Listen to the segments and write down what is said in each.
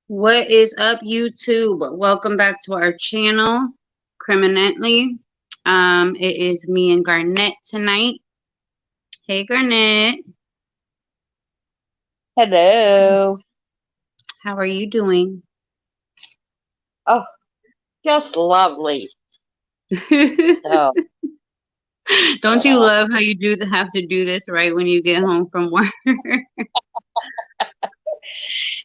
What is up, YouTube? Welcome back to our channel, Criminally. It is me and Garnett tonight. Hey, Garnett. Hello. How are you doing? Oh, just lovely. Oh, Don't you you know, love how you have to do this right when you get home from work?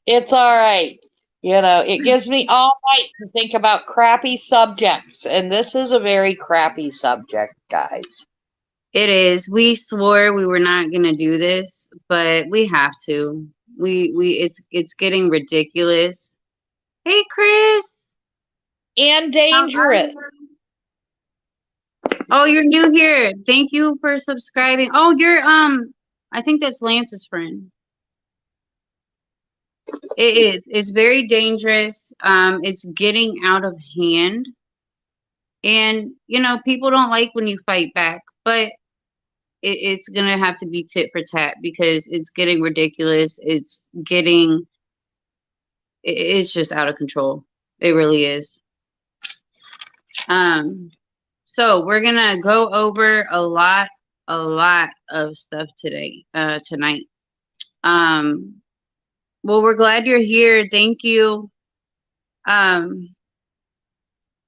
it's all right. It gives me all night to think about crappy subjects, and this is a very crappy subject, guys. It is. We swore we were not gonna do this, but we have to. It's getting ridiculous. Hey, Chris. And How are dangerous. you? Oh, you're new here. Thank you for subscribing. Oh, you're I think that's Lance's friend. It is. It's very dangerous. It's getting out of hand. And people don't like when you fight back, but it's gonna have to be tit for tat because it's getting ridiculous. It's just out of control. It really is. So we're gonna go over a lot of stuff tonight. Um, well, we're glad you're here. Thank you. Um,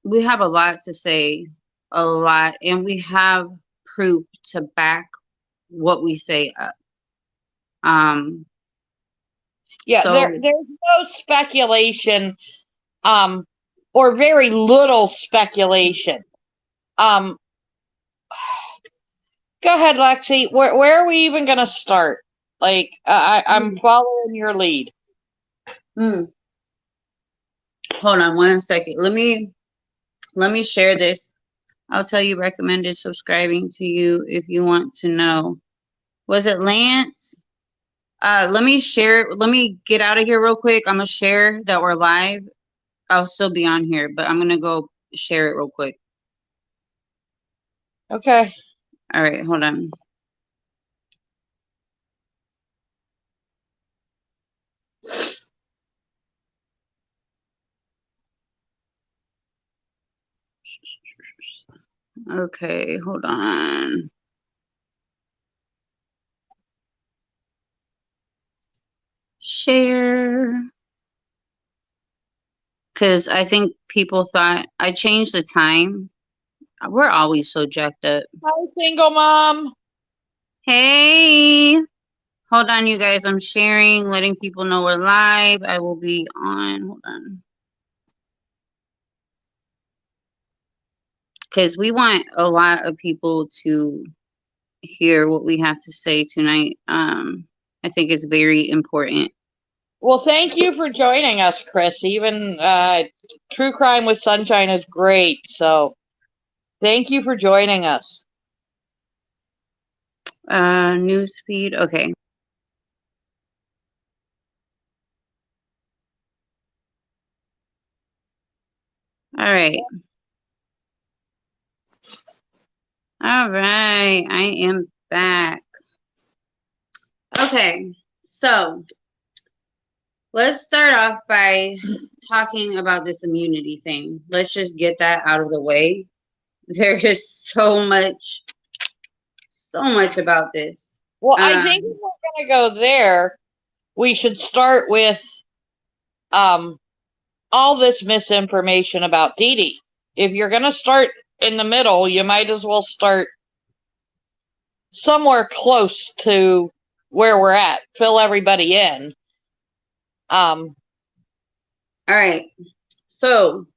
we have a lot to say, a lot, and we have proof to back what we say up. Um, Yeah, there's so no speculation, um, or very little speculation. Um, Go ahead, Lexi. Where are we even going to start? I'm following your lead. mm, hold on 1 second. Let me share this. I'll tell you recommended subscribing to you if you want to know. Was it Lance? Let me share. Let me get out of here real quick. I'm gonna share that we're live. I'll still be on here, but I'm gonna go share it real quick. Okay. All right, hold on. Okay, hold on. Share. Because I think people thought I changed the time. We're always so jacked up. Hi, single mom. Hey, hold on, you guys. I'm sharing, letting people know we're live. I will be on. Hold on. Because we want a lot of people to hear what we have to say tonight. I think it's very important. Well, thank you for joining us, Chris. Even True Crime with Sunshine is great. So thank you for joining us. Newsfeed. Okay. All right. All right. I am back. Okay. So let's start off by talking about this immunity thing. Let's just get that out of the way. There is so much about this. Well, I think if we're going to go there, we should start with all this misinformation about Dede. If you're going to start in the middle, you might as well start somewhere close to where we're at. Fill everybody in. All right. So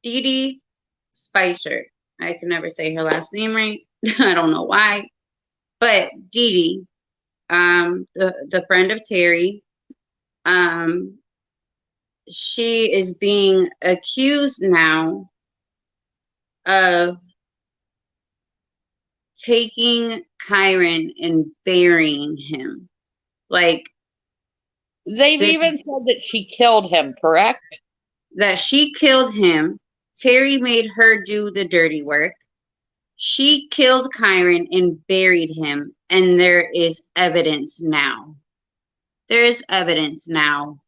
Dede Spicer. I can never say her last name right. I don't know why. But Dede, the friend of Terri, she is being accused now of taking kyron and burying him. Like, they've even said that she killed him, correct? That she killed him. Terri made her do the dirty work. She killed kyron and buried him, and there is evidence now. There is evidence now.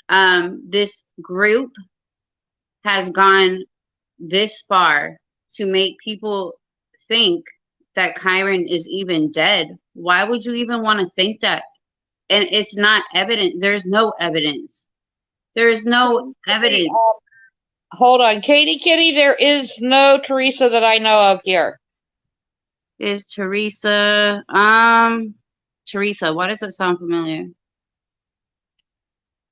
This group has gone this far to make people think that Kyron is even dead. Why would you even want to think that? And it's not evident. There's no evidence. There is no evidence. Hold on, Katie Kitty, there is no Teresa that I know of here. Is Teresa, Teresa, why does that sound familiar?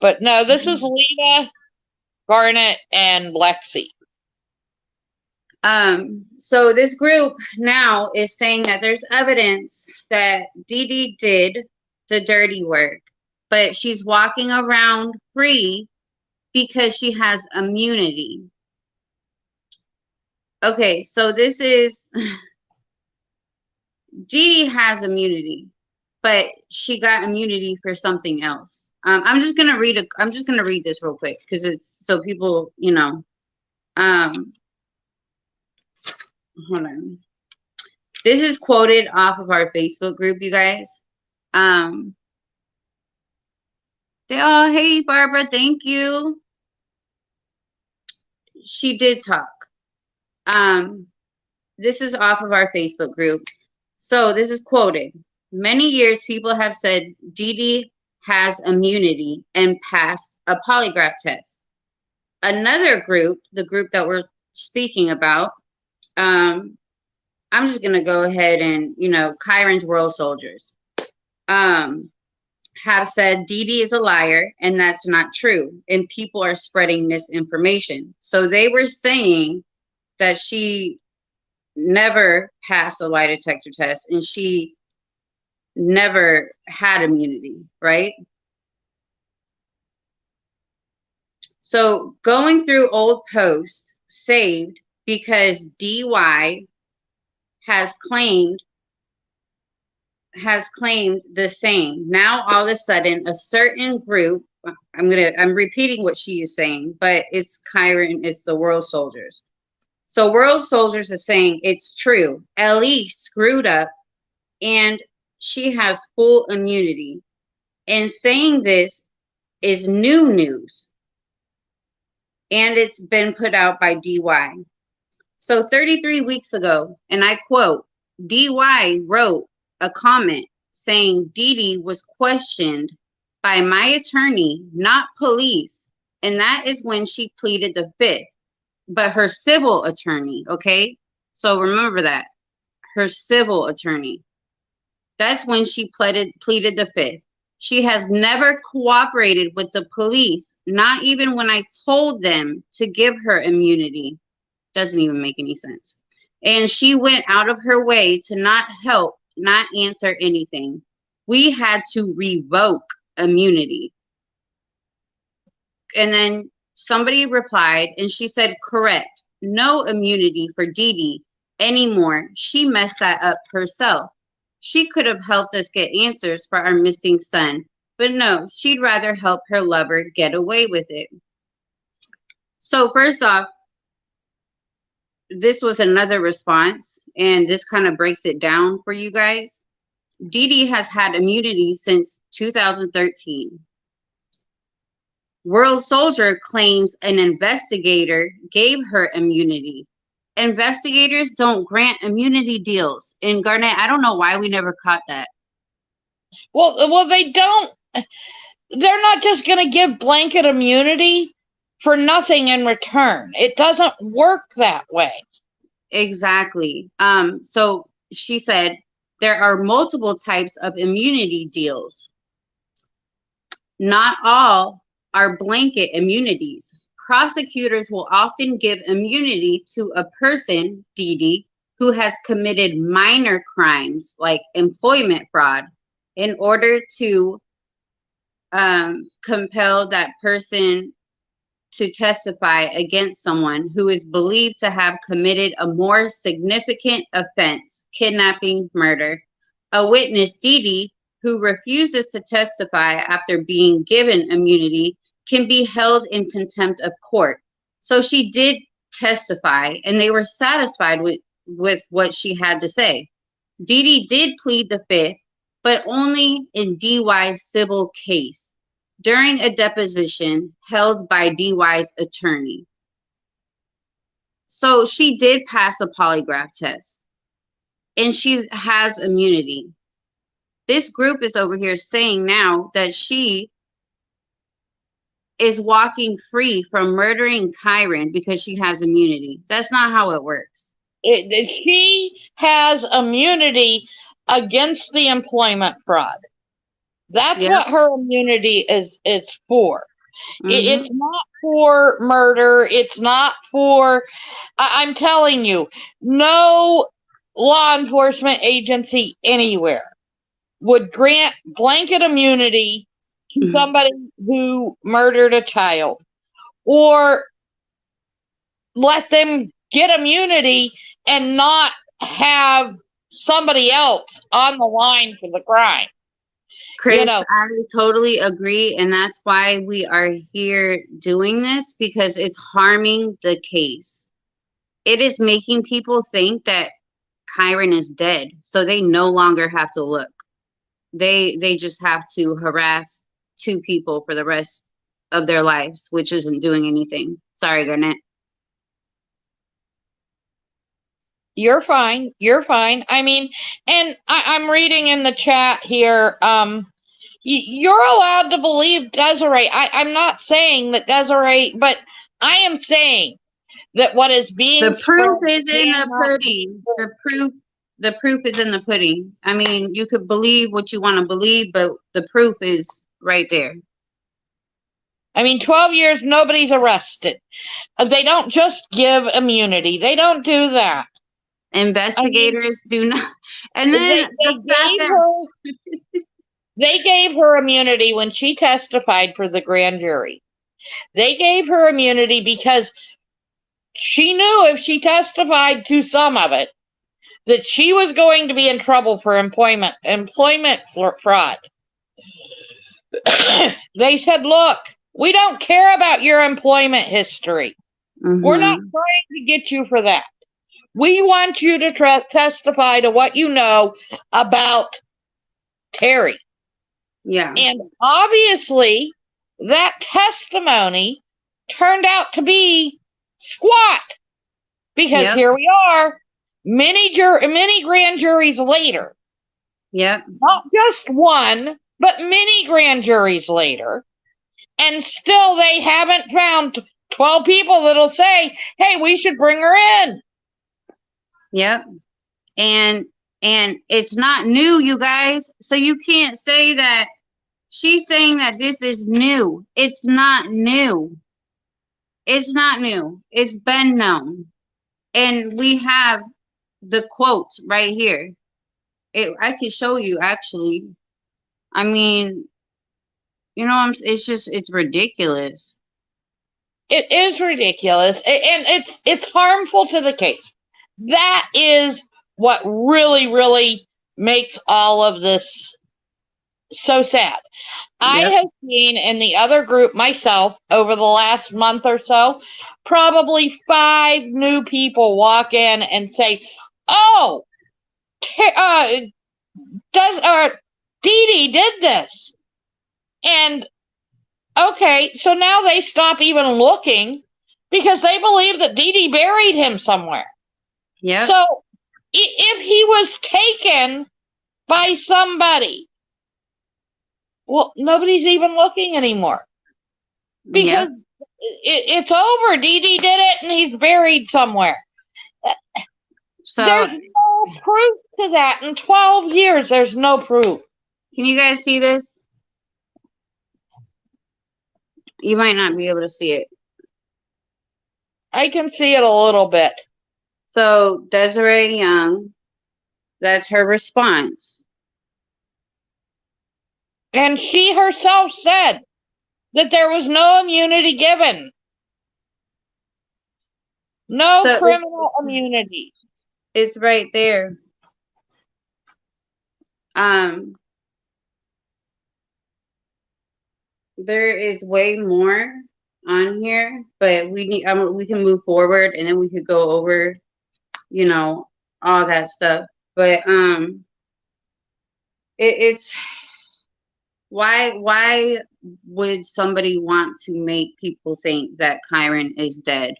But no, this is Lena, Garnet, and Lexi. So this group now is saying that there's evidence that Dede did the dirty work, but she's walking around free because she has immunity. Okay, so this is Dede has immunity, but she got immunity for something else. I'm just gonna read this real quick because it's so people, you know. Hold on. This is quoted off of our Facebook group, you guys. Oh, hey, Barbara, thank you. She did talk. This is off of our Facebook group. So this is quoted. Many years people have said Dede has immunity and passed a polygraph test. Another group, the group that we're speaking about, I'm just going to go ahead and, you know, Kyron's World Soldiers have said Dede is a liar and that's not true. And people are spreading misinformation. So they were saying that she never passed a lie detector test and she never had immunity, right? So going through old posts saved because DY has claimed the same. Now all of a sudden a certain group, I'm repeating what she is saying, but it's Kyron, it's the World Soldiers. So World Soldiers are saying it's true. Ellie screwed up and she has full immunity. And saying this is new news. And it's been put out by DY. So 33 weeks ago, and I quote, DY wrote a comment saying Dede was questioned by my attorney, not police. And that is when she pleaded the fifth. But her civil attorney, okay? So remember that. Her civil attorney. That's when she pleaded the fifth. She has never cooperated with the police, not even when I told them to give her immunity. Doesn't even make any sense. And she went out of her way to not help, not answer anything. We had to revoke immunity. And then somebody replied and she said, correct, no immunity for Dede anymore. She messed that up herself. She could have helped us get answers for our missing son, but no, she'd rather help her lover get away with it. So first off, this was another response, and this kind of breaks it down for you guys. Dede has had immunity since 2013. World Soldier claims an investigator gave her immunity. Investigators don't grant immunity deals. In Garnet, I don't know why we never caught that. Well, they don't. They're not just going to give blanket immunity for nothing in return. It doesn't work that way. Exactly. So she said there are multiple types of immunity deals. Not all are blanket immunities. Prosecutors will often give immunity to a person, Dede, who has committed minor crimes like employment fraud in order to compel that person to testify against someone who is believed to have committed a more significant offense, kidnapping, murder. A witness, Dede, who refuses to testify after being given immunity, can be held in contempt of court. So she did testify, and they were satisfied with what she had to say. Dede did plead the fifth, but only in DY's civil case. during a deposition held by DY's attorney. So she did pass a polygraph test, and she has immunity. This group is over here saying now that she is walking free from murdering Kyron because she has immunity. That's not how it works. She has immunity against the employment fraud. That's what her immunity is for. It's not for murder. It's not for, I'm telling you, no law enforcement agency anywhere would grant blanket immunity to somebody who murdered a child, or let them get immunity and not have somebody else on the line for the crime. Chris, you know, I totally agree, and that's why we are here doing this, because it's harming the case. It is making people think that Kyron is dead, so they no longer have to look. They just have to harass two people for the rest of their lives, which isn't doing anything. Sorry, Garnett. You're fine. You're fine. I mean, and I'm reading in the chat here, you're allowed to believe Desiree. I'm not saying that Desiree, but I am saying that what is being the proof is in the pudding. The proof is in the pudding. I mean, you could believe what you want to believe, but the proof is right there. I mean, 12 years, nobody's arrested. They don't just give immunity. They don't do that. Investigators do not. And then they gave her immunity when she testified for the grand jury. They gave her immunity because she knew if she testified to some of it, that she was going to be in trouble for employment fraud. They said, look, we don't care about your employment history. We're not trying to get you for that. We want you to testify to what you know about Terri. Yeah. And obviously, that testimony turned out to be squat. Because here we are, many grand juries later. Yep. Not just one, but many grand juries later. And still they haven't found 12 people that'll say, hey, we should bring her in. Yep. And it's not new, you guys. So you can't say that she's saying that this is new. It's not new. It's not new. It's been known. And we have the quotes right here. I could show you, actually. I mean, you know, it's ridiculous. It is ridiculous. And it's harmful to the case. That is what really, really makes all of this so sad. I have seen in the other group myself over the last month or so, probably 5 new people walk in and say, oh, Dede did this. And okay, so now they stop even looking because they believe that Dede buried him somewhere. Yeah. So if he was taken by somebody, well, nobody's even looking anymore. Because it's over. Dede did it and he's buried somewhere. So there's no proof to that. In 12 years, there's no proof. Can you guys see this? You might not be able to see it. I can see it a little bit. So Desiree Young, that's her response. And she herself said that there was no immunity given. No criminal immunity. It's right there. There is way more on here, but we can move forward and then we could go over, you know, all that stuff. But it's Why would somebody want to make people think that Kyron is dead?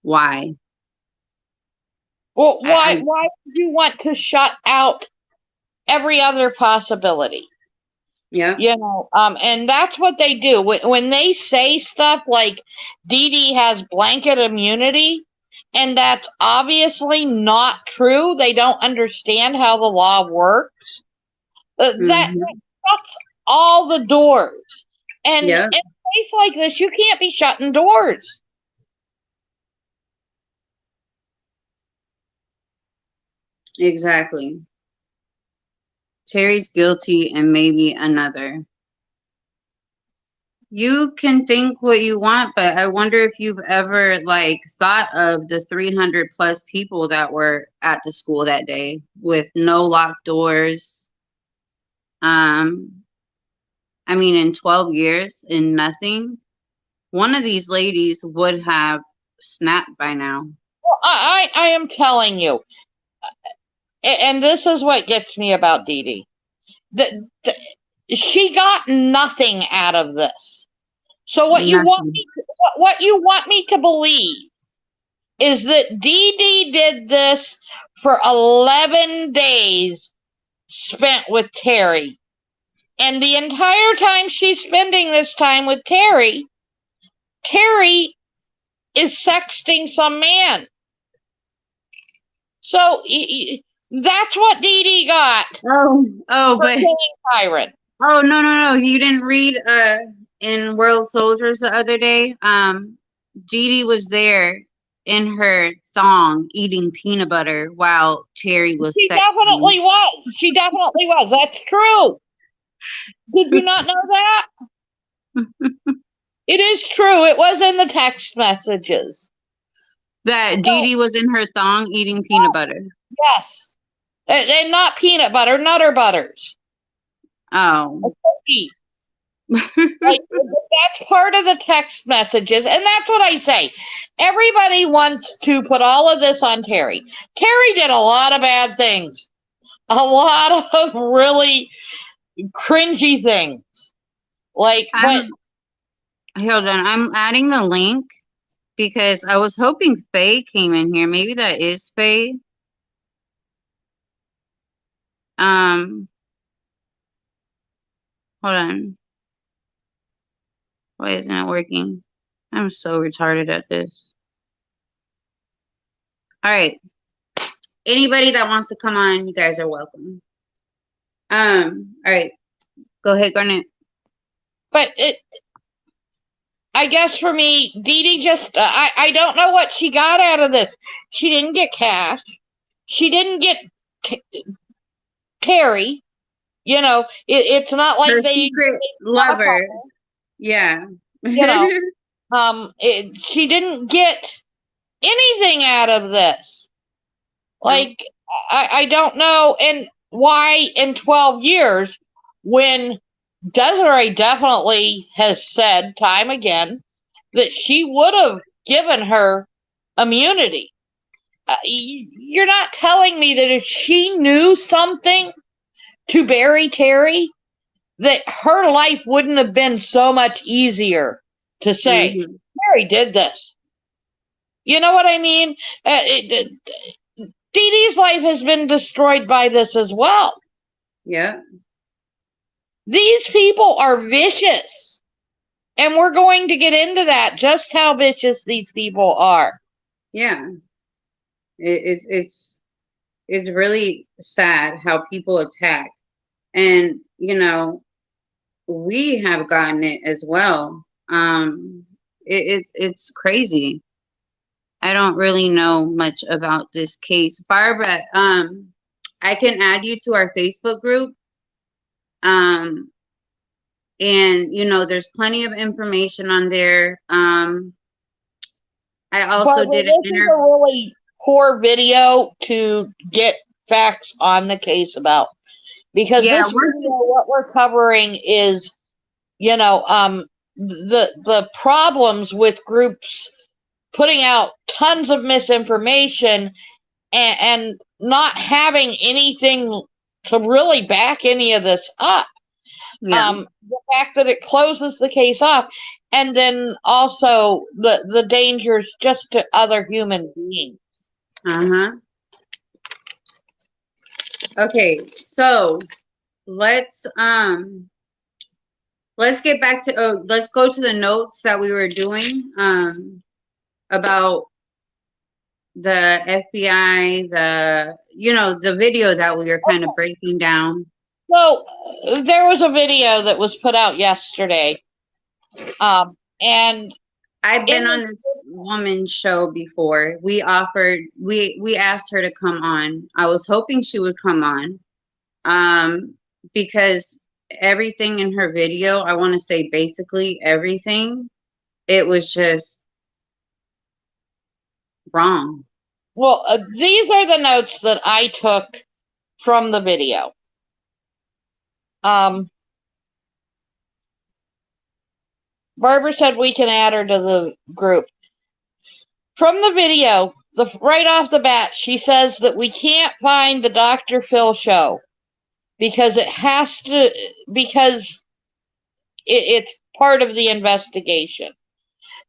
Why? Well, why would you want to shut out every other possibility? Yeah. You know, and that's what they do. When they say stuff like Dede has blanket immunity, and that's obviously not true. They don't understand how the law works. That shuts all the doors. And in a case like this, you can't be shutting doors. Exactly. Terri's guilty and maybe another. You can think what you want, but I wonder if you've ever like thought of the 300 plus people that were at the school that day with no locked doors. I mean, in 12 years in nothing, one of these ladies would have snapped by now. Well, I am telling you, and this is what gets me about Dede. She got nothing out of this. So what you want me to believe is that Dede did this for 11 days spent with Terri. And the entire time she's spending this time with Terri, Terri is sexting some man. So that's what Dede got. But killing Kyron. Oh, no. You didn't read in World Soldiers the other day. Dede was there in her thong eating peanut butter while Terri was She sexting. definitely was. She definitely was. That's true. Did you not know that? It is true. It was in the text messages. That Dede was in her thong eating peanut butter. Yes. And not peanut butter, Nutter Butters. Oh. Like, that's part of the text messages. And that's what I say. Everybody wants to put all of this on Terri. Terri did a lot of bad things. A lot of really cringy things. Like, but hold on, I'm adding the link because I was hoping Faye came in here. Maybe that is Faye. Hold on. Why isn't it working? I'm so retarded at this. All right. Anybody that wants to come on, you guys are welcome. All right. Go ahead, Garnet. But I guess for me, Dede just, I don't know what she got out of this. She didn't get cash. She didn't get Terri. You know, it's not like her they secret lover. Yeah. You know, she didn't get anything out of this. Like, I don't know, and why in 12 years, when Desiree definitely has said time again that she would have given her immunity. You're not telling me that if she knew something to bury Terri, that her life wouldn't have been so much easier to say, Terri did this. You know what I mean? Dede's life has been destroyed by this as well. Yeah. These people are vicious. And we're going to get into that, just how vicious these people are. Yeah. It's really sad how people attack. And, you know, we have gotten it as well. It's crazy. I don't really know much about this case. Barbara, I can add you to our Facebook group. And, you know, there's plenty of information on there. I also did an interview. This is a really poor video to get facts on the case about. Because this video, what we're covering is, you know, the problems with groups putting out tons of misinformation and not having anything to really back any of this up. Yeah. The fact that it closes the case off, and then also the dangers just to other human beings. Okay, so let's get back to let's go to the notes that we were doing about the FBI, the video that we were kind of breaking down. So there was a video that was put out yesterday, and I've been on this woman's show before. We asked her to come on. I was hoping she would come on, because everything in her video, I want to say basically everything, it was just wrong. Well, these are the notes that I took from the video. Barbara said we can add her to the group. From the video, right off the bat, she says that we can't find the Dr. Phil show because it's part of the investigation.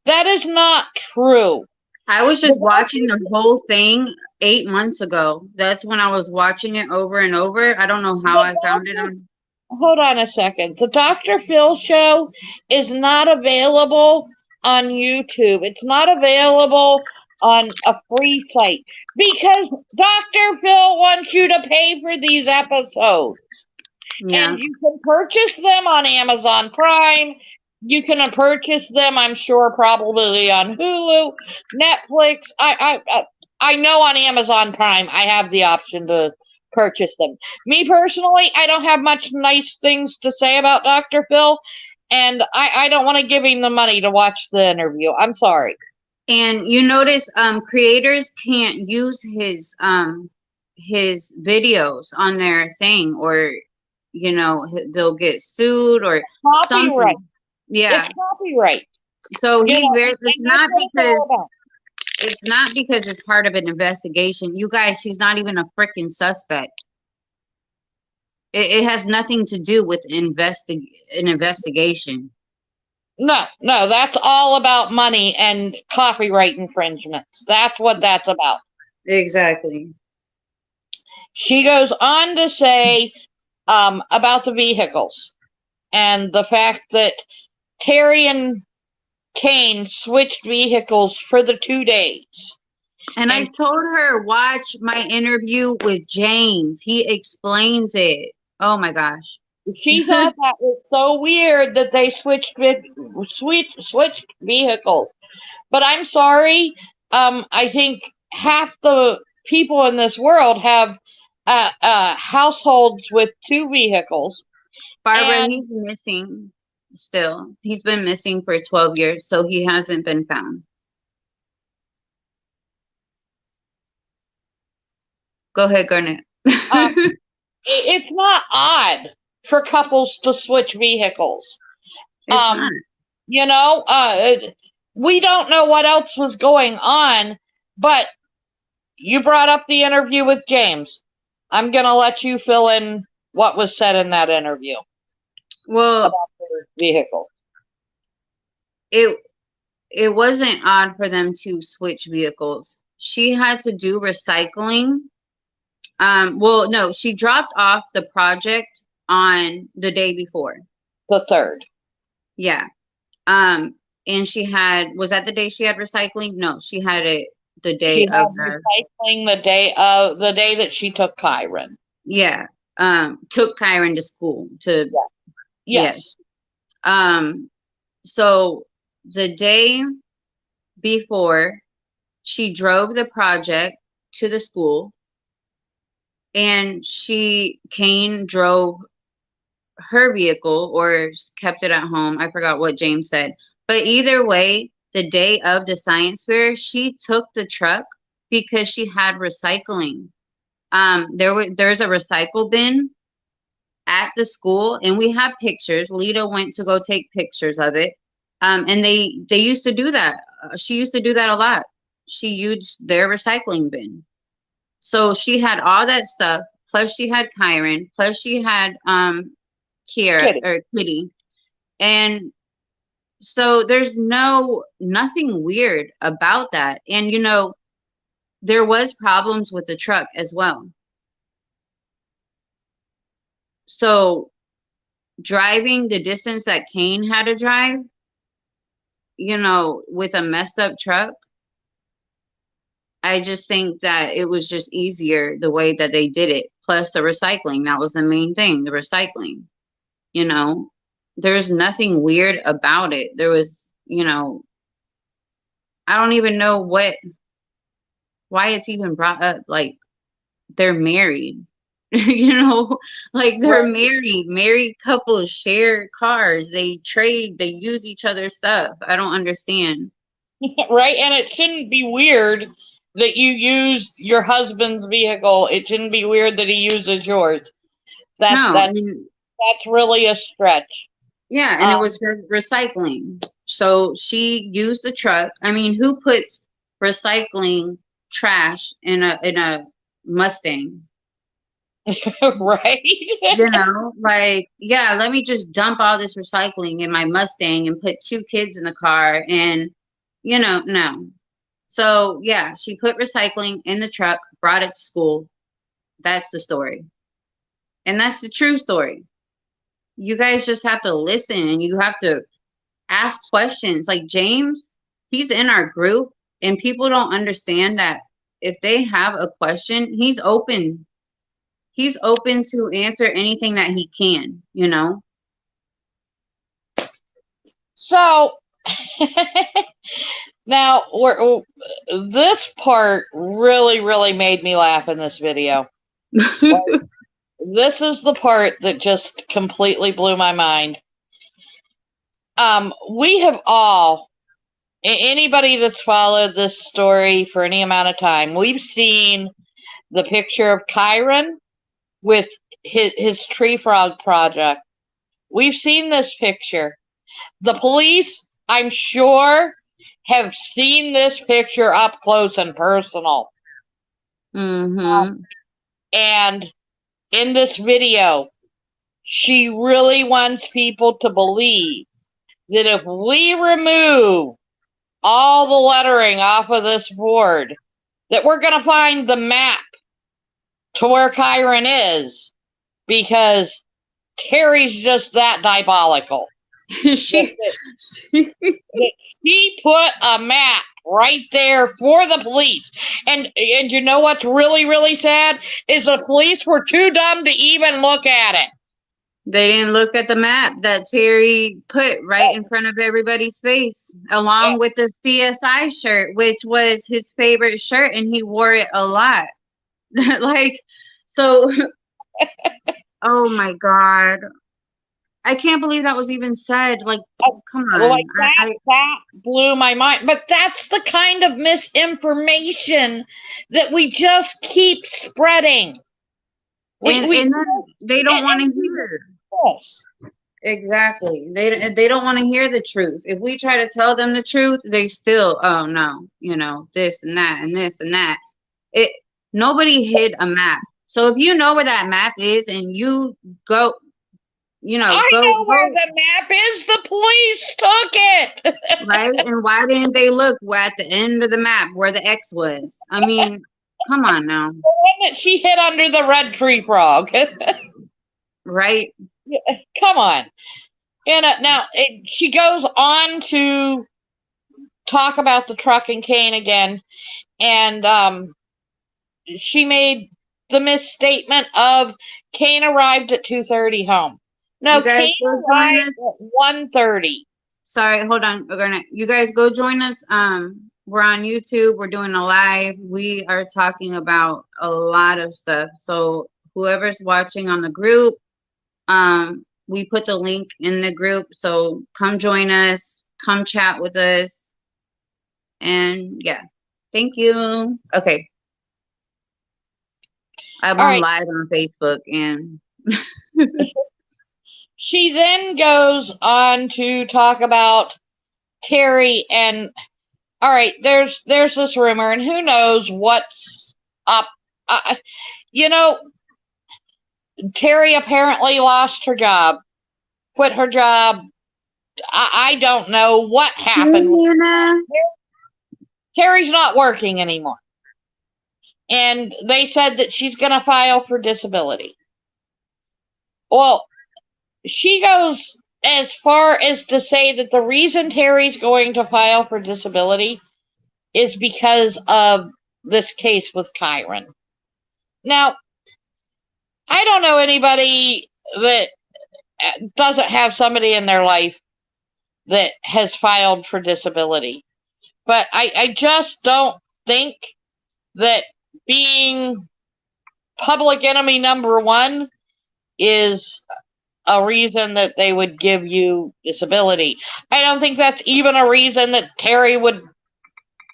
That is not true. I was just watching the whole thing 8 months ago. That's when I was watching it over and over. I don't know how I found it on. Hold on a second. The Dr. Phil show is not available on YouTube. It's not available on a free site because Dr. Phil wants you to pay for these episodes. Yeah. And you can purchase them on Amazon Prime. You can purchase them, I'm sure, probably on Hulu, Netflix. I know on Amazon Prime I have the option to purchase them. Me personally, I don't have much nice things to say about Dr. Phil, and I don't want to give him the money to watch the interview. I'm sorry. And you notice creators can't use his videos on their thing, or they'll get sued or copyright. Something. Yeah, it's copyright. So he's very. It's not because it's part of an investigation. You guys, she's not even a freaking suspect. It has nothing to do with an investigation. No, that's all about money and copyright infringements. That's what that's about. Exactly. She goes on to say about the vehicles and the fact that Terri and Kane switched vehicles for the 2 days. And I told her, watch my interview with James. He explains it. Oh my gosh. She thought that was so weird that they switched vehicles. But I'm sorry. I think half the people in this world have households with 2 vehicles. Barbara, he's missing still. He's been missing for 12 years, so he hasn't been found. Go ahead, Garnet. It's not odd for couples to switch vehicles. It's not. We don't know what else was going on, but you brought up the interview with James. I'm going to let you fill in what was said in that interview. Well, about their vehicle. It wasn't odd for them to switch vehicles. She had to do recycling. Well, no, she dropped off the project on the day before. The 3rd. Yeah. And was that the day she had recycling? No, she had it the day of recycling the day that she took Kyron. Yeah. Took Kyron to school to. Yeah. Yes. So the day before, she drove the project to the school, and Kane drove her vehicle or kept it at home. I forgot what James said. But either way, the day of the science fair, she took the truck because she had recycling. There's a recycle bin at the school, and we have pictures. Lita went to go take pictures of it. And they used to do that. She used to do that a lot. She used their recycling bin. So she had all that stuff, plus she had Kyron, plus she had Kiera or Kitty. And so there's nothing weird about that. And you know, there was problems with the truck as well. So driving the distance that Kane had to drive, you know, with a messed up truck, I just think that it was just easier the way that they did it. Plus the recycling, that was the main thing, the recycling. You know, there's nothing weird about it. There was, you know, I don't even know why it's even brought up. Like, they're married. You know, like they're married couples share cars, they trade, they use each other's stuff. I don't understand. Right, and it shouldn't be weird that you use your husband's vehicle. It shouldn't be weird that he uses yours. That's really a stretch. Yeah, and it was for recycling. So she used the truck. I mean, who puts recycling trash in a Mustang? Right. You know, like, yeah, let me just dump all this recycling in my Mustang and put 2 kids in the car and, you know, no. So, yeah, she put recycling in the truck, brought it to school. That's the story. And that's the true story. You guys just have to listen and you have to ask questions. Like James, he's in our group and people don't understand that if they have a question, he's open to answer anything that he can, you know? So now this part really made me laugh in this video. This is the part that just completely blew my mind. We have all, anybody that's followed this story for any amount of time, we've seen the picture of Kyron with his tree frog project. We've seen this picture. The police, I'm sure, have seen this picture up close and personal. Mm-hmm. And in this video, she really wants people to believe that if we remove all the lettering off of this board, that we're going to find the map to where Kyron is, because Terri's just that diabolical. She put a map right there for the police. And you know what's really sad is the police were too dumb to even look at it. They didn't look at the map that Terri put right in front of everybody's face, along with the CSI shirt, which was his favorite shirt, and he wore it a lot. Like, so, oh my God. I can't believe that was even said. Like, come on. Like that blew my mind. But that's the kind of misinformation that we just keep spreading. And then they don't want to hear. Yes. Exactly. They don't want to hear the truth. If we try to tell them the truth, they still, oh no, you know, this and that and this and that. Nobody hid a map. So if you know where that map is and you go, you know, I know where the map is. The police took it. Right? And why didn't they look at the end of the map where the X was? I mean, come on now. The one that she hid under the red tree frog. Right? Come on. And now she goes on to talk about the truck and Kane again. And she made the misstatement of Kane arrived at 2:30 home. No, Kane arrived at 1:30. Sorry, hold on. You guys go join us. We're on YouTube. We're doing a live. We are talking about a lot of stuff. So whoever's watching on the group, we put the link in the group. So come join us. Come chat with us. And yeah, thank you. Okay. I'm on live on Facebook and she then goes on to talk about Terri and all right, there's this rumor and who knows what's up. You know, Terri apparently lost her job. quit her job. I don't know what happened. Terri's not working anymore. And they said that she's going to file for disability. Well, she goes as far as to say that the reason Terri's going to file for disability is because of this case with Kyron. Now, I don't know anybody that doesn't have somebody in their life that has filed for disability. But I just don't think that being public enemy number one is a reason that they would give you disability. I don't think that's even a reason that Terri would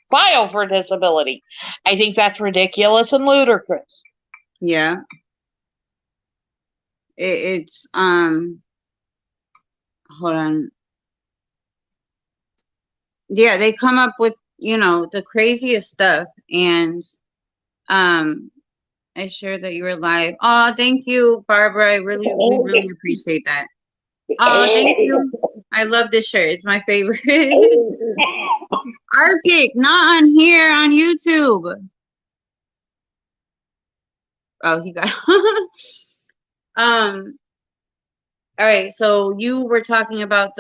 file for disability. I think that's ridiculous and ludicrous. Yeah. It's hold on. Yeah, they come up with, you know, the craziest stuff. And I shared that you were live. Oh, thank you, Barbara. We really appreciate that. Oh, thank you. I love this shirt. It's my favorite. Arctic, not on here on YouTube. Oh, he got all right, so you were talking about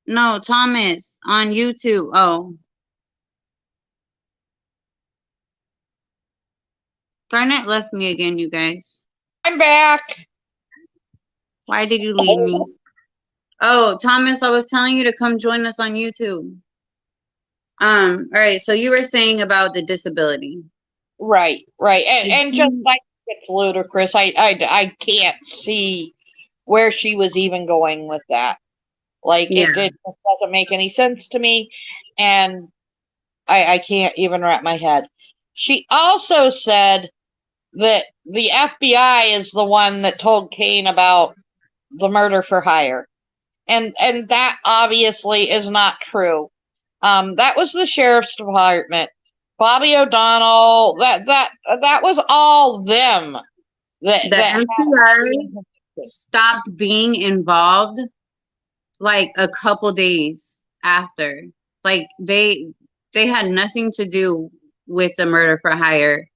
no, Thomas on YouTube. Oh. Garnet left me again, you guys. I'm back. Why did you leave me? Oh, Thomas, I was telling you to come join us on YouTube. All right, so you were saying about the disability. Right. And just like it's ludicrous. I can't see where she was even going with that. Like, it just doesn't make any sense to me, and I can't even wrap my head. She also said that the FBI is the one that told Kane about the murder for hire. And that obviously is not true. That was the sheriff's department. Bobby O'Donnell, that was all them. The FBI stopped being involved like a couple days after. Like they had nothing to do with the murder for hire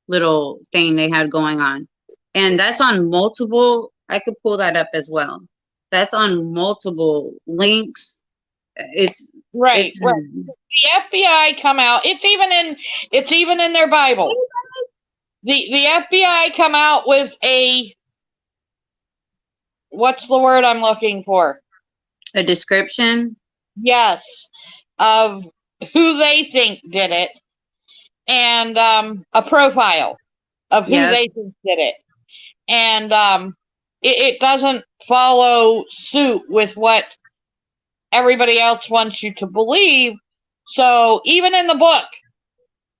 little thing they had going on. And that's on multiple, I could pull that up as well. That's on multiple links. It's right. The FBI come out. It's even in their Bible. The FBI come out with a, what's the word I'm looking for? A description? Yes, of who they think did it, and a profile of who they think did it. And it doesn't follow suit with what everybody else wants you to believe. So even in the book,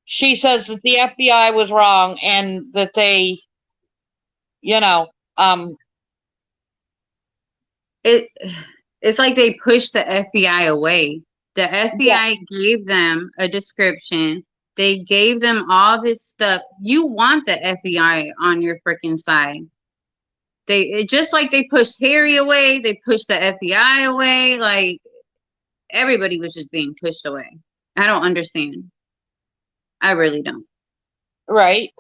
she says that the FBI was wrong and that they, it's like they pushed the FBI away. The FBI gave them a description. They gave them all this stuff. You want the FBI on your freaking side. Just like they pushed Harry away, they pushed the FBI away. Like everybody was just being pushed away. I don't understand. I really don't. Right.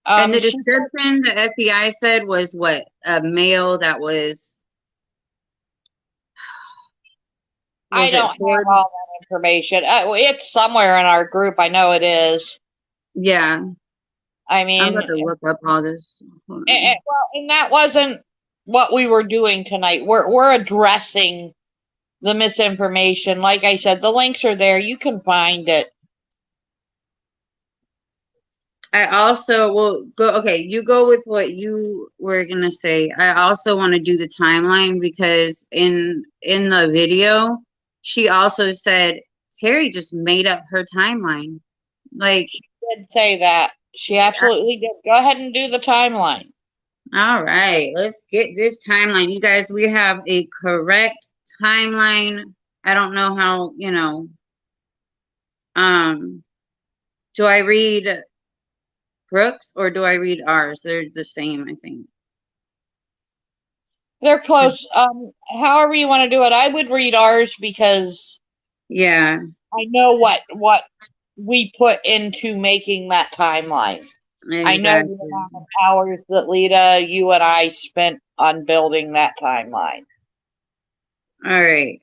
And the description the FBI said was what? A male that was I don't have all that information. It's somewhere in our group. I know it is. Yeah. I mean, I'm about to look up all this. And that wasn't what we were doing tonight. We're addressing the misinformation. Like I said, the links are there. You can find it. I also will go. Okay, you go with what you were gonna say. I also want to do the timeline because in the video, she also said Terri just made up her timeline. Like she did say that. She absolutely did. Go ahead and do the timeline. All right, let's get this timeline, you guys. We have a correct timeline. I don't know how, do I read Brooks, or do I read ours? They're the same, I think. They're close. However you want to do it. I would read ours because yeah, I know what we put into making that timeline. exactly. I know the amount of hours that Lita, you, and I spent on building that timeline. All right.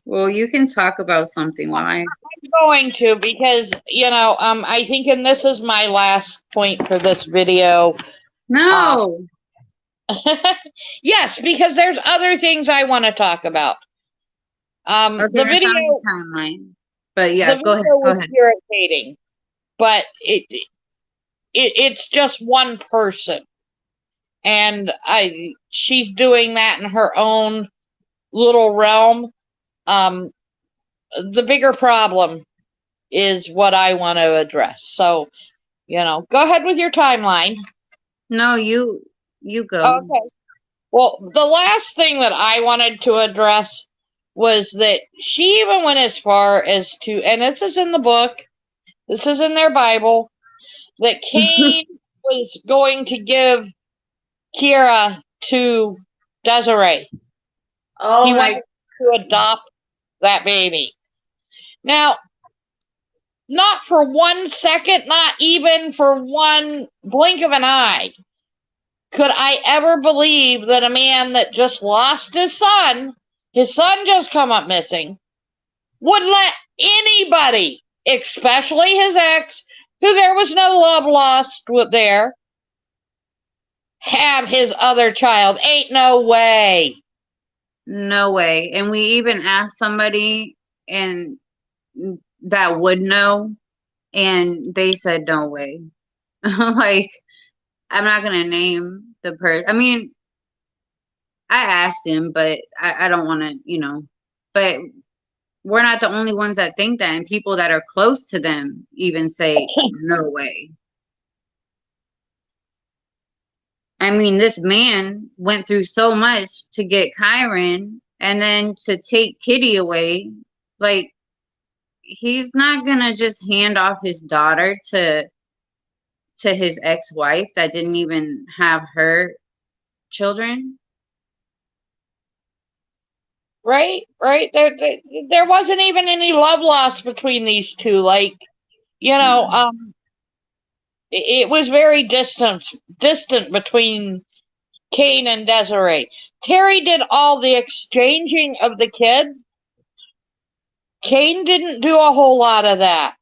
Well, you can talk about something while I'm going to, because I think, and this is my last point for this video. No. Yes, because there's other things I want to talk about. Okay, The I video found the timeline. But yeah, the go ahead. video Go was ahead. irritating, but it's just one person, and she's doing that in her own little realm. The bigger problem is what I want to address. So, go ahead with your timeline. No, you go. Okay. Well, the last thing that I wanted to address was that she even went as far as to, and this is in the book, this is in their Bible, that Cain was going to give Kira to Desiree. Oh He my. wanted to adopt that baby. Now, not for 1 second, not even for one blink of an eye, could I ever believe that a man that just lost his son just come up missing, would let anybody, especially his ex, who there was no love lost with there, have his other child. Ain't no way. No way. And we even asked somebody and that would know, and they said no way. Like, I'm not gonna name the person. I mean, I asked him, but I don't want to, but we're not the only ones that think that, and people that are close to them even say no way. I mean, this man went through so much to get Kyron, and then to take Kitty away. Like, he's not gonna just hand off his daughter to his ex-wife that didn't even have her children. Right. There wasn't even any love lost between these two. Like, it was very distant between Cain and Desiree. Terri did all the exchanging of the kid. Cain didn't do a whole lot of that.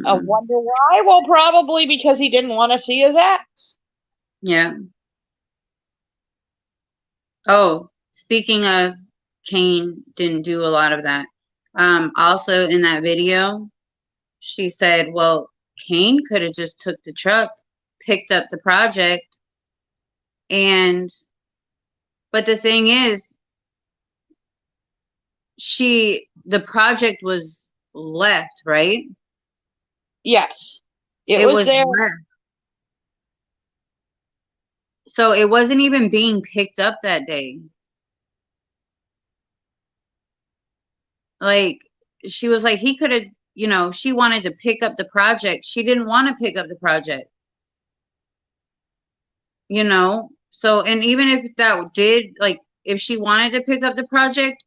I wonder why? Well, probably because he didn't want to see his ex. Yeah. Oh, speaking of, Cain didn't do a lot of that. Also in that video, she said, well, Cain could have just took the truck, picked up the project, but the thing is, the project was left, right? Yes. It was there. left. So it wasn't even being picked up that day. Like, she was like, he could have, she wanted to pick up the project. She didn't want to pick up the project. So, and even if that did, like, if she wanted to pick up the project,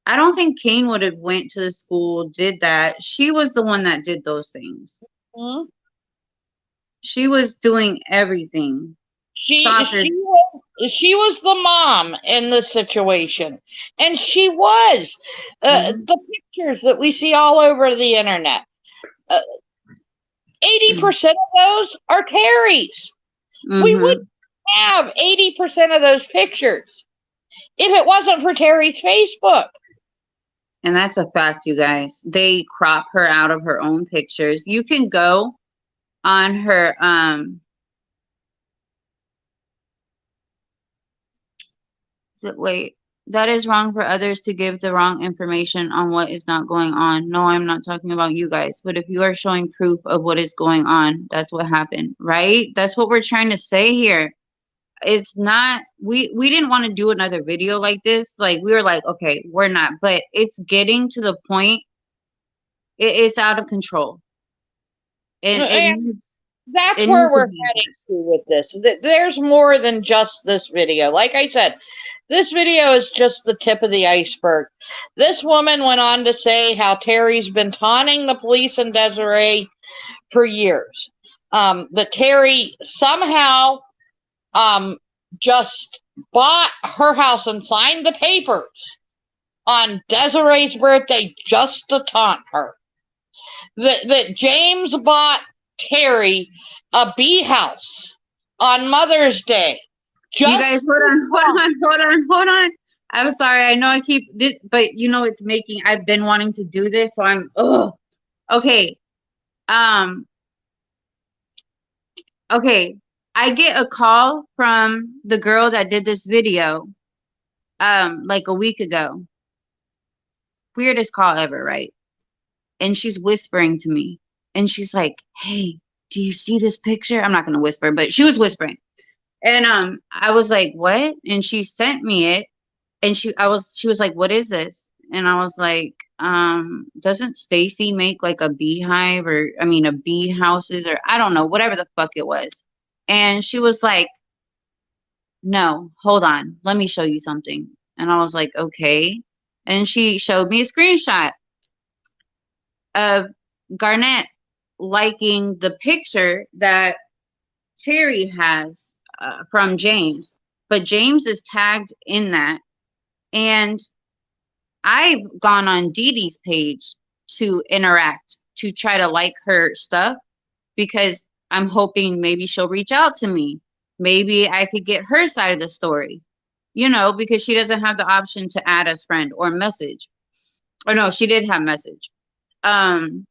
I don't think Cain would have went to the school, did that. She was the one that did those things. Mm-hmm. She was doing everything. She was the mom in this situation, and she was. The pictures that we see all over the internet, 80% of those are Terri's. We wouldn't have 80% of those pictures if it wasn't for Terri's Facebook. And that's a fact, you guys. They crop her out of her own pictures. You can go on her wait, That is wrong for others to give the wrong information on what is not going on. No, I'm not talking about you guys, but if you are showing proof of what is going on, that's what happened, right? That's what we're trying to say here. It's not, we didn't want to do another video like this. Like, we were like, okay, we're not, but it's getting to the point, it's out of control. It And needs, that's it where needs to we're be heading addressed. to with this. There's more than just this video. Like I said, this video is just the tip of the iceberg. This woman went on to say how Terri's been taunting the police and Desiree for years. That Terri somehow just bought her house and signed the papers on Desiree's birthday just to taunt her. That James bought Terri a bee house on Mother's Day. You guys, hold on. I'm sorry. I know I keep this, but you know, it's making, I've been wanting to do this, so I'm, okay. Okay. I get a call from the girl that did this video, like a week ago. Weirdest call ever, right? And she's whispering to me, and she's like, "Hey, do you see this picture?" I'm not gonna whisper, but she was whispering. And I was like, "What?" And she sent me it, and she was like, "What is this?" And I was like, doesn't Stacy make like a beehive, or I mean a bee houses, or I don't know, whatever the fuck it was. And she was like, "No, hold on, let me show you something." And I was like, "Okay." And she showed me a screenshot of Garnett liking the picture that Terri has from James, but James is tagged in that. And I've gone on Dede's page to interact, to try to like her stuff, because I'm hoping maybe she'll reach out to me. Maybe I could get her side of the story, you know, because she doesn't have the option to add as friend or message. Or no, she did have message. Um,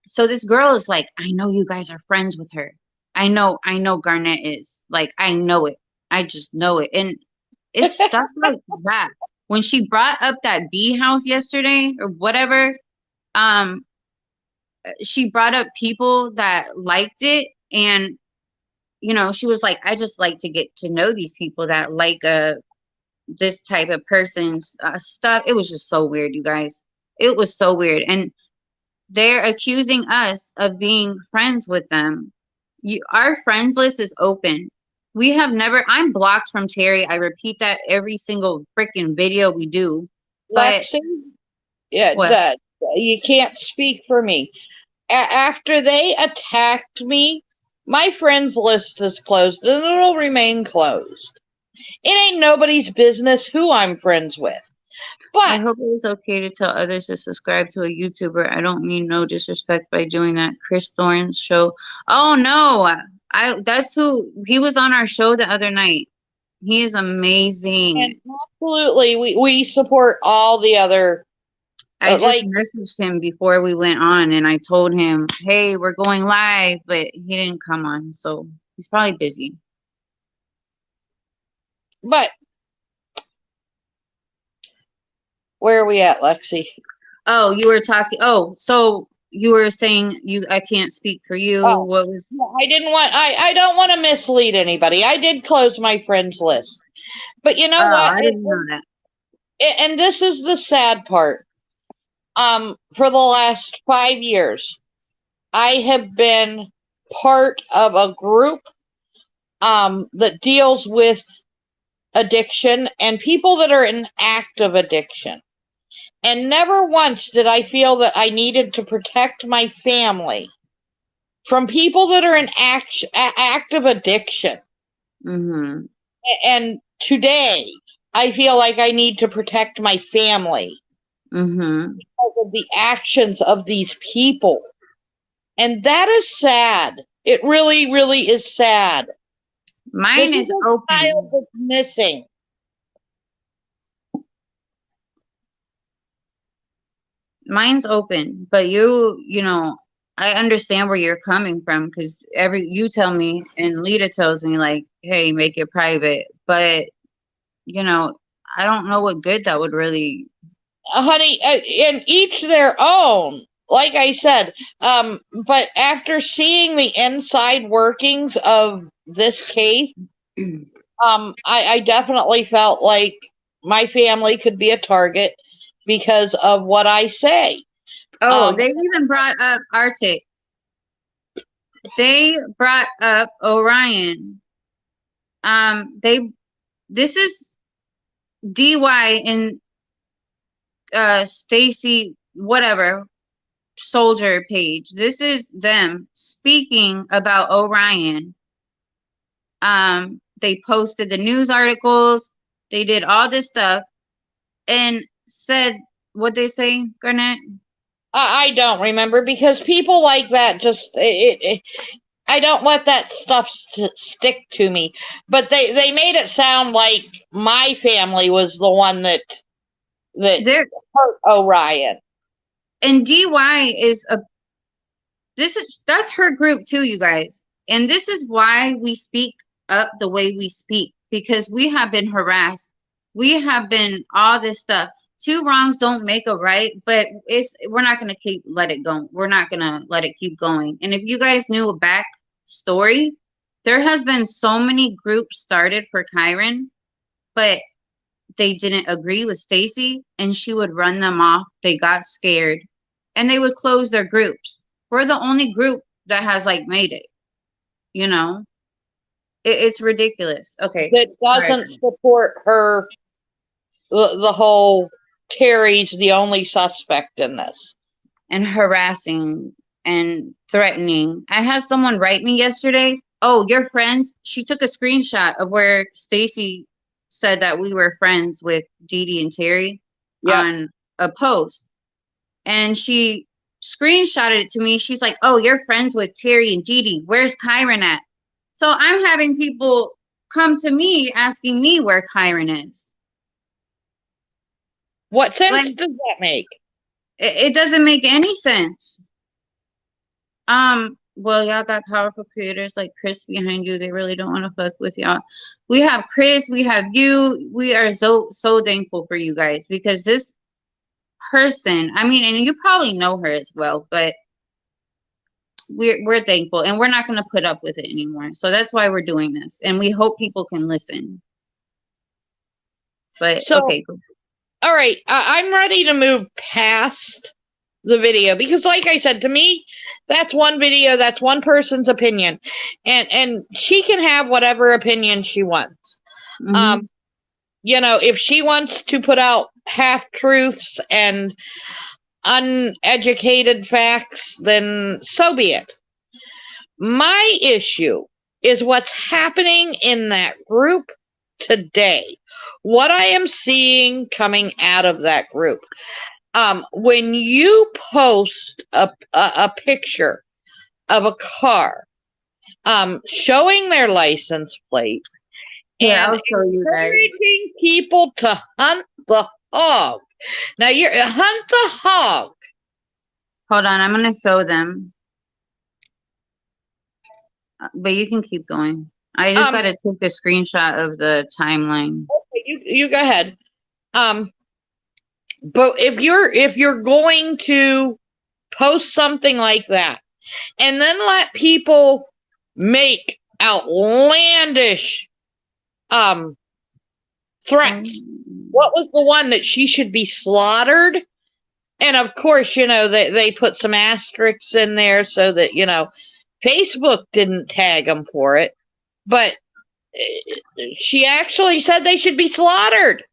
so this girl is like, "I know you guys are friends with her. I know Garnett is. Like, I know it. I just know it." And it's stuff like that. When she brought up that bee house yesterday or whatever, um, she brought up people that liked it. And, you know, she was like, "I just like to get to know these people that like this type of person's stuff." It was just so weird, you guys. It was so weird. And they're accusing us of being friends with them. Our friends list is open. We have never, I'm blocked from Terri. I repeat that every single freaking video we do. But Lexi, yeah, what? you can't speak for me. After they attacked me, my friends list is closed and it'll remain closed. It ain't nobody's business who I'm friends with. I But hope it is okay to tell others to subscribe to a YouTuber. I don't mean no disrespect by doing that. Chris Thorne's show. Oh no. That's who he was on our show the other night. He is and amazing. absolutely, we support all the other I just like. messaged him before we went on, and I told him, "Hey, we're going live," but he didn't come on, so he's probably busy. But where are we at, Lexi? Oh, you were talking. Oh, so you were saying you I can't speak for you. Oh, What was? I didn't want. I don't want to mislead anybody. I did close my friends list, but you Oh, know what? I didn't know that. And this is the sad part. For the last 5 years, I have been part of a group that deals with addiction and people that are in active addiction. And never once did I feel that I needed to protect my family from people that are in active addiction. Mm-hmm. And today, I feel like I need to protect my family Mm-hmm. because of the actions of these people. And that is sad. It really, really is sad. Mine This is is a child open. that's missing. Mine's open, but you know, I understand where you're coming from, because you tell me and Lita tells me like, "Hey, make it private," but you know, I don't know what good that would really. Honey, and each their own. Like I said, but after seeing the inside workings of this case, I definitely felt like my family could be a target because of what I say. Oh, they even brought up Arctic. They brought up Orion. This is DY and Stacy, whatever, soldier page. This is them speaking about Orion. They posted the news articles. They did all this stuff and said what they say, Garnett. I don't remember because people like that just I don't let that stuff stick to me. But they made it sound like my family was the one that hurt Orion. And DY is that's her group too, you guys. And this is why we speak up the way we speak, because we have been harassed. We have been all this stuff. Two wrongs don't make a right, but we're not gonna let it go. We're not gonna let it keep going. And if you guys knew a back story, there has been so many groups started for Kyron, but they didn't agree with Stacy and she would run them off. They got scared and they would close their groups. We're the only group that has like made it, you know. It's ridiculous. Okay. That doesn't support her, the whole Terry's the only suspect in this. And harassing and threatening. I had someone write me yesterday, oh, you're friends. She took a screenshot of where Stacy said that we were friends with Dede and Terri on a post. And she screenshotted it to me. She's like, oh, you're friends with Terri and Dede. Where's Kyron at? So I'm having people come to me asking me where Kyron is. What sense does that make? It doesn't make any sense. Well, y'all got powerful creators like Chris behind you. They really don't want to fuck with y'all. We have Chris, we have you. We are so thankful for you guys, because this person, I mean, and you probably know her as well, but we're thankful and we're not going to put up with it anymore. So that's why we're doing this, and we hope people can listen. But okay, cool. All right, I'm ready to move past the video because, like I said, to me, that's one video, that's one person's opinion, and she can have whatever opinion she wants. Mm-hmm. You know, if she wants to put out half truths and uneducated facts, then so be it. My issue is what's happening in that group today. What I am seeing coming out of that group. When you post a picture of a car, showing their license plate, and encouraging people to hunt the hog. Now you're hunt the hog. Hold on, I'm gonna show them. But you can keep going. I just gotta take a screenshot of the timeline. Okay, you go ahead. But if you're going to post something like that and then let people make outlandish threats. What was the one that she should be slaughtered? And of course, you know, they put some asterisks in there so that, you know, Facebook didn't tag them for it. But she actually said they should be slaughtered.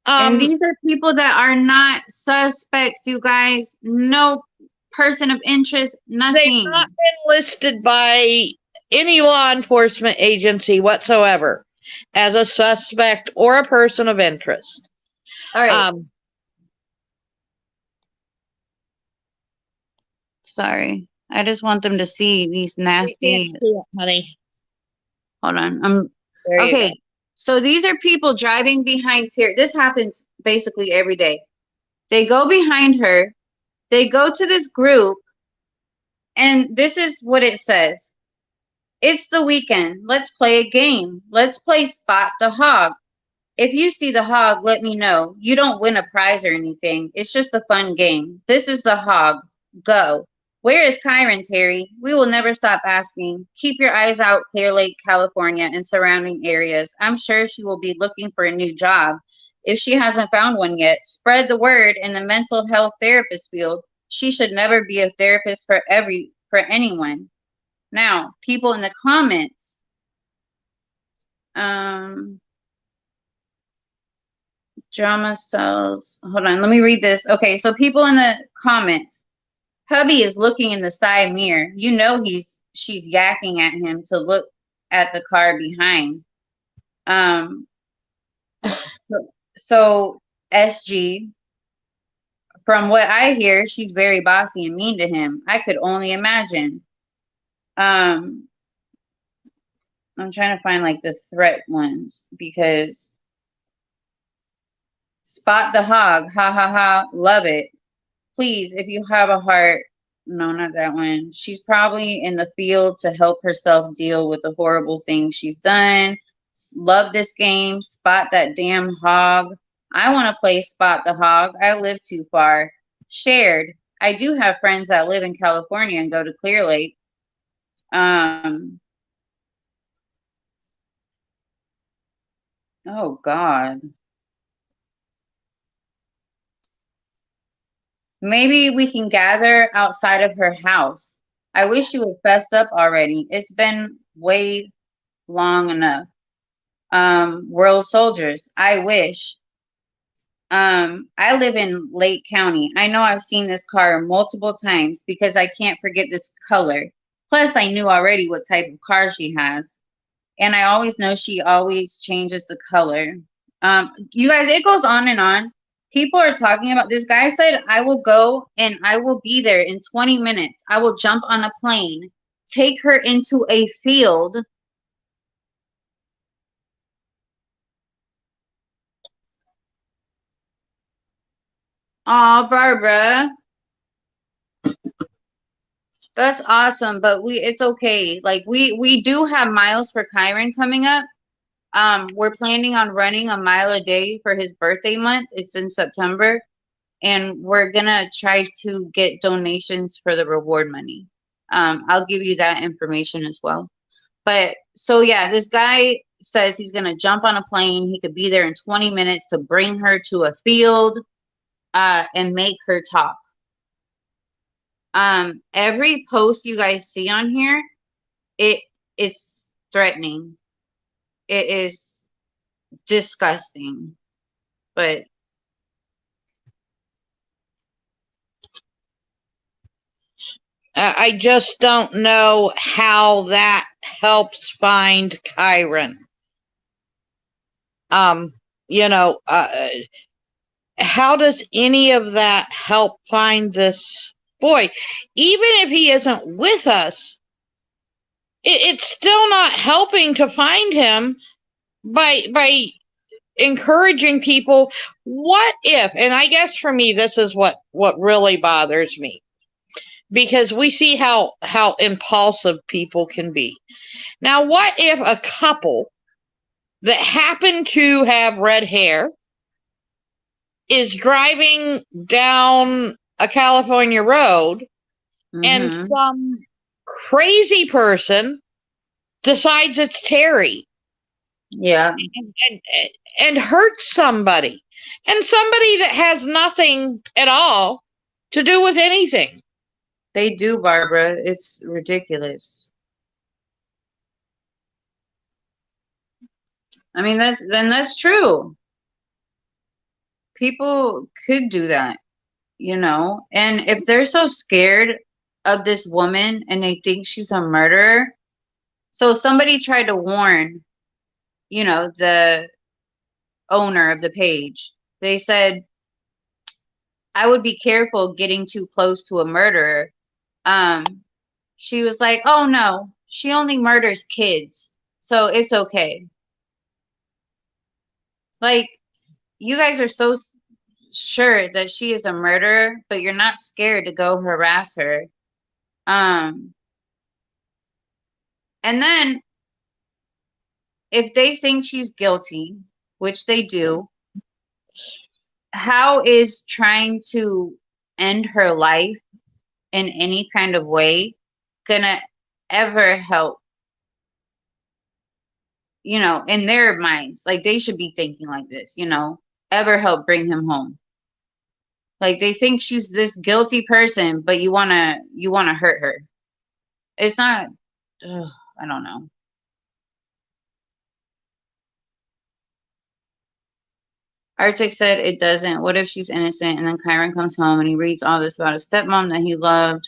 And these are people that are not suspects, you guys. No person of interest, nothing. They've not been listed by any law enforcement agency whatsoever as a suspect or a person of interest. All right. Sorry. I just want them to see these nasty. Honey. Hold on. Okay. So these are people driving behind here. This happens basically every day. They go behind her. They go to this group. And this is what it says. It's the weekend. Let's play a game. Let's play Spot the Hog. If you see the hog, let me know. You don't win a prize or anything. It's just a fun game. This is the hog. Go. Where is Kyron, Terri? We will never stop asking. Keep your eyes out, Clear Lake, California, and surrounding areas. I'm sure she will be looking for a new job. If she hasn't found one yet, spread the word in the mental health therapist field. She should never be a therapist for anyone. Now, people in the comments. Drama cells. Hold on, let me read this. Okay, so people in the comments. Hubby is looking in the side mirror. You know she's yakking at him to look at the car behind. So SG, from what I hear, she's very bossy and mean to him. I could only imagine. I'm trying to find like the threat ones because spot the hog, ha ha ha, love it. Please, if you have a heart, no, not that one. She's probably in the field to help herself deal with the horrible things she's done. Love this game. Spot that damn hog. I want to play Spot the Hog. I live too far. Shared. I do have friends that live in California and go to Clear Lake. Oh God. Maybe we can gather outside of her house. I wish you would fess up already. It's been way long enough. World soldiers. I wish. I live in Lake County. I know I've seen this car multiple times because I can't forget this color. Plus, I knew already what type of car she has. And I always know she always changes the color. You guys, it goes on and on. People are talking about this guy said, I will go and I will be there in 20 minutes. I will jump on a plane, take her into a field. Oh, Barbara. That's awesome, but it's okay. Like we do have miles for Kyron coming up. We're planning on running a mile a day for his birthday month. It's in September, and we're gonna try to get donations for the reward money. I'll give you that information as well. But so yeah, this guy says he's gonna jump on a plane. He could be there in 20 minutes to bring her to a field, and make her talk. Every post you guys see on here, it's threatening. It is disgusting. But I just don't know how that helps find Kyron. You know, how does any of that help find this boy? Even if he isn't with us, it's still not helping to find him by encouraging people. What if, and I guess for me, this is what really bothers me, because we see how impulsive people can be. Now, what if a couple that happen to have red hair is driving down a California road, and some crazy person decides it's Terri? Yeah. And hurts somebody. And somebody that has nothing at all to do with anything. They do, Barbara. It's ridiculous. I mean, that's true. People could do that, you know? And if they're so scared of this woman and they think she's a murderer, so somebody tried to warn, you know, the owner of the page. They said, I would be careful getting too close to a murderer. She was like, oh no, she only murders kids, so it's okay. Like, you guys are so sure that she is a murderer, but you're not scared to go harass her. And then if they think she's guilty, which they do, how is trying to end her life in any kind of way gonna ever help, you know, in their minds? Like, they should be thinking like this, you know, ever help bring him home. Like, they think she's this guilty person, but you wanna hurt her. It's not, I don't know. Arctic said it doesn't. What if she's innocent and then Kyron comes home and he reads all this about his stepmom that he loved?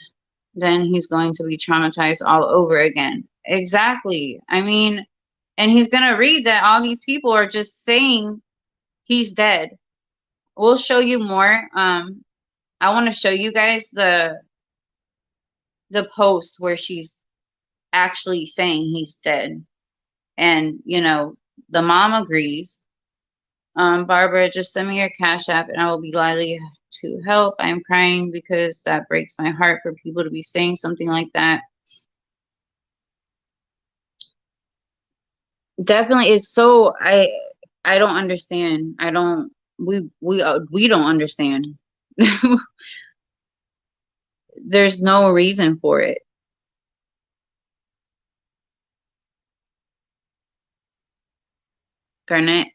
Then he's going to be traumatized all over again. Exactly. I mean, and he's going to read that all these people are just saying he's dead. We'll show you more. I want to show you guys the post where she's actually saying he's dead. And, you know, the mom agrees. Barbara, just send me your Cash App and I will be gladly to help. I'm crying because that breaks my heart for people to be saying something like that. Definitely, it's so, I don't understand. We don't understand. There's no reason for it. Garnett.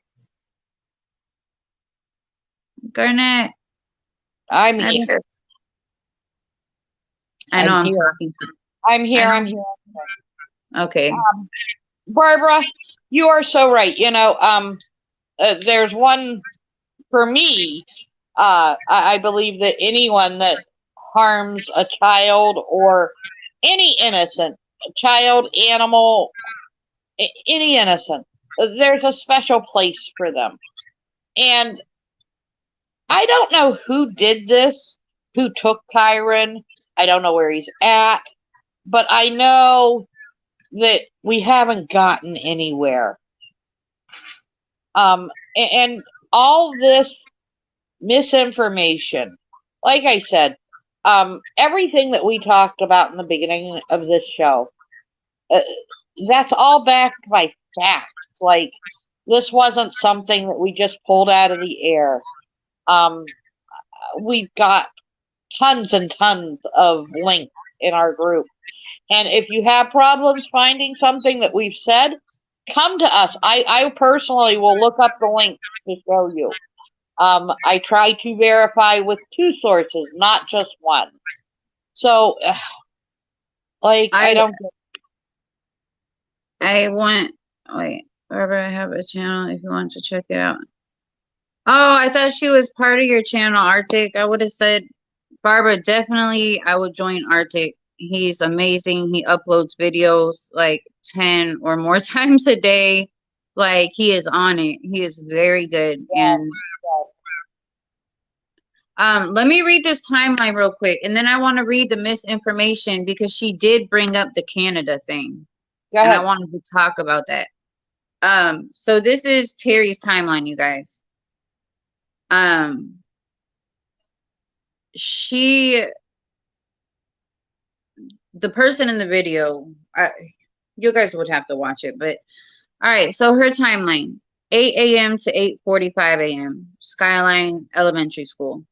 I'm here. I know I'm talking. I'm here. Okay. Barbara, you are so right. You know, there's one for me. I believe that anyone that harms a child or any innocent child, animal, any innocent, there's a special place for them. And I don't know who did this, who took Kyron. I don't know where he's at, but I know that we haven't gotten anywhere. And all this misinformation, like I said, everything that we talked about in the beginning of this show, that's all backed by facts. Like, this wasn't something that we just pulled out of the air. We've got tons and tons of links in our group. And if you have problems finding something that we've said, come to us. I personally will look up the links to show you. I try to verify with 2 sources, not just one. So, like, I don't get. Wait, Barbara, I have a channel if you want to check it out. Oh, I thought she was part of your channel, Arctic. I would have said, Barbara, definitely I would join Arctic. He's amazing. He uploads videos like 10 or more times a day. Like, he is on it. He is very good. And let me read this timeline real quick, and then I want to read the misinformation because she did bring up the Canada thing. Go ahead. And I wanted to talk about that. So this is Terri's timeline, you guys. The person in the video, you guys would have to watch it, but all right. So her timeline: 8 a.m. to 8:45 a.m. Skyline Elementary School.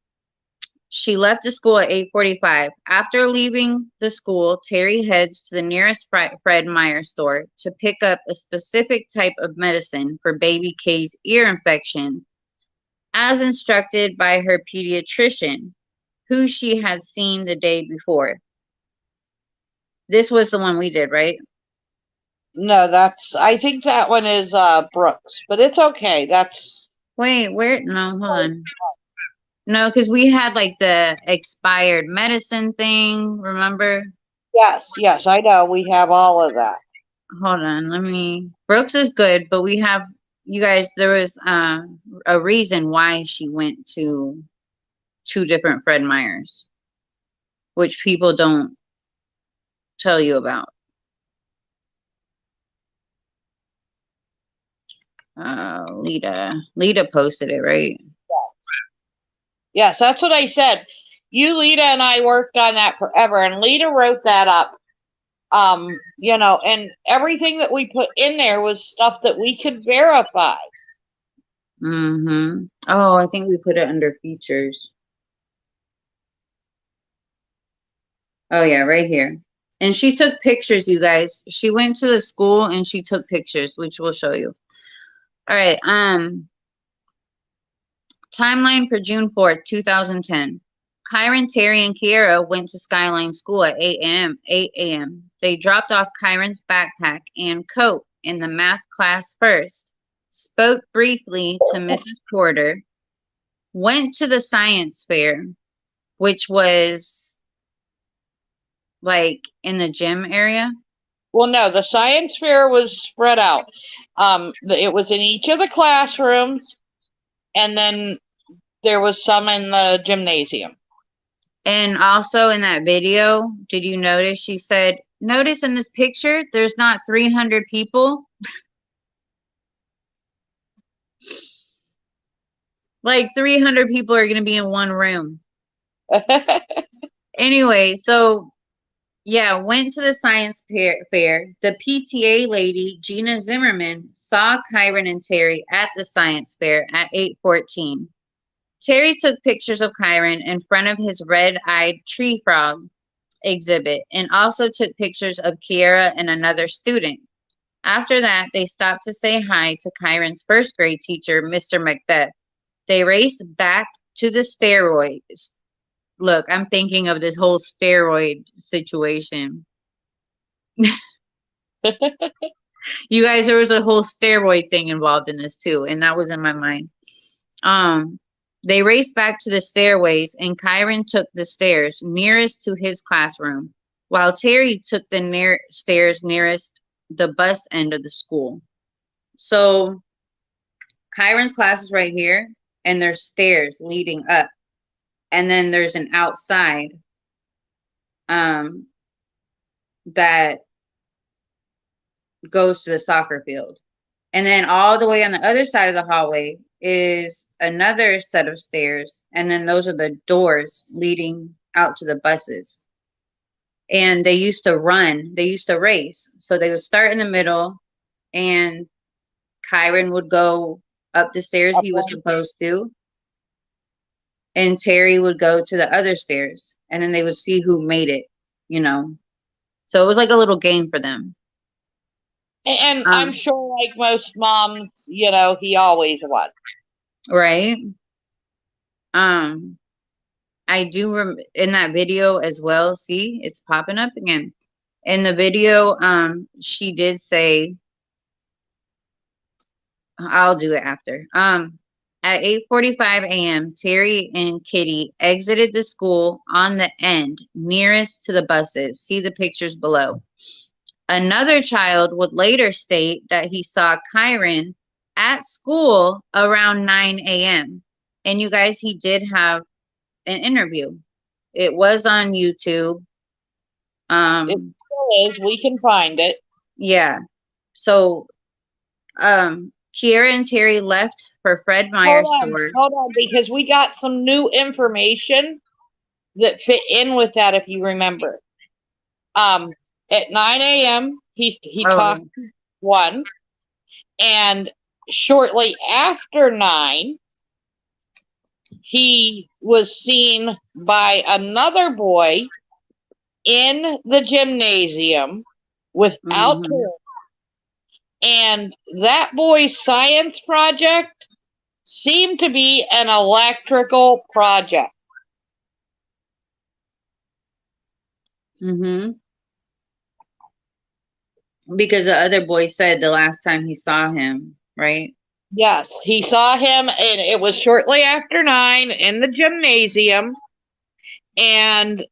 She left the school at 8:45. After leaving the school, Terri heads to the nearest Fred Meyer store to pick up a specific type of medicine for baby Kay's ear infection, as instructed by her pediatrician, who she had seen the day before. This was the one we did, right? No, I think that one is Brooks, but it's okay. Wait, where? No, hold on. No, because we had like the expired medicine thing, remember? Yes, I know. We have all of that. Hold on, Brooks is good, but we have, you guys, there was a reason why she went to 2 different Fred Meyers, which people don't tell you about. Lita posted it, right? Yes, that's what I said. You, Lita, and I worked on that forever, and Lita wrote that up. You know, and everything that we put in there was stuff that we could verify. Mm-hmm. Oh, I think we put it under features. Oh yeah, right here. And she took pictures, you guys. She went to the school and she took pictures, which we'll show you. All right. Timeline for June 4th, 2010. Kyron, Terry, and Kiera went to Skyline School at 8 a.m. They dropped off Kyron's backpack and coat in the math class first, spoke briefly to Mrs. Porter, went to the science fair, which was like in the gym area. Well, no, the science fair was spread out. It was in each of the classrooms, and then there was some in the gymnasium. And also in that video, did you notice she said, notice in this picture, there's not 300 people? Like 300 people are going to be in one room. Anyway, so yeah, went to the science fair. The PTA lady, Gina Zimmerman, saw Kyron and Terry at the science fair at 8:14. Terry took pictures of Kyron in front of his red-eyed tree frog exhibit and also took pictures of Kiera and another student. After that, they stopped to say hi to Kyron's first grade teacher, Mr. Macbeth. They raced back to the steroids. Look, I'm thinking of this whole steroid situation. You guys, there was a whole steroid thing involved in this too, and that was in my mind. They raced back to the stairways, and Kyron took the stairs nearest to his classroom, while Terry took the stairs nearest the bus end of the school. So Kyron's class is right here, and there's stairs leading up, and then there's an outside that goes to the soccer field. And then all the way on the other side of the hallway is another set of stairs, and then those are the doors leading out to the buses. And they used to race. So they would start in the middle, and Kyron would go up the stairs he was supposed to, and Terry would go to the other stairs, and then they would see who made it, you know. So it was like a little game for them. And I'm sure, like most moms, he always won. Right. I do in that video as well. See, it's popping up again. In the video, she did say, I'll do it after. At 8:45 a.m., Terry and Kitty exited the school on the end nearest to the buses. See the pictures below. Another child would later state that he saw Kyron at school around 9 a.m. And you guys, he did have an interview. It was on YouTube. It still is. We can find it. Yeah. So, Kiera and Terry left for Fred Meyer's store. Hold on, because we got some new information that fit in with that, if you remember. At 9 a.m., he talked to one, and shortly after 9, he was seen by another boy in the gymnasium without terri. And that boy's science project seemed to be an electrical project. Because the other boy said the last time he saw him, right? Yes, he saw him, and it was shortly after 9 in the gymnasium. And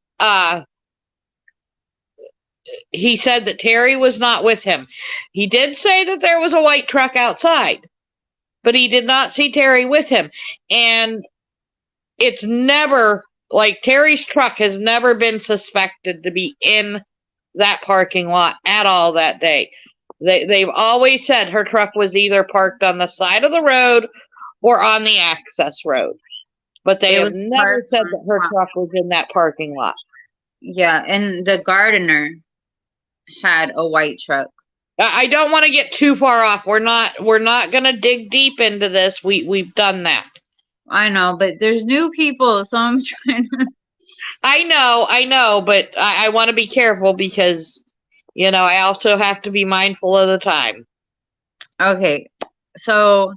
he said that Terry was not with him. He did say that there was a white truck outside, but he did not see Terry with him. And it's never, like, Terry's truck has never been suspected to be in that parking lot at all that day. They've always said her truck was either parked on the side of the road or on the access road. But they have never said that her truck was in that parking lot. Yeah, and the gardener had a white truck. I don't want to get too far off. We're not going to dig deep into this. We've done that. I know, but there's new people, so I'm trying to. I know, but I want to be careful because, I also have to be mindful of the time. Okay, so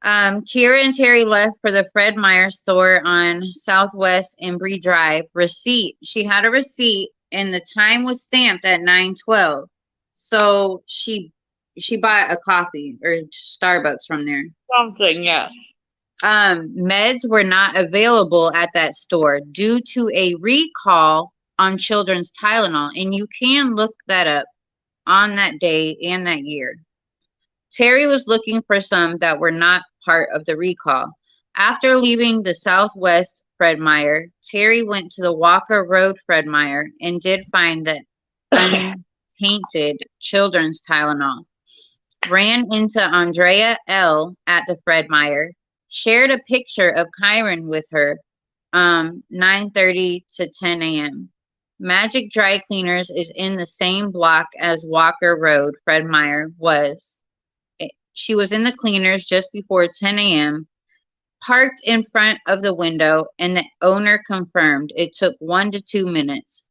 Kira and Terry left for the Fred Meyer store on Southwest Embry Drive. Receipt. She had a receipt, and the time was stamped at 9:12. So she bought a coffee or Starbucks from there. Something, yes. Meds were not available at that store due to a recall on children's Tylenol, and you can look that up on that day and that year. Terry was looking for some that were not part of the recall. After leaving the Southwest Fred Meyer, Terry went to the Walker Road Fred Meyer and did find the untainted children's Tylenol. Ran into Andrea L. at the Fred Meyer, shared a picture of Kyron with her, 9:30 to 10 a.m. Magic Dry Cleaners is in the same block as Walker Road Fred Meyer was. She was in the cleaners just before 10 a.m., parked in front of the window, and the owner confirmed it took 1 to 2 minutes.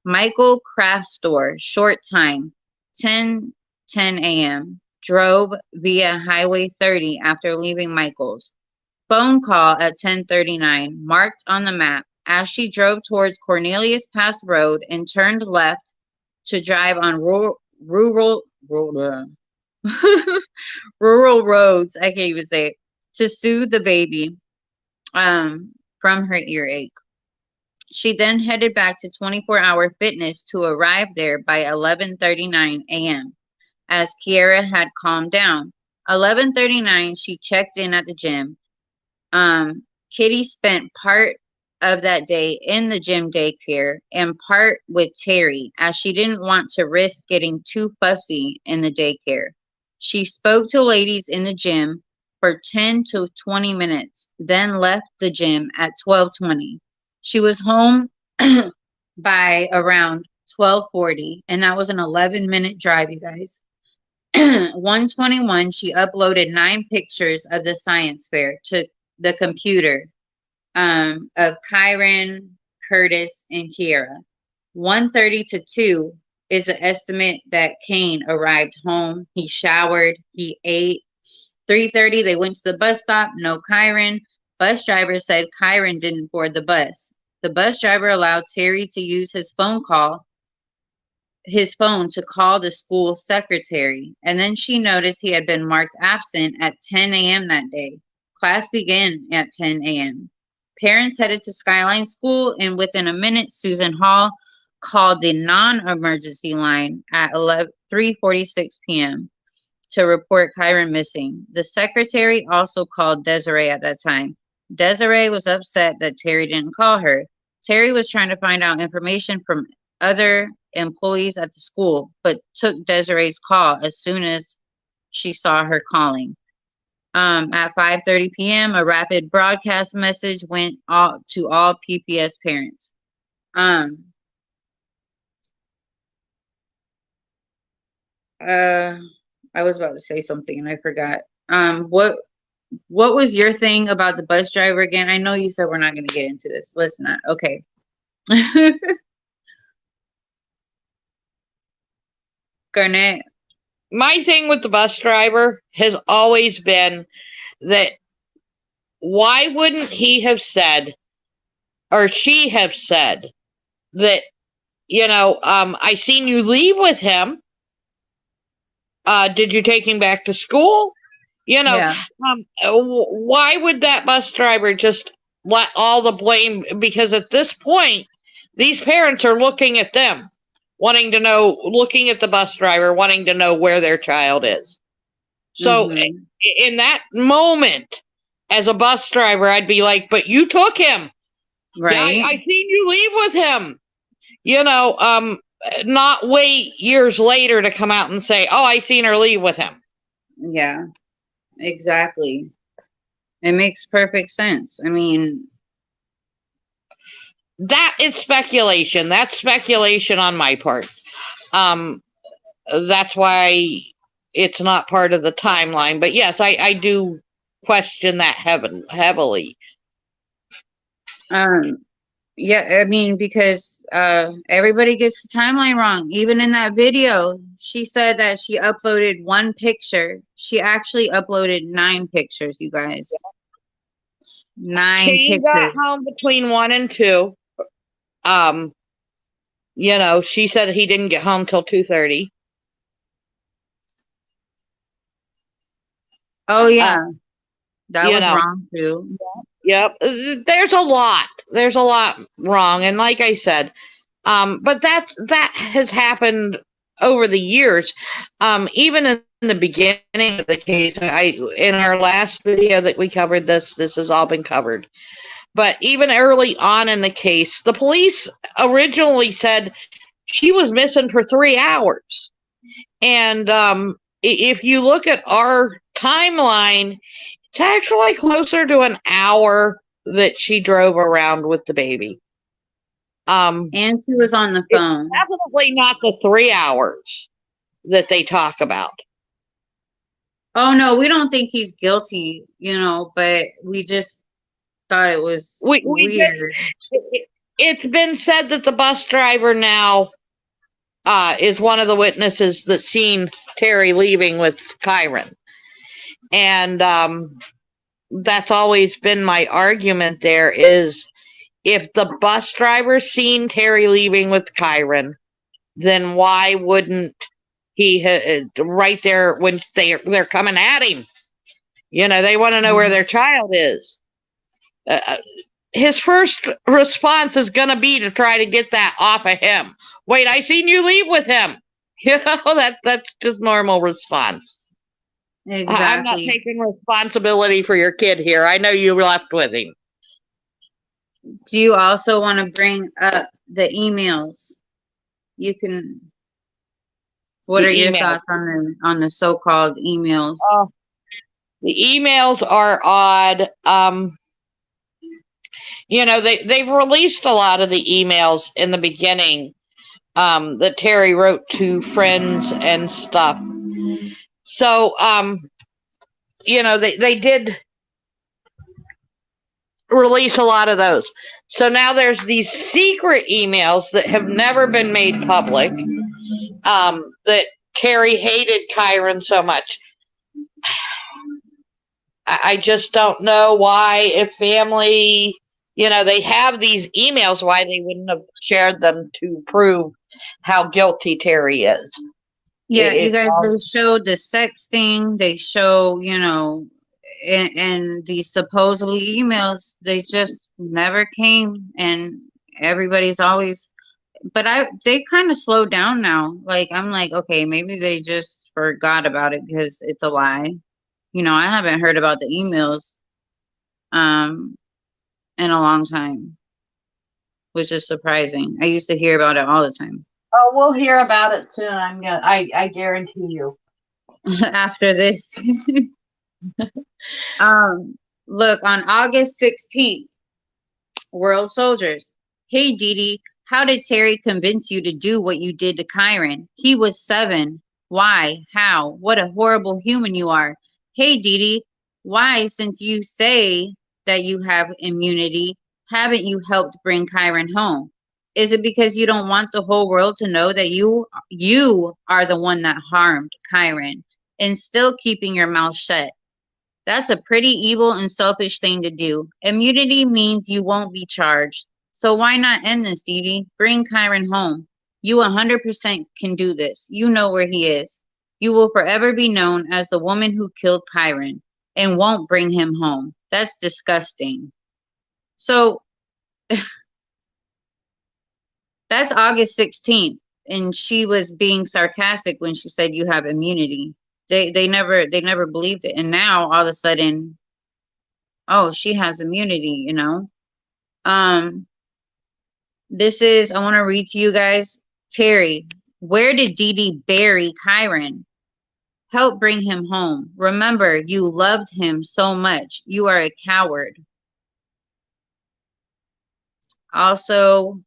Michael Craft Store, short time, 10 a.m., drove via Highway 30 after leaving Michael's. Phone call at 10:39, marked on the map, as she drove towards Cornelius Pass Road and turned left to drive on rural roads, I can't even say it, to soothe the baby from her earache. She then headed back to 24-Hour Fitness to arrive there by 11:39 a.m. as Kiera had calmed down. 11:39, she checked in at the gym. Kitty spent part of that day in the gym daycare and part with Terry, as she didn't want to risk getting too fussy in the daycare. She spoke to ladies in the gym for 10 to 20 minutes, then left the gym at 12:20. She was home by around 12:40, and that was an 11-minute drive, you guys. 1:21, she uploaded 9 pictures of the science fair to the computer of Kyron, Curtis, and Kiera. 1:30 to 2 is the estimate that Kane arrived home. He showered, he ate. 3:30, they went to the bus stop. No Kyron. Bus driver said Kyron didn't board the bus. The bus driver allowed Terry to use his phone to call the school secretary, and then she noticed he had been marked absent at 10 a.m. that day. Class began at 10 a.m. Parents headed to Skyline School, and within a minute, Susan Hall called the non-emergency line at 3:46 p.m. to report Kyron missing. The secretary also called Desiree at that time. Desiree was upset that Terry didn't call her. Terry was trying to find out information from other employees at the school, but took Desiree's call as soon as she saw her calling. At 5:30 p.m., a rapid broadcast message went out to all PPS parents. I was about to say something and I forgot. What was your thing about the bus driver again? I know you said we're not going to get into this. Let's not. Okay. Garnett. My thing with the bus driver has always been that why wouldn't he have said, or she have said, that, I seen you leave with him. Did you take him back to school? Yeah. Why would that bus driver just let all the blame? Because at this point, these parents are looking at them, looking at the bus driver, wanting to know where their child is. So in that moment, as a bus driver, I'd be like, but you took him. Right. I seen you leave with him. Not wait years later to come out and say, oh, I seen her leave with him. Yeah, exactly. It makes perfect sense. I mean, that is speculation. That's speculation on my part. that's why it's not part of the timeline. But yes, I do question that heavily. Yeah, I mean, because everybody gets the timeline wrong. Even in that video, she said that she uploaded 1 picture. She actually uploaded 9 pictures, you guys. 9 Kane got pictures. home between 1 and 2. You know, she said he didn't get home till 2:30. Oh yeah, that You was know, wrong too. yep. There's a lot. There's a lot wrong, and like I said, but that has happened over the years. Even in the beginning of the case, in our last video that we covered this has all been covered. But even early on in the case, the police originally said she was missing for 3 hours. And if you look at our timeline, it's actually closer to an hour that she drove around with the baby. And she was on the phone. It's definitely not the 3 hours that they talk about. Oh no, we don't think he's guilty, you know, but we just thought it was weird. It's been said that the bus driver now is one of the witnesses that's seen Terry leaving with Kyron. And that's always been my argument there is if the bus driver seen Terry leaving with Kyron, then why wouldn't he right there when they're coming at him? You know, they want to know where their child is. His first response is going to be to try to get that off of him. Wait, I seen you leave with him. You know, that's just normal response. Exactly. I'm not taking responsibility for your kid here. I know you left with him. Do you also want to bring up the emails? You can. What are your thoughts on the so-called emails? The emails are odd. You know, they've released a lot of the emails in the beginning that Terry wrote to friends and stuff. So, you know, they did release a lot of those. So now there's these secret emails that have never been made public that Terry hated Kyron so much. I just don't know why, if family, you know, they have these emails, why they wouldn't have shared them to prove how guilty Terry is. Yeah, you guys, they showed the sexting, they show, you know, and these supposedly emails, they just never came, and everybody's always, but they kind of slowed down now. Like, I'm like, okay, maybe they just forgot about it because it's a lie. You know, I haven't heard about the emails in a long time, which is surprising. I used to hear about it all the time. Oh, we'll hear about it soon. I guarantee you. After this. Look, on August 16th, World Soldiers. Hey, Dede, how did Terry convince you to do what you did to Kyron? He was 7. Why? How? What a horrible human you are. Hey, Dede, why, since you say that you have immunity, haven't you helped bring Kyron home? Is it because you don't want the whole world to know that you are the one that harmed Kyron and still keeping your mouth shut? That's a pretty evil and selfish thing to do. Immunity means you won't be charged. So why not end this, Dede? Bring Kyron home. You 100% can do this. You know where he is. You will forever be known as the woman who killed Kyron and won't bring him home. That's disgusting. So that's August 16th, and she was being sarcastic when she said you have immunity. They never believed it, and now all of a sudden, oh, she has immunity, you know. This is, I want to read to you guys. Terry, where did Dede bury Kyron? Help bring him home. Remember, you loved him so much. You are a coward. Also,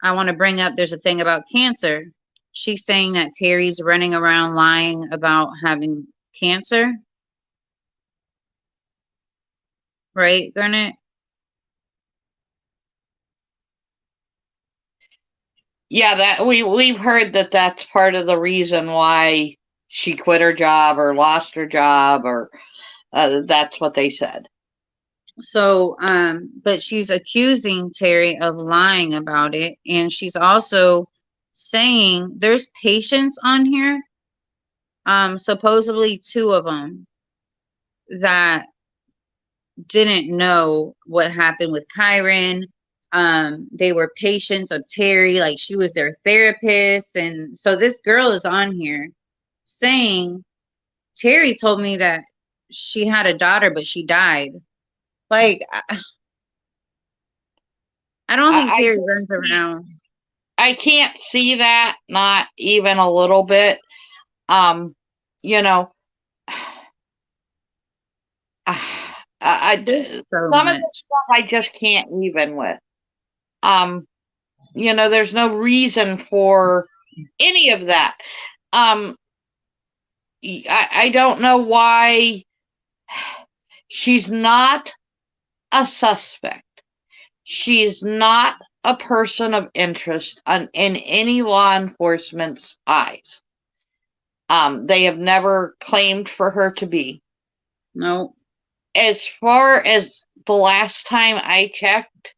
I want to bring up, there's a thing about cancer. she's saying that Terri's running around lying about having cancer. Right, Garnet? Yeah, that we've heard that that's part of the reason why she quit her job or lost her job, or that's what they said. So, but she's accusing Terri of lying about it, and she's also saying there's patients on here, supposedly 2 of them that didn't know what happened with kyron. They were patients of Terri, like she was their therapist. And so this girl is on here saying, Terri told me that she had a daughter, but she died. Like, I don't think Terri runs around. I can't see that, not even a little bit. You know, some of the stuff I just can't even with. You know, there's no reason for any of that. I don't know why she's not a suspect. She's not a person of interest in any law enforcement's eyes. They have never claimed for her to be. No. As far as the last time I checked,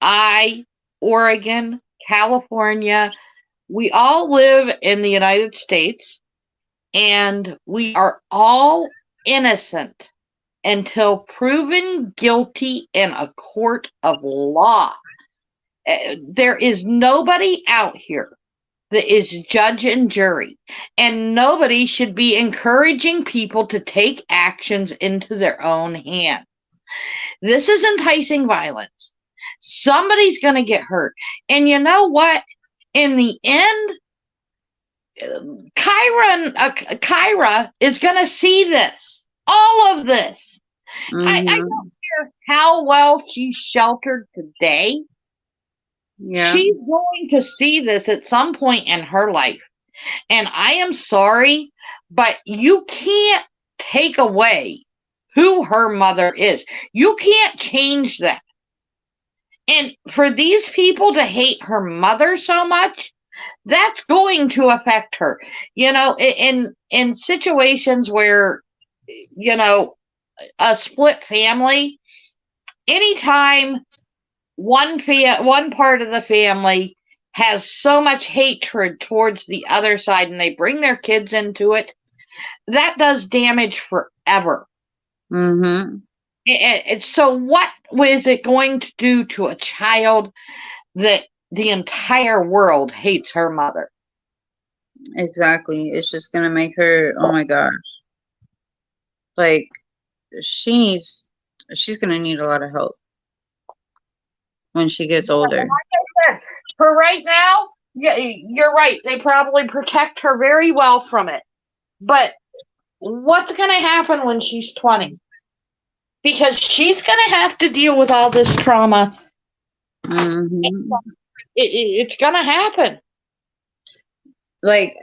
I, Oregon, California, we all live in the United States, and we are all innocent until proven guilty in a court of law. There is nobody out here that is judge and jury, and nobody should be encouraging people to take actions into their own hands. This is enticing violence. Somebody's going to get hurt. And you know what? In the end, Kyra is going to see this, all of this. I don't care how well she's sheltered today. Yeah. She's going to see this at some point in her life. And I am sorry, but you can't take away who her mother is. You can't change that. And for these people to hate her mother so much, that's going to affect her. You know, in situations where, you know, a split family, anytime one part of the family has so much hatred towards the other side and they bring their kids into it, that does damage forever. Mm-hmm. So what is it going to do to a child that the entire world hates her mother? Exactly. It's just going to make her, oh my gosh. Like, she's going to need a lot of help when she gets older. Like I said, for right now, yeah, you're right. They probably protect her very well from it. But what's going to happen when she's 20? Because she's going to have to deal with all this trauma. Mm-hmm. It's going to happen. Like,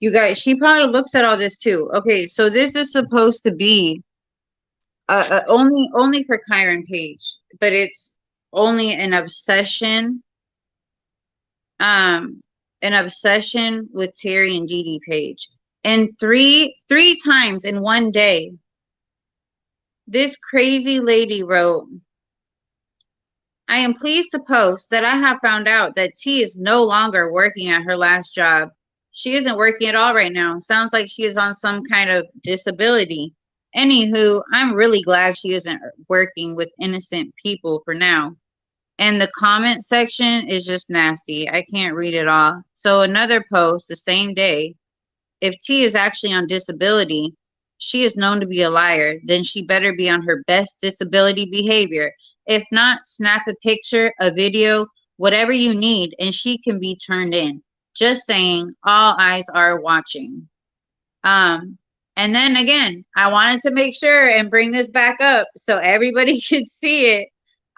you guys, she probably looks at all this too. Okay, so this is supposed to be only for Kyron page, but it's only an obsession. An obsession with Terri and Dede page. And three times in one day, this crazy lady wrote, I am pleased to post that I have found out that T is no longer working at her last job. She isn't working at all right now. Sounds like she is on some kind of disability. Anywho, I'm really glad she isn't working with innocent people for now. And the comment section is just nasty. I can't read it all. So another post the same day. If T is actually on disability, she is known to be a liar. Then she better be on her best disability behavior. If not, snap a picture, a video, whatever you need, and she can be turned in. Just saying, all eyes are watching. And then again, I wanted to make sure and bring this back up so everybody could see it.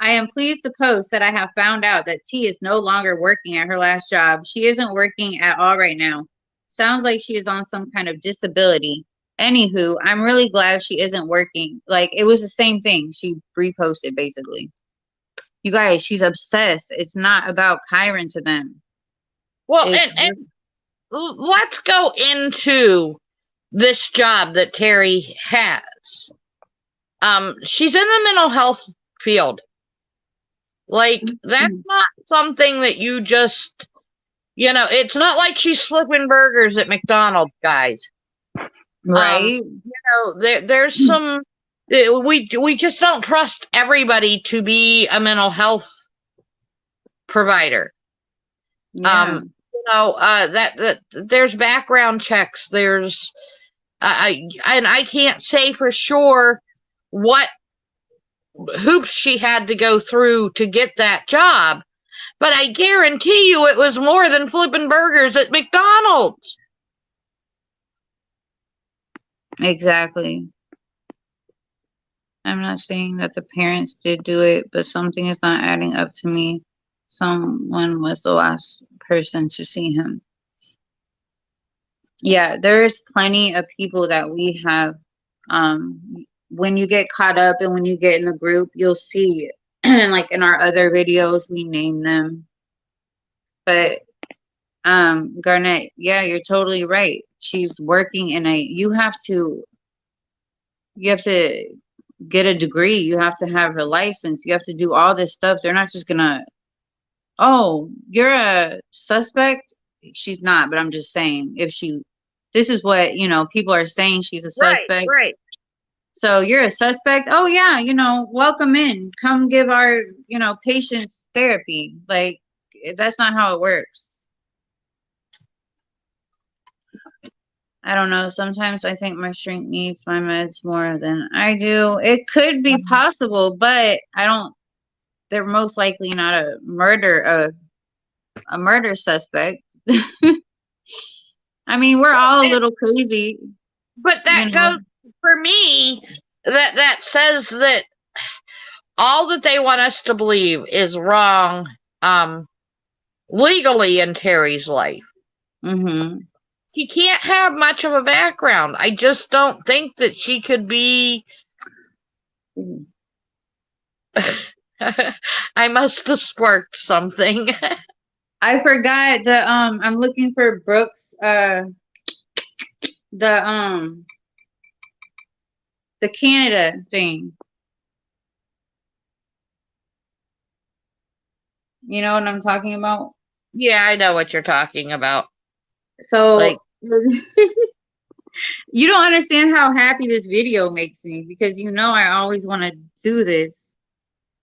I am pleased to post that I have found out that T is no longer working at her last job. She isn't working at all right now. Sounds like she is on some kind of disability. Anywho, I'm really glad she isn't working. Like, it was the same thing. She reposted, basically. You guys, she's obsessed. It's not about kyron to them. Well, and let's go into this job that Terri has. She's in the mental health field. Like, that's not something that you just, it's not like she's flipping burgers at McDonald's, guys. Right. There's some, we just don't trust everybody to be a mental health provider. Yeah. That there's background checks. There's, I can't say for sure what hoops she had to go through to get that job, but I guarantee you it was more than flipping burgers at McDonald's. Exactly. I'm not saying that the parents did do it, but something is not adding up to me. Someone was the last person to see him. Yeah, there's plenty of people that we have. When you get caught up and when you get in the group, you'll see, like in our other videos, we name them. But Garnett, yeah, you're totally right. She's working in you have to get a degree. You have to have a license. You have to do all this stuff. They're not just gonna, oh, you're a suspect. She's not, but I'm just saying, this is what, people are saying, she's a suspect. Right. So you're a suspect. Oh yeah, welcome in. Come give our, patients therapy. Like, that's not how it works. I don't know. Sometimes I think my shrink needs my meds more than I do. It could be possible, but they're most likely not a murder suspect. I mean, we're all a little crazy. But that goes, for me, that says that all that they want us to believe is wrong, legally in Terri's life. Mm-hmm. She can't have much of a background. I just don't think that she could be. I must have sparked something. I forgot that I'm looking for Brooks the Canada thing. You know what I'm talking about? Yeah, I know what you're talking about. So, like, you don't understand how happy this video makes me, because I always want to do this.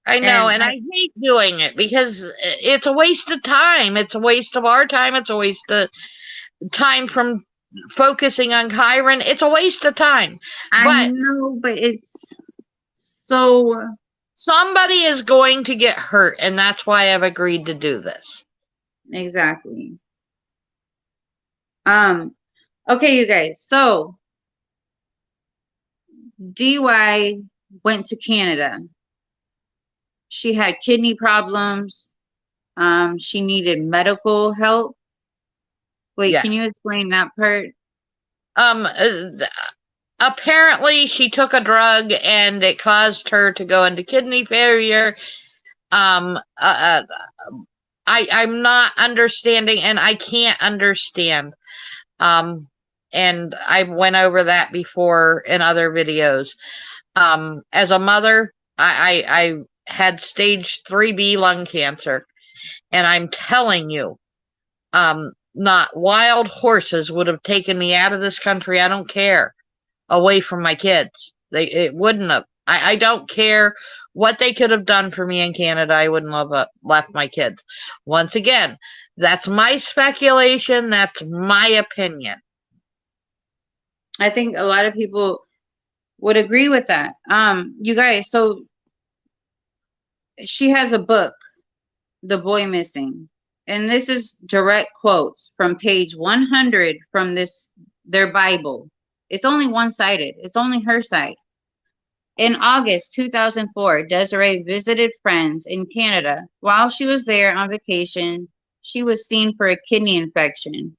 I know, and I hate doing it because it's a waste of time. It's a waste of our time. It's a waste of time from focusing on kyron. It's a waste of time. I know, but it's so... Somebody is going to get hurt, and that's why I've agreed to do this. Exactly. Okay, you guys. So, DY went to Canada. She had kidney problems. She needed medical help. Wait, yes. Can you explain that part? Apparently she took a drug and it caused her to go into kidney failure. I'm not understanding, and I can't understand. And I went over that before in other videos. As a mother, I had stage 3B lung cancer, and I'm telling you, not wild horses would have taken me out of this country. I don't care. Away from my kids. It wouldn't have. I don't care what they could have done for me in Canada. I wouldn't have left my kids. Once again, that's my speculation. That's my opinion. I think a lot of people would agree with that. You guys, so she has a book, The Boy Missing. And this is direct quotes from page 100 from their Bible. It's only one-sided. It's only her side. In August 2004, Desiree visited friends in Canada. While she was there on vacation, she was seen for a kidney infection.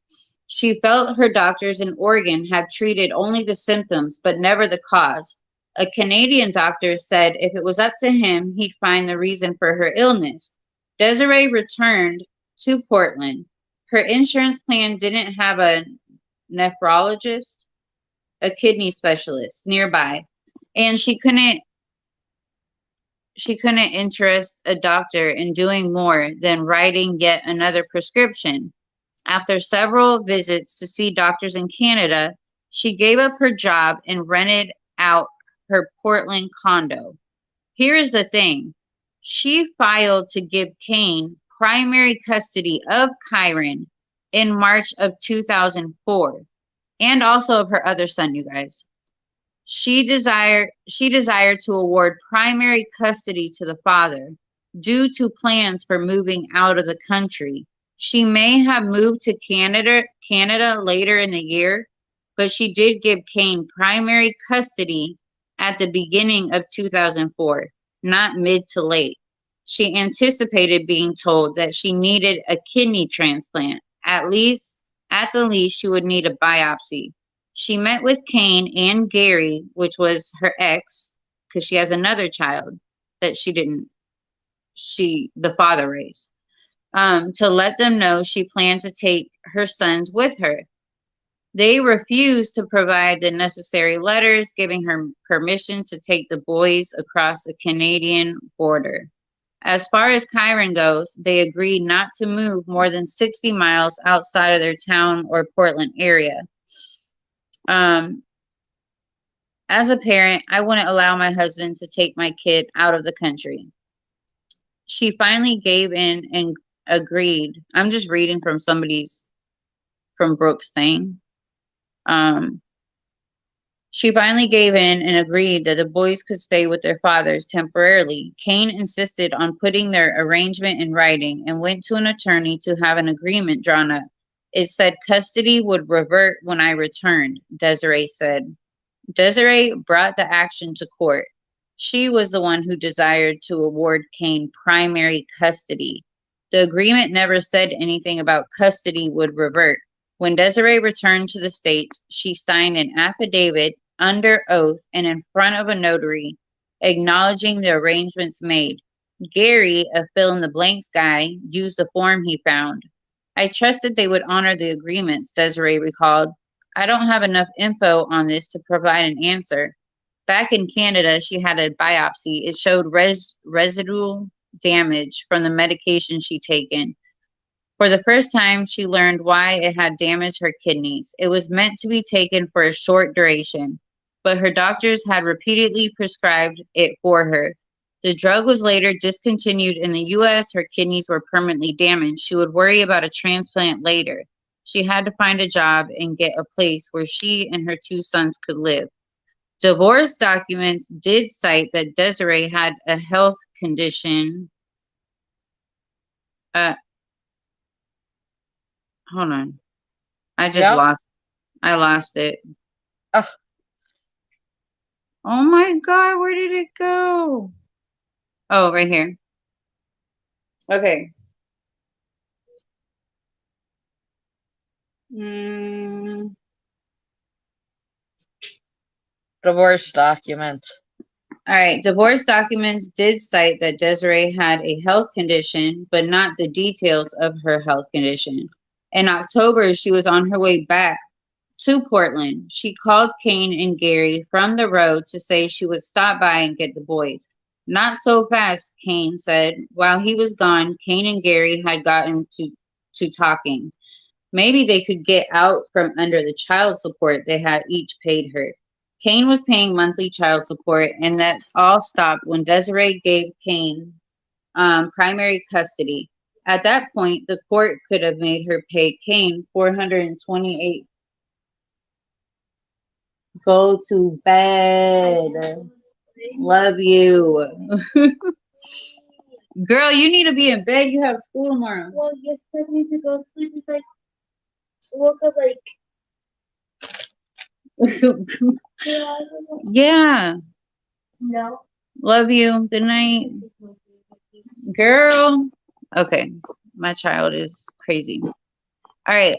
She felt her doctors in Oregon had treated only the symptoms, but never the cause. A Canadian doctor said if it was up to him, he'd find the reason for her illness. Desiree returned to Portland. Her insurance plan didn't have a nephrologist, a kidney specialist nearby, and she couldn't interest a doctor in doing more than writing yet another prescription. After several visits to see doctors in Canada, she gave up her job and rented out her Portland condo. Here is the thing. She filed to give Kane primary custody of Kyron in March of 2004 and also of her other son, you guys. She desired to award primary custody to the father due to plans for moving out of the country. She may have moved to Canada later in the year, but she did give Kane primary custody at the beginning of 2004, not mid to late. She anticipated being told that she needed a kidney transplant. At the least, she would need a biopsy. She met with Kane and Gary, which was her ex, because she has another child that the father raised, to let them know she planned to take her sons with her. They refused to provide the necessary letters giving her permission to take the boys across the Canadian border. As far as Kyron goes, they agreed not to move more than 60 miles outside of their town or Portland area. Um, as a parent, I wouldn't allow my husband to take my kid out of the country. She finally gave in and agreed. I'm just reading from Brooke's thing. She finally gave in and agreed that the boys could stay with their fathers temporarily. Kane insisted on putting their arrangement in writing and went to an attorney to have an agreement drawn up. It said custody would revert when I returned, Desiree said. Desiree brought the action to court. She was the one who desired to award Kane primary custody. The agreement never said anything about custody would revert. When Desiree returned to the States, she signed an affidavit under oath and in front of a notary, acknowledging the arrangements made. Gary, a fill-in-the-blanks guy, used the form he found. I trusted they would honor the agreements, Desiree recalled. I don't have enough info on this to provide an answer. Back in Canada, she had a biopsy. It showed residual damage from the medication she'd taken. For the first time, she learned why it had damaged her kidneys. It was meant to be taken for a short duration, but her doctors had repeatedly prescribed it for her. The drug was later discontinued in the US. Her kidneys were permanently damaged. She would worry about a transplant later. She had to find a job and get a place where she and her two sons could live. Divorce documents did cite that Desiree had a health condition. Hold on. I lost it. Oh. Oh my God, where did it go? Oh, right here. Okay. Divorce documents. All right. Divorce documents did cite that Desiree had a health condition, but not the details of her health condition. In October, she was on her way back to Portland. She called Kane and Gary from the road to say she would stop by and get the boys. Not so fast, Kane said. While he was gone, Kane and Gary had gotten to talking. Maybe they could get out from under the child support they had each paid her. Kane was paying monthly child support, and that all stopped when Desiree gave Kane primary custody. At that point, the court could have made her pay Kane $428. Go to bed. Love you. Girl, you need to be in bed. You have school tomorrow. Well, you expect me to go sleep if I woke up like 2 hours ago? Yeah. No. Love you. Good night. Girl. Okay. My child is crazy. All right.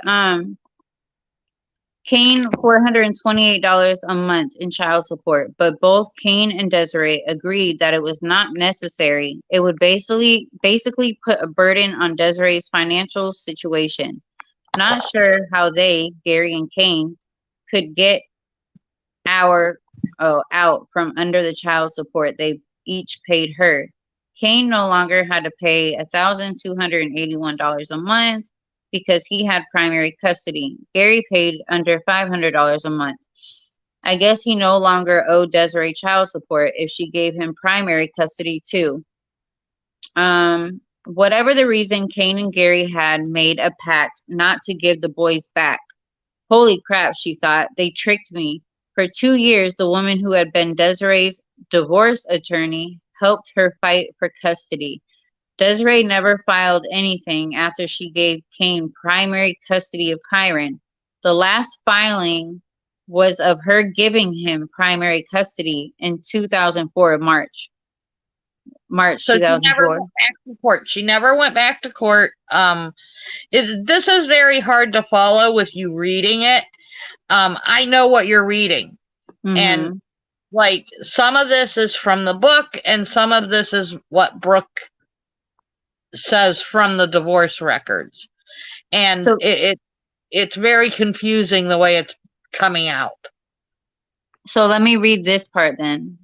Kane, $428 a month in child support, but both Kane and Desiree agreed that it was not necessary. It would basically put a burden on Desiree's financial situation. Not sure how they, Gary and Kane, could get out from under the child support they each paid her. Kane no longer had to pay $1,281 a month because he had primary custody. Gary paid under $500 a month. I guess he no longer owed Desiree child support if she gave him primary custody too. Whatever the reason, Kane and Gary had made a pact not to give the boys back. Holy crap, she thought. They tricked me. For 2 years, the woman who had been Desiree's divorce attorney helped her fight for custody. Desiree never filed anything after she gave Kane primary custody of Kyron. The last filing was of her giving him primary custody in 2004, March So she never 2004. went back to court. She never went back to court. This is very hard to follow with you reading it. I know what you're reading. And Mm-hmm. like some of this is from the book and some of this is what Brooke says from the divorce records. And So, it's very confusing the way it's coming out. so let me read this part then.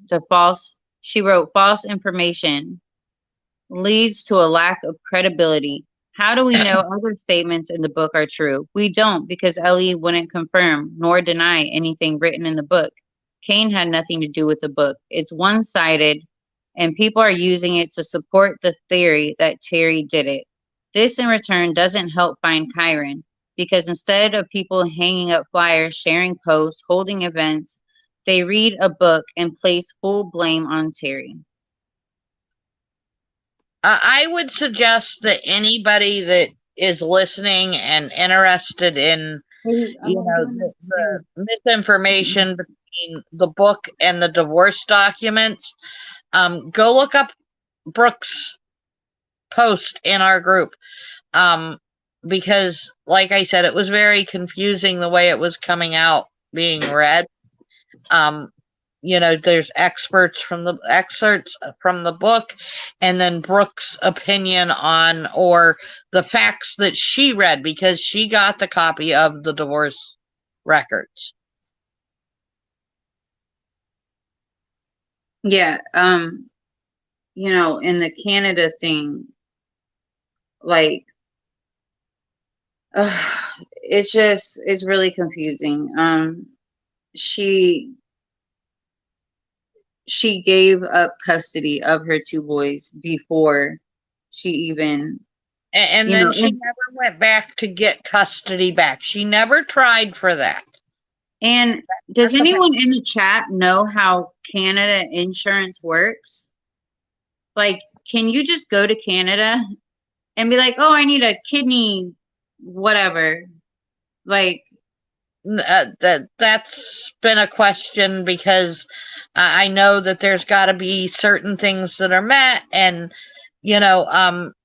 She wrote, false information leads to a lack of credibility. How do we know other statements in the book are true? We don't, because Ellie wouldn't confirm nor deny anything written in the book. Kane had nothing to do with the book. It's one-sided, and people are using it to support the theory that Terri did it. This, in return, doesn't help find Kyron, because instead of people hanging up flyers, sharing posts, holding events, they read a book and place full blame on Terri. I would suggest that anybody that is listening and interested in, the misinformation between the book and the divorce documents, go look up Brooke's post in our group. Because, like I said, it was very confusing the way it was coming out being read. There's excerpts from the book, and then Brooke's opinion on, or the facts that she read, because she got the copy of the divorce records. Yeah, in the Canada thing, like, it's really confusing. She gave up custody of her two boys before she even, And then she never went back to get custody back. She never tried for that. And does anyone in the chat know how Canada insurance works? Like, can you just go to Canada and be like, oh, I need a kidney, whatever? Like, that's been a question, because I know that there's got to be certain things that are met, and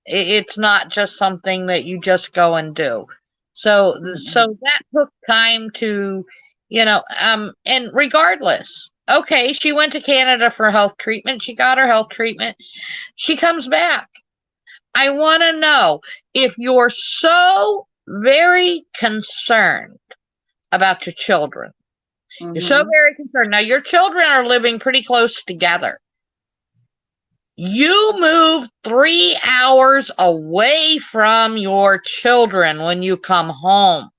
it's not just something that you just go and do. So that took time to, and regardless, okay, she went to Canada for health treatment. She got her health treatment. She comes back. I want to know, if you're so very concerned about your children, you're so very concerned. Now, your children are living pretty close together. You move 3 hours away from your children when you come home.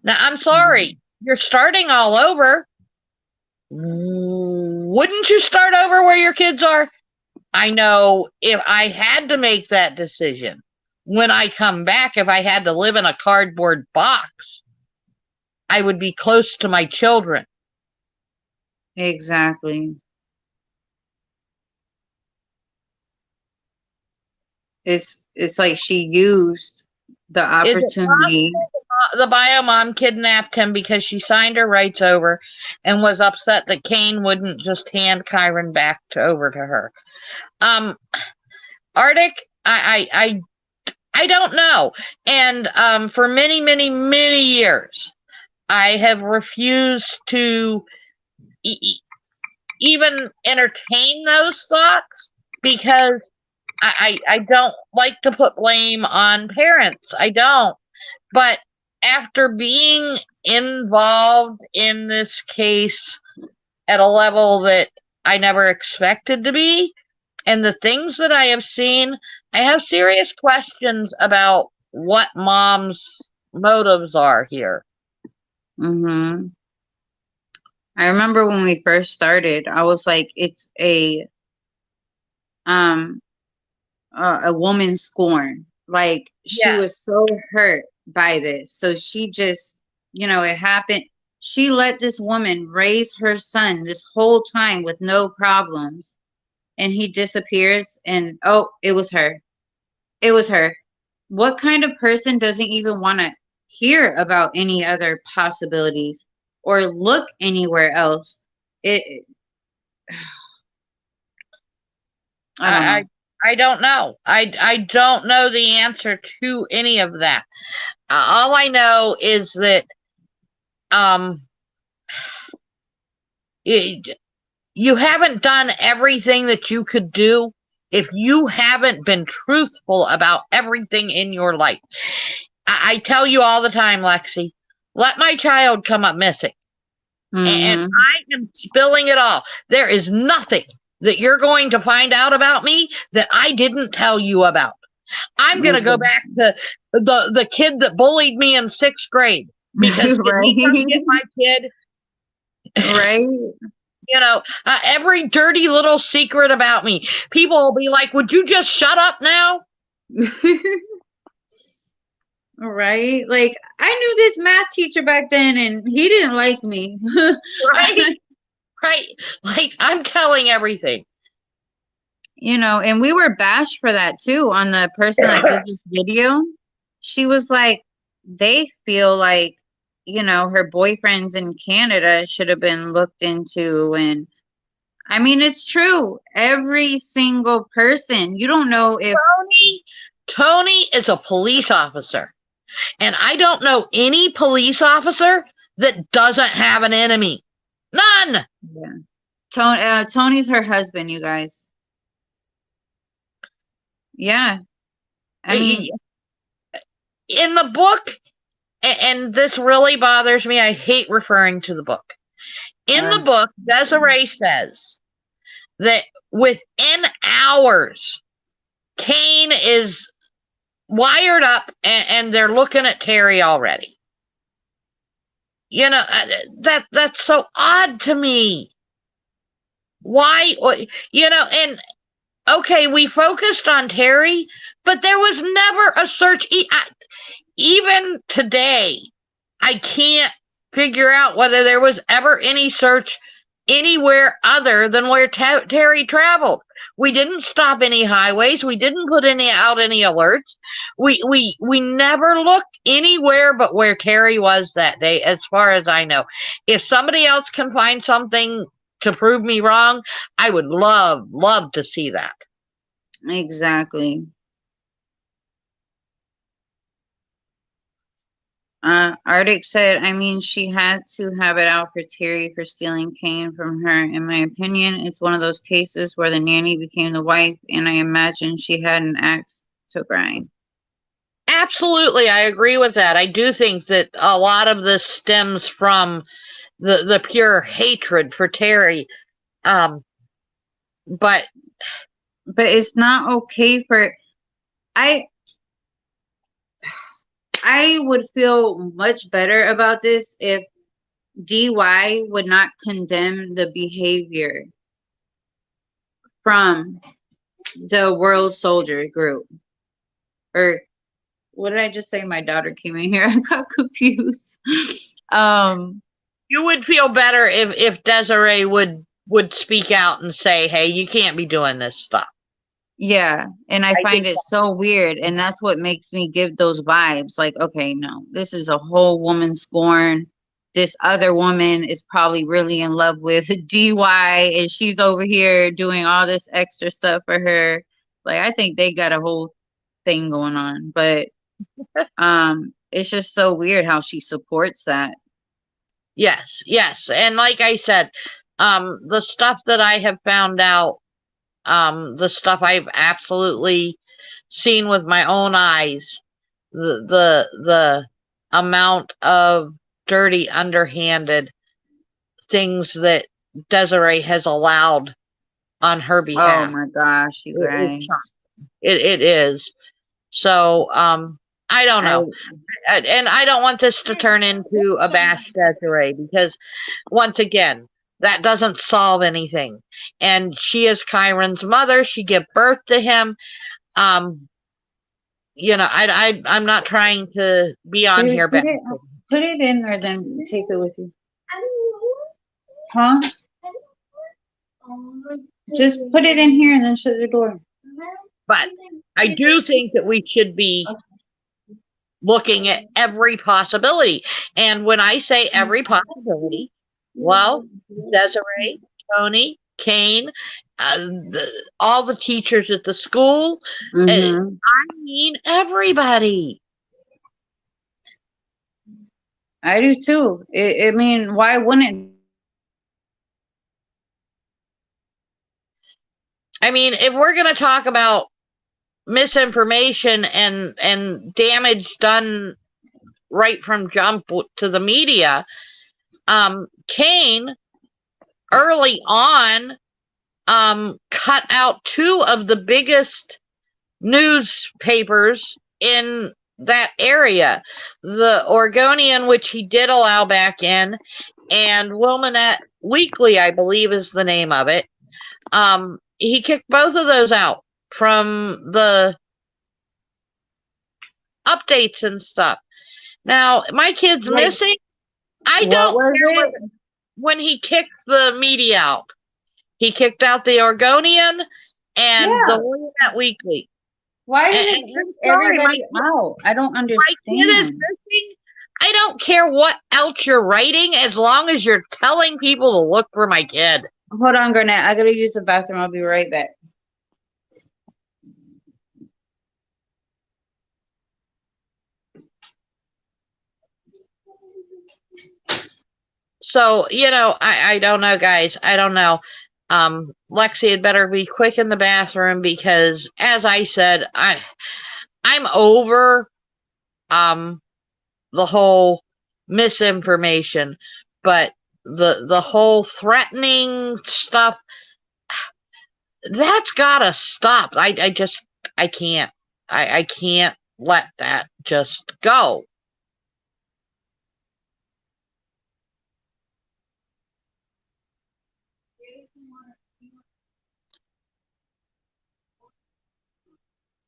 Now, I'm sorry, you're starting all over. Wouldn't you start over where your kids are? I know if I had to make that decision, when I come back, if I had to live in a cardboard box, I would be close to my children. exactly. It's like she used the opportunity. Is it the bio mom kidnapped him because she signed her rights over and was upset that Kane wouldn't just hand Kyron back over to her. Arctic, I don't know. And for many, many, many years, I have refused to even entertain those thoughts because I don't like to put blame on parents. I don't. But after being involved in this case at a level that I never expected to be, and the things that I have seen, I have serious questions about what mom's motives are here. Mm-hmm. I remember when we first started, I was like, it's a woman's scorn. Like, she was so hurt by this. So she just, it happened. She let this woman raise her son this whole time with no problems. And he disappears and, oh, it was her. It was her. What kind of person doesn't even want to hear about any other possibilities or look anywhere else? I don't know. I don't know the answer to any of that. All I know is that you haven't done everything that you could do if you haven't been truthful about everything in your life. I tell you all the time, Lexi, let my child come up missing. Mm-hmm. And I am spilling it all. There is nothing that you're going to find out about me that I didn't tell you about. I'm going to go back to the kid that bullied me in 6th grade because right. Did he come get my kid? Right. Every dirty little secret about me. People will be like, would you just shut up now? Right. Like, I knew this math teacher back then and he didn't like me. Right. Right. Like, I'm telling everything. And we were bashed for that too on the person that did this video. She was like, they feel like, her boyfriends in Canada should have been looked into. And I mean, it's true. Every single person, you don't know if Tony is a police officer. And I don't know any police officer that doesn't have an enemy. None. Yeah. Tony's her husband, you guys. Yeah. I mean, in the book, and this really bothers me, I hate referring to the book. In the book, Desiree says that within hours, Kane is wired up and they're looking at Terri already. That's so odd to me. Why? And okay, we focused on Terri, but there was never a search. Even today, I can't figure out whether there was ever any search anywhere other than where Terri traveled. We didn't stop any highways. We didn't put any alerts. We never looked anywhere but where Terri was that day, as far as I know. If somebody else can find something to prove me wrong, I would love to see that. Exactly. Arctic said, I mean, she had to have it out for Terri for stealing Kane from her. In my opinion, it's one of those cases where the nanny became the wife, and I imagine she had an axe to grind. Absolutely, I agree with that. I do think that a lot of this stems from the pure hatred for Terri. But it's not okay for... I would feel much better about this if DY would not condemn the behavior from the World Soldier group. Or what did I just say? My daughter came in here. I got confused. You would feel better if Desiree would speak out and say, hey, you can't be doing this stuff. Yeah, and I I find think it so weird, and that's what makes me give those vibes. Like, okay, no, this is a whole woman scorn. This other woman is probably really in love with DY, and she's over here doing all this extra stuff for her. Like, I think they got a whole thing going on, but it's just so weird how she supports that. yes, yes. And like I said, the stuff that I have found out, the stuff I've absolutely seen with my own eyes, the amount of dirty, underhanded things that Desiree has allowed on her Oh behalf. my gosh, you guys. It is. So, I don't I know. And I don't want this to turn into a bash Desiree, because once again, that doesn't solve anything. And she is Kyron's mother. She gave birth to him. You know, I'm not trying to be on Baby, here put it in there, then take it with you. Huh? Just put it in here and then shut the door. but I do think that we should be looking at every possibility. And when I say every possibility, well, Desiree, Tony, Kane, all the teachers at the school, I mean, everybody. I do too. I mean, why wouldn't? I mean, if we're going to talk about misinformation and damage done right from jump to the media, Kane early on cut out two of the biggest newspapers in that area, the Oregonian, which he did allow back in, and Wilmette Weekly, I believe is the name of it. He kicked both of those out from the updates and stuff. Now, my kid's Like, missing. I what don't was care it? when he kicked the media out. He kicked out the Oregonian and Yeah. the Wilmette Weekly. Why did And it kick everybody out? I don't my kid is understand. missing. I don't care what else you're writing, as long as you're telling people to look for my kid. Hold on, Garnett. I gotta use the bathroom. I'll be right back. So, you know, I don't know, guys. I don't know. Lexi had better be quick in the bathroom, because, as I said, I'm over the whole misinformation, but the whole threatening stuff, that's gotta stop. I can't. I can't let that just go.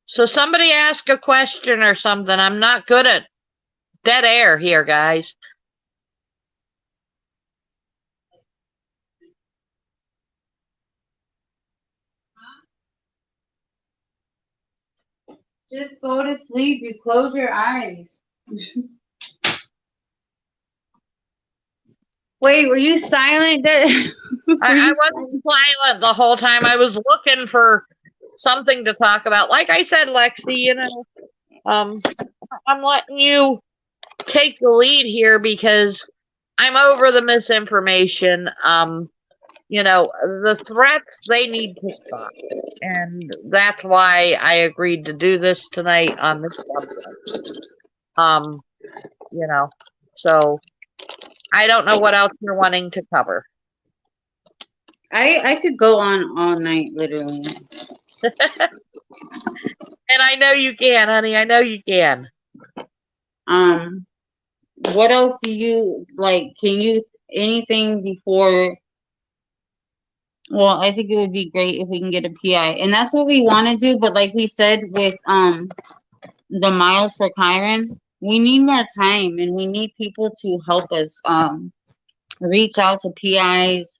So somebody ask a question or something. I'm not good at dead air here, guys. Just go to sleep. You close your eyes. Wait, were you silent? I wasn't silent the whole time. I was looking for something to talk about. Like I said, Lexi, you know, I'm letting you take the lead here, because I'm over the misinformation. You know, the threats, they need to stop. And that's why I agreed to do this tonight on this subject. You know, so I don't know what else you're wanting to cover. I could go on all night, literally. And I know you can, honey. I know you can. What else do you like? Can you anything before? Well, I think it would be great if we can get a PI, and that's what we want to do. But like we said with the miles for Kyron, we need more time, and we need people to help us reach out to PIs.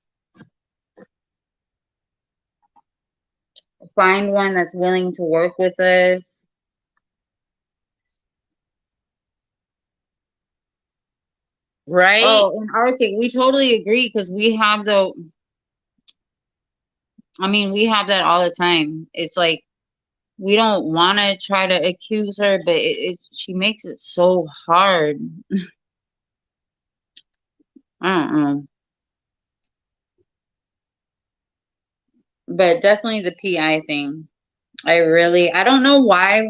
find one that's willing to work with us. Right? Oh, and Arctic, we totally agree because we have we have that all the time. It's like we don't want to try to accuse her, but she makes it so hard. I don't know. But definitely the PI thing. I don't know why.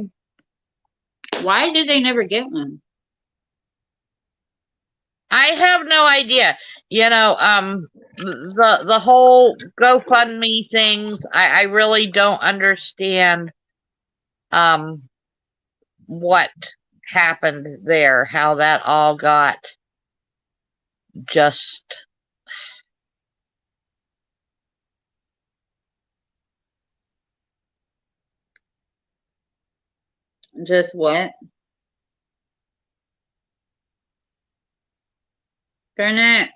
Why did they never get one? I have no idea. The whole GoFundMe things, I really don't understand what happened there, how that all got just Just what? Burnett.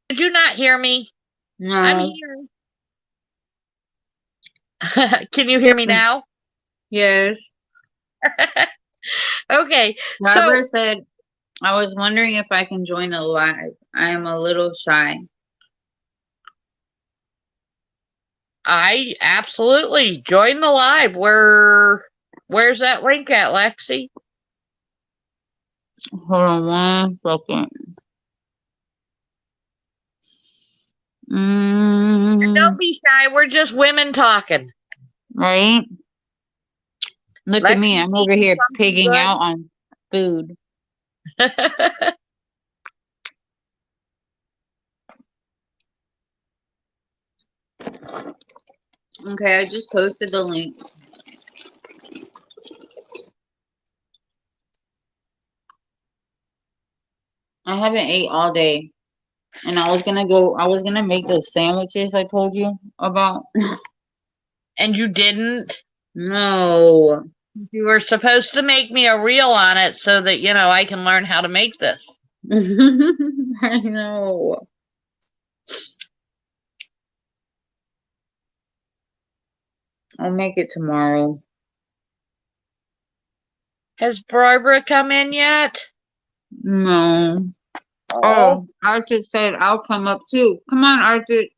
Did you not hear me? No. I'm here. Can you hear me now? Yes. Okay. Barbara said, I was wondering if I can join a live. I am a little shy. I absolutely join the live. Where's that link at, Lexi? Hold on 1 second. Don't be shy. We're just women talking. Right? Look Lexi, at me. I'm over here pigging good? out on food. Okay, I just posted the link. I haven't ate all day. And I was gonna make those sandwiches I told you about. And you didn't? No. You were supposed to make me a reel on it so that, I can learn how to make this. I know. I'll make it tomorrow. Has Barbara come in yet? No. Oh, Arctic said I'll come up too. Come on, Arctic.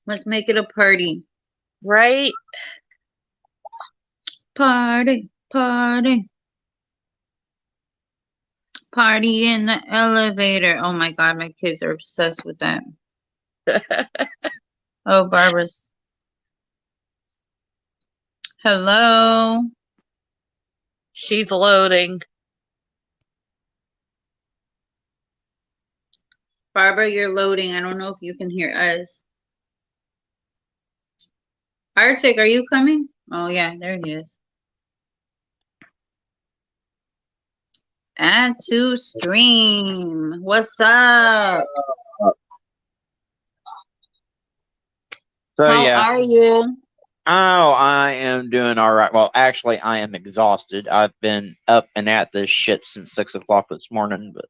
Let's make it a party. Right? Party, party. Party in the elevator. Oh my God, my kids are obsessed with that. Oh, Barbara's. Hello. She's loading. Barbara, you're loading. I don't know if you can hear us. Arctic, are you coming? Oh, yeah, there he is. Add to stream. What's up? So, How yeah. are you? Oh, I am doing all right. Well, actually, I am exhausted. I've been up and at this shit since 6 o'clock this morning. But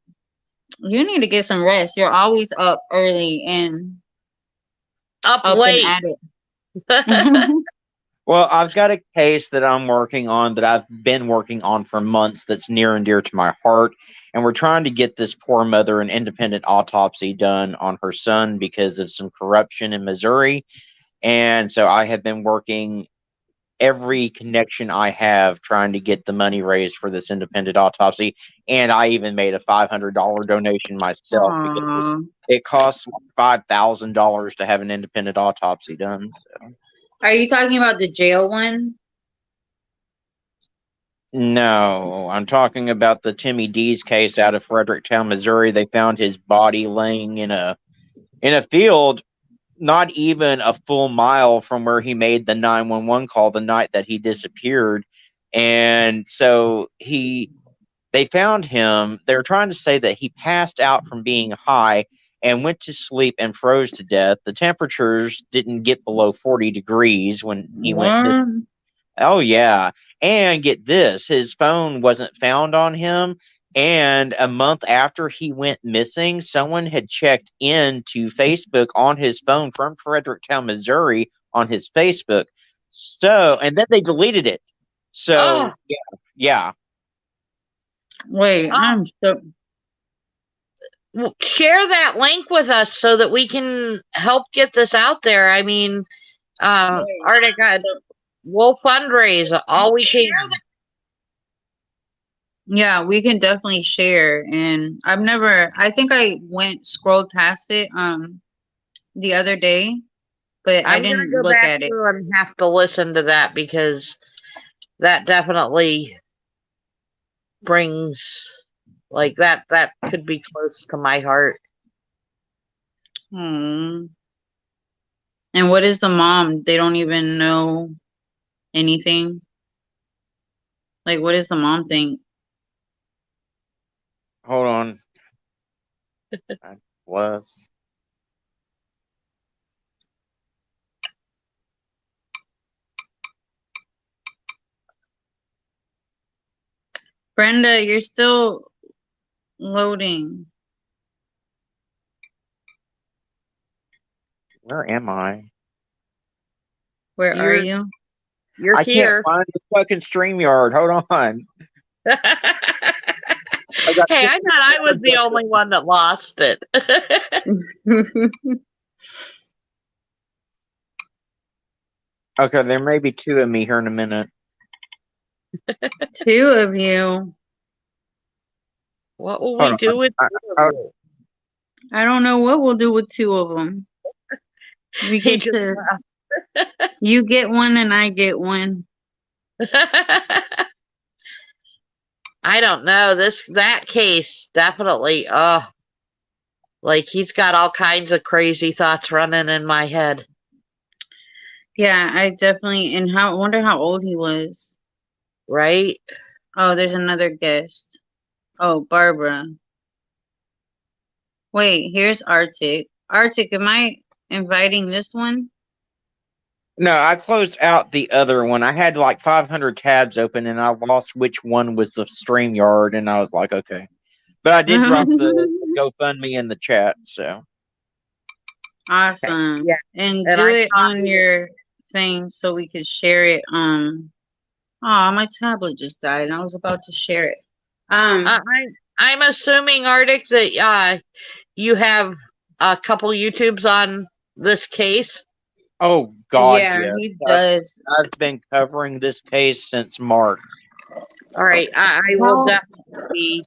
you need to get some rest. You're always up early and up late. And at it. Well, I've got a case that I'm working on that I've been working on for months that's near and dear to my heart. And we're trying to get this poor mother an independent autopsy done on her son because of some corruption in Missouri. And so I have been working every connection I have trying to get the money raised for this independent autopsy. And I even made a $500 donation myself. Because it costs $5,000 to have an independent autopsy done. So. Are you talking about the jail one? No, I'm talking about the Timmy D's case out of Fredericktown, Missouri. They found his body laying in a field not even a full mile from where he made the 911 call the night that he disappeared. And so they found him. They were trying to say that he passed out from being high and went to sleep and froze to death. The temperatures didn't get below 40 degrees when he went. Oh, yeah. And get this, his phone wasn't found on him. And a month after he went missing, someone had checked into Facebook on his phone from Fredericktown, Missouri, on his Facebook. So, and then they deleted it. So, Oh, yeah. Wait, I'm so. well, share that link with us so that we can help get this out there. I mean, Arctic, we'll fundraise all we can. Yeah, we can definitely share. And I think I scrolled past it the other day, but I I'm gonna didn't go look back at it. through and have to listen to that because that definitely brings like that could be close to my heart. Hmm. And what is the mom? They don't even know anything. Like, what does the mom think? Hold on. Was. Brenda, you're still loading. Where am I? Where are you? You're I here. can't find the fucking StreamYard. Hold on. Hey, I thought I was the only one that lost it. Okay, there may be two of me here in a minute. Two of you. What will Hold we on. do with I don't know what we'll do with two of them. We He get just to. You get one and I get one. I don't know. That case definitely like he's got all kinds of crazy thoughts running in my head. Yeah, I definitely. And I wonder how old he was. Right? Oh, there's another guest. Oh, Barbara. Wait, here's Arctic. Arctic, am I inviting this one? No, I closed out the other one. I had like 500 tabs open and I lost which one was the StreamYard, and I was like, okay. But I did drop the GoFundMe in the chat, so. Awesome. Yeah. And And do I it on your thing so we could share it. Oh, my tablet just died and I was about to share it. I'm assuming, Arctic, that you have a couple YouTubes on this case. Oh, God, yeah, yes. he does. I've been covering this case since March. All right. I will definitely be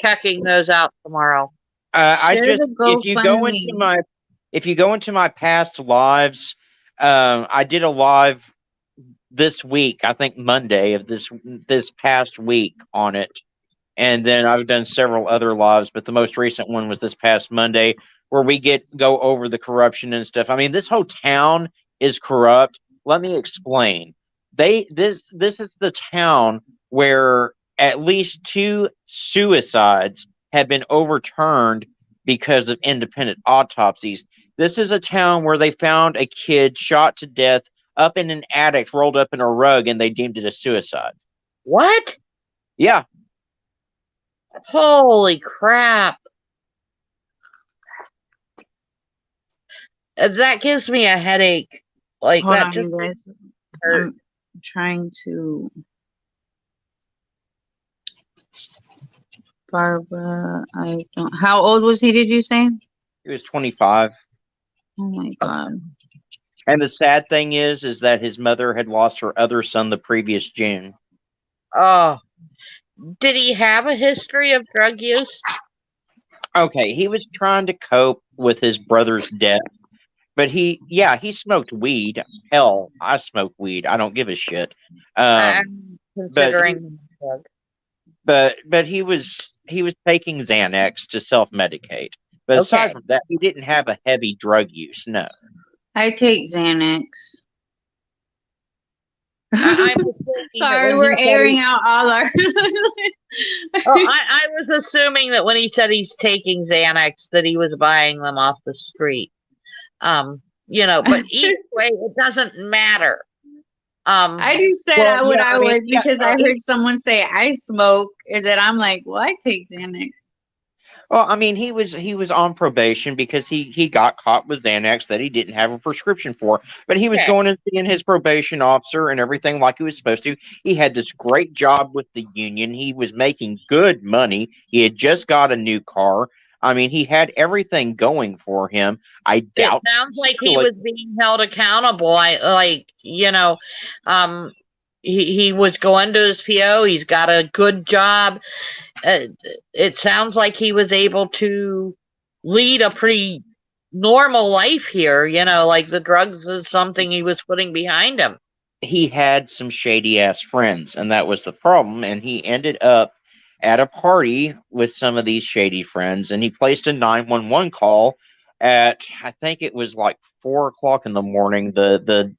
checking those out tomorrow. If you go into my past lives, I did a live this week, I think Monday of this past week on it. And then I've done several other lives, but the most recent one was this past Monday, where we go over the corruption and stuff. I mean, this whole town is corrupt. Let me explain. This is the town where at least 2 suicides have been overturned because of independent autopsies. This is a town where they found a kid shot to death up in an attic, rolled up in a rug, and they deemed it a suicide. What? Yeah. Holy crap. That gives me a headache. Like Hold that on, just you guys. hurt. I'm trying to. Barbara, I don't. How old was he? Did you say? He was 25. Oh my God. And the sad thing is that his mother had lost her other son the previous June. Oh. Did he have a history of drug use? Okay, he was trying to cope with his brother's death. But he smoked weed. Hell, I smoke weed. I don't give a shit. I'm considering but he was taking Xanax to self-medicate. But aside from that, he didn't have a heavy drug use. No. I take Xanax. I'm Sorry, we're airing out all our. I was assuming that when he said he's taking Xanax, that he was buying them off the street. But either way, it doesn't matter. I just said Well, what yeah, I I mean, would yeah, because no, I heard someone say I smoke, and then I'm like, well, I take Xanax. well, I mean, he was on probation because he got caught with Xanax that he didn't have a prescription for. But he was Okay. going and seeing his probation officer and everything like he was supposed to. He had this great job with the union. He was making good money. He had just got a new car. I mean, he had everything going for him. I It doubt sounds like he sincerely was being held accountable. I like, um, he was going to his PO. He's got a good job. Uh, it sounds like he was able to lead a pretty normal life here. Like the drugs is something he was putting behind him. he had some shady ass friends, and that was the problem. And he ended up at a party with some of these shady friends, and he placed a 911 call at, I think it was like 4 o'clock in the morning, the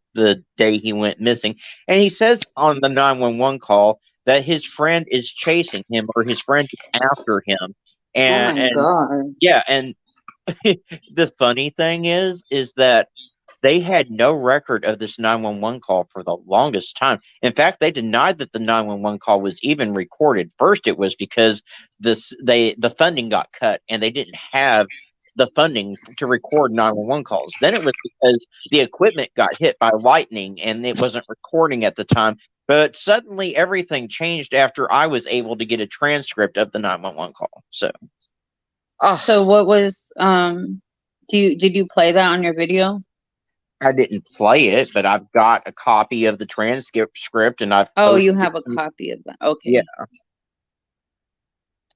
day he went missing. And he says on the 911 call that his friend is chasing him, or his friend is after him. Oh my And god. yeah, and the funny thing is that they had no record of this 911 call for the longest time. In fact, they denied that the 911 call was even recorded. First, it was because the funding got cut and they didn't have the funding to record 911 calls. Then it was because the equipment got hit by lightning and it wasn't recording at the time. But suddenly everything changed after I was able to get a transcript of the 911 call. So So what was did you play that on your video? I didn't play it, but I've got a copy of the transcript and I've Oh, you posted have a it. copy of that. Okay. Yeah.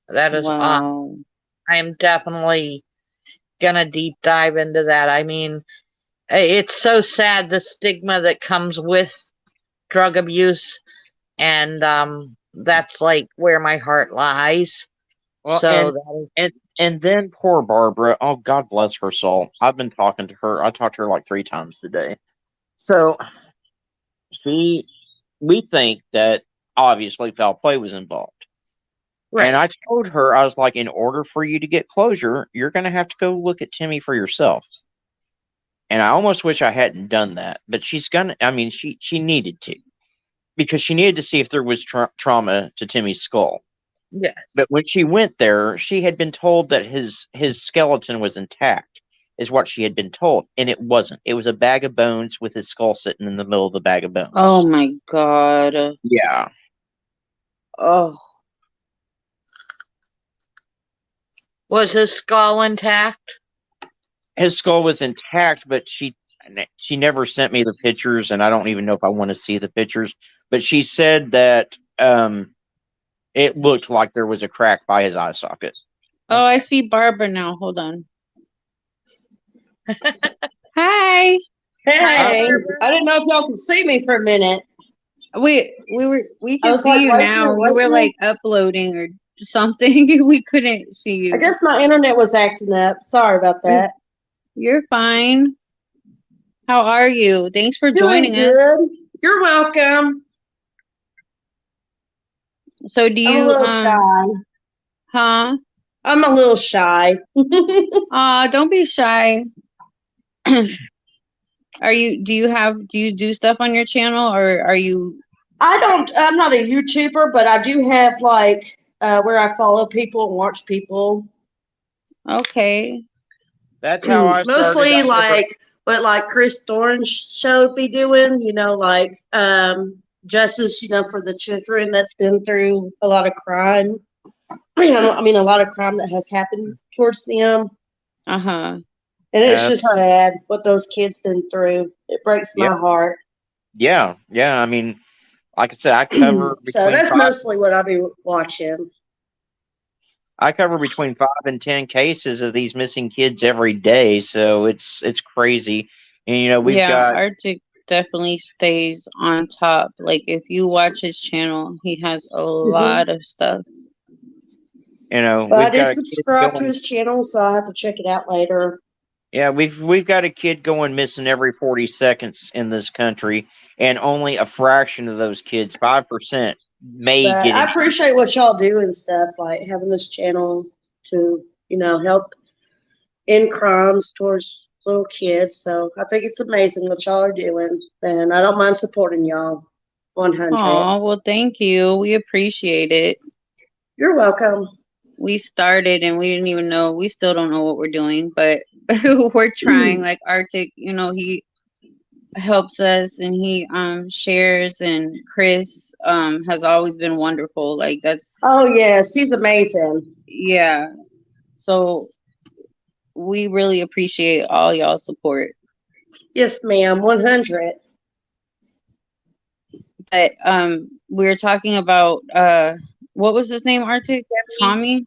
That is Wow. I am definitely gonna deep dive into that. I mean, it's so sad the stigma that comes with drug abuse, and that's like where my heart lies. Well, So that is, and then poor Barbara. Oh, God bless her soul. I've been talking to her. I talked to her like 3 times today. So we think that obviously foul play was involved. And right. I told her, I was like, in order for you to get closure, you're going to have to go look at Timmy for yourself. And I almost wish I hadn't done that, but she's gonna. I mean, she needed to, because she needed to see if there was trauma to Timmy's skull. Yeah. But when she went there, she had been told that his skeleton was intact, is what she had been told, and it wasn't. It was a bag of bones with his skull sitting in the middle of the bag of bones. Oh my god. Yeah. Oh. Was his skull intact? His skull was intact, but she never sent me the pictures, and I don't even know if I want to see the pictures. But she said that it looked like there was a crack by his eye socket. Oh, I see Barbara now. Hold on. Hi. Hey, I didn't know if y'all could see me for a minute. We I can was see like, you wait a now. minute, You wait a were minute. like uploading or something. We couldn't see you. I guess my internet was acting up. Sorry about that. You're fine. How are you? Thanks for Doing joining us. good. You're welcome. So do I'm a you little shy. huh? I'm a little shy. Don't be shy. Do you do stuff on your channel, or are you I'm not a YouTuber, but I do have like where I follow people and watch people. okay? That's how I started. Mostly like what like Chris Thorne's show be doing, like justice, for the children that's been through a lot of crime. I mean a lot of crime that has happened towards them. Uh-huh. And it's just sad what those kids been through. It breaks my heart. Yeah. I mean, like I said, I cover So that's mostly what I'll be watching. I cover between 5 and 10 cases of these missing kids every day, so it's crazy. And we've got Arctic definitely stays on top. Like if you watch his channel, he has a lot of stuff. Well, I did subscribe to his channel, so I'll have to check it out later. Yeah, we've got a kid going missing every 40 seconds in this country, and only a fraction of those kids, 5%, may get. I appreciate what y'all do and stuff, like having this channel to help end crimes towards little kids. So I think it's amazing what y'all are doing, and I don't mind supporting y'all. 100. Oh, well, thank you. We appreciate it. You're welcome. We started and we didn't even know. We still don't know what we're doing, but we're trying. Like Arctic, he helps us and he shares, and Chris has always been wonderful. Like that's Oh yes, he's amazing. yeah. So we really appreciate all y'all support. Yes, ma'am. 100. But we were talking about what was his name, Arctic? Tommy?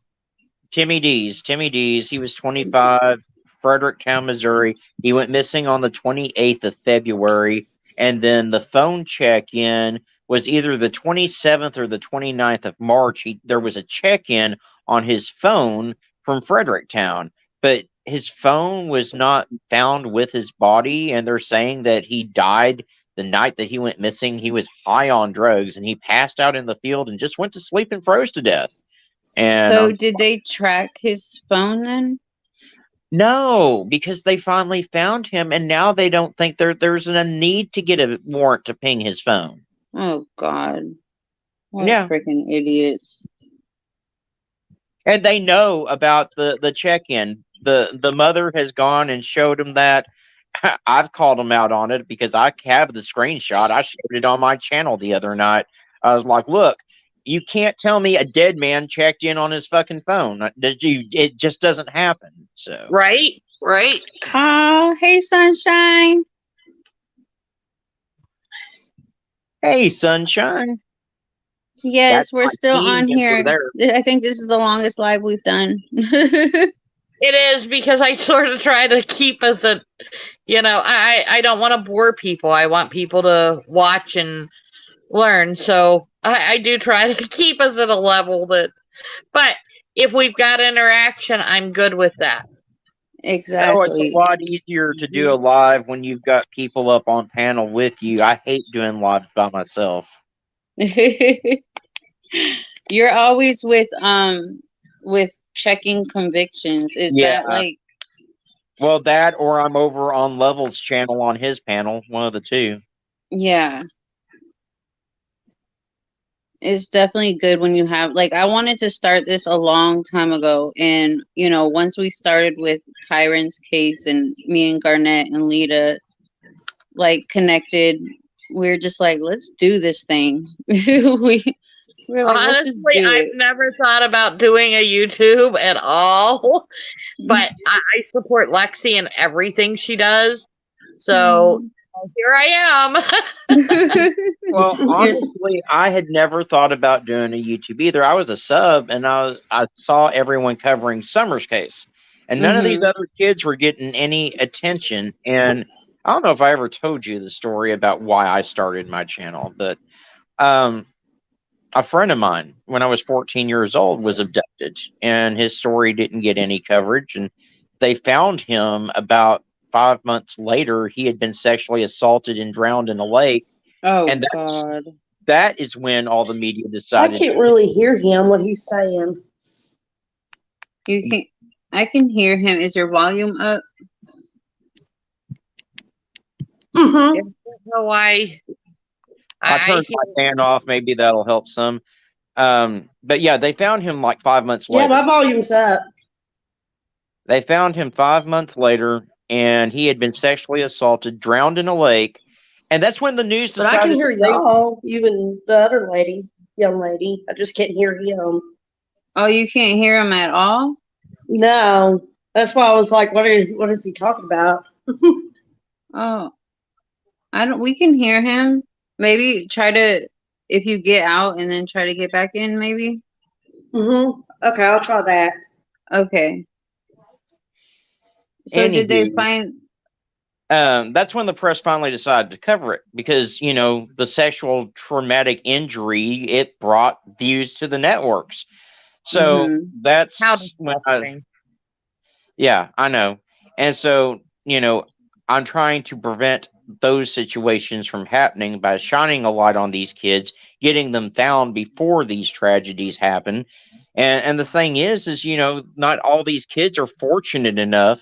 Timmy D's. Timmy D's. He was 25, Fredericktown, Missouri. He went missing on the 28th of February. And then the phone check-in was either the 27th or the 29th of March. There was a check-in on his phone from Fredericktown, but his phone was not found with his body. And they're saying that he died the night that he went missing. He was high on drugs and he passed out in the field and just went to sleep and froze to death. And So did they track his phone then? no, because they finally found him, and now they don't think there's a need to get a warrant to ping his phone. Oh God. What Yeah. freaking idiots. And they know about the check-in. The mother has gone and showed him that. I've called him out on it because I have the screenshot. I showed it on my channel the other night. I was like, look, you can't tell me a dead man checked in on his fucking phone. It just doesn't happen. So Right. Oh, hey, sunshine. hey, sunshine. Yes, That's we're my still team on member here. there. I think this is the longest live we've done. It is because I sort of try to keep us at, I don't want to bore people. I want people to watch and learn. So I do try to keep us at a level but if we've got interaction, I'm good with that. Oh, it's a Exactly. lot easier to do a live when you've got people up on panel with you. I hate doing live by myself. You're always with checking convictions. Is that like Well, that or I'm over on Level's channel on his panel, one of the two. yeah. It's definitely good when you have I wanted to start this a long time ago, and once we started with Kyron's case and me and Garnett and Lita connected, we're just like, let's do this thing. We're like, let's just Honestly, do I've it. never thought about doing a YouTube at all, but I support Lexi in everything she does. So here I am. Well, honestly, I had never thought about doing a YouTube either. I was a sub, and I saw everyone covering Summer's case, and none of these other kids were getting any attention. And I don't know if I ever told you the story about why I started my channel, but a friend of mine, when I was 14 years old, was abducted, and his story didn't get any coverage. And they found him about 5 months later. He had been sexually assaulted and drowned in a lake. Oh, And God. that is when all the media I decided. can't really hear him, what he's saying. You can I can hear him. Is your volume up? Mm-hmm. I don't know why. I turned my fan off. Maybe that'll help some. But yeah, they found him 5 months later. Yeah, my volume's up. They found him 5 months later, and he had been sexually assaulted, drowned in a lake. And that's when the news decided. But I can hear y'all, even the other young lady. I just can't hear him. Oh, you can't hear him at all? No. That's why I was like, what is he talking about? Oh. We can hear him. Maybe if you get out and then try to get back in, maybe. Mm-hmm. Okay, I'll try that. Okay. So did they find? That's when the press finally decided to cover it because the sexual traumatic injury, it brought views to the networks. So that's when yeah, I know. And so I'm trying to prevent those situations from happening by shining a light on these kids, getting them found before these tragedies happen. And the thing is not all these kids are fortunate enough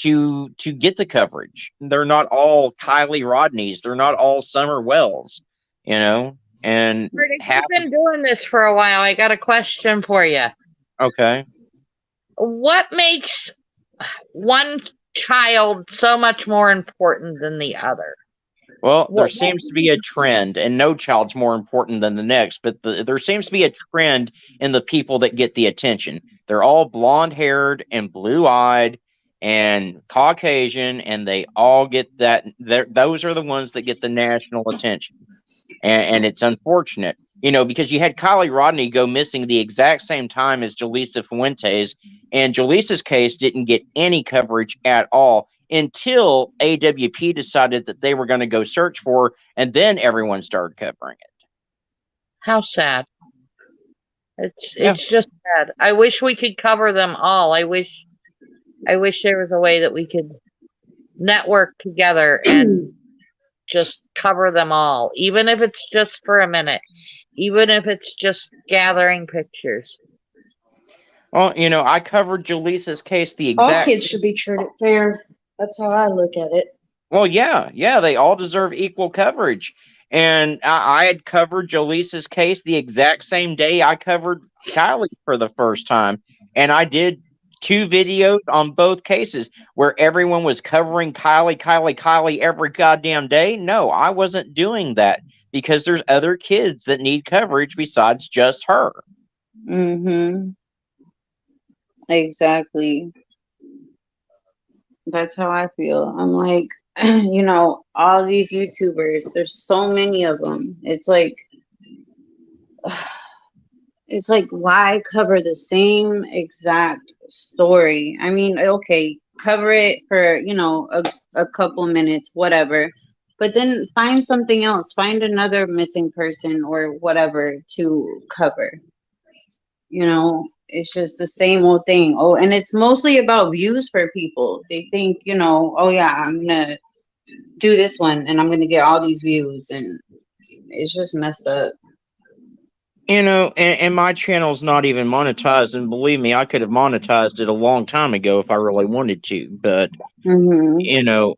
to get the coverage. They're not all Kylie Rodneys. They're not all Summer Wells, you know. And You've been doing this for a while. I got a question for you. Okay. What makes one child so much more important than the other? Well, there seems to be a trend, and no child's more important than the next, but there seems to be a trend in the people that get the attention. They're all blonde-haired and blue-eyed and Caucasian, and they all get that. Those are the ones that get the national attention. And it's unfortunate, you know, because you had Kylie Rodney go missing the exact same time as Jaleesa Fuentes, and Jaleesa's case didn't get any coverage at all until AWP decided that they were going to go search for her, and then everyone started covering it. How sad. It's just sad. I wish we could cover them all. I wish there was a way that we could network together and just cover them all, even if it's just for a minute, even if it's just gathering pictures. Well, you know, I covered Jaleesa's case the exact. All kids should be treated fair. That's how I look at it. Well, yeah, they all deserve equal coverage. And I had covered Jaleesa's case the exact same day I covered Kylie for the first time. And I did 2 videos on both cases where everyone was covering Kylie every goddamn day. No, I wasn't doing that because there's other kids that need coverage besides just her. Mm-hmm. Exactly. That's how I feel. I'm like, you know, all these YouTubers, there's so many of them. It's like, why cover the same exact story? I mean, okay, cover it for, you know, a couple minutes, whatever. But then find something else. Find another missing person or whatever to cover. You know, it's just the same old thing. Oh, and it's mostly about views for people. They think, you know, oh yeah, I'm gonna do this one and I'm gonna get all these views, and it's just messed up. You know, and my channel's not even monetized, and believe me, I could have monetized it a long time ago if I really wanted to, but you know,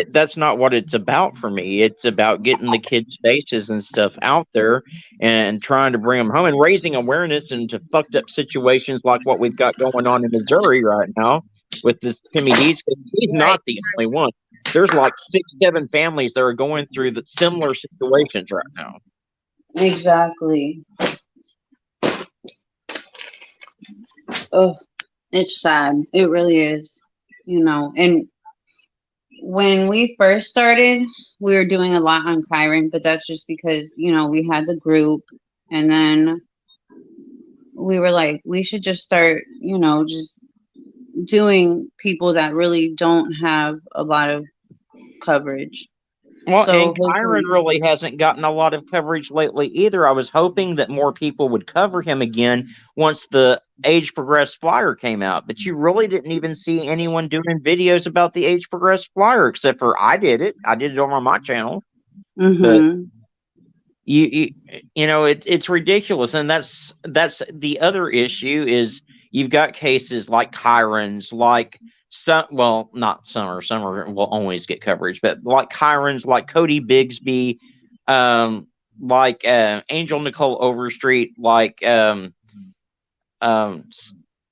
that's not what it's about for me. It's about getting the kids' faces and stuff out there and trying to bring them home and raising awareness into fucked up situations like what we've got going on in Missouri right now with this Timmy Deeds. He's not the only one. There's like 6, 7 families that are going through the similar situations right now. Exactly. Oh, it's sad. It really is. You know, and when we first started, we were doing a lot on Kyron, but that's just because, you know, we had the group, and then we were like, we should just start, you know, just doing people that really don't have a lot of coverage. Well, and Kyron really hasn't gotten a lot of coverage lately either. I was hoping that more people would cover him again once the Age Progressed Flyer came out, but you really didn't even see anyone doing videos about the Age Progressed Flyer, except for I did it. I did it over on my channel. But you know, it's ridiculous, and that's the other issue is you've got cases like Kyron's, like well, not Summer will always get coverage, but like Kyron's, like Cody Bigsby, like Angel Nicole Overstreet, like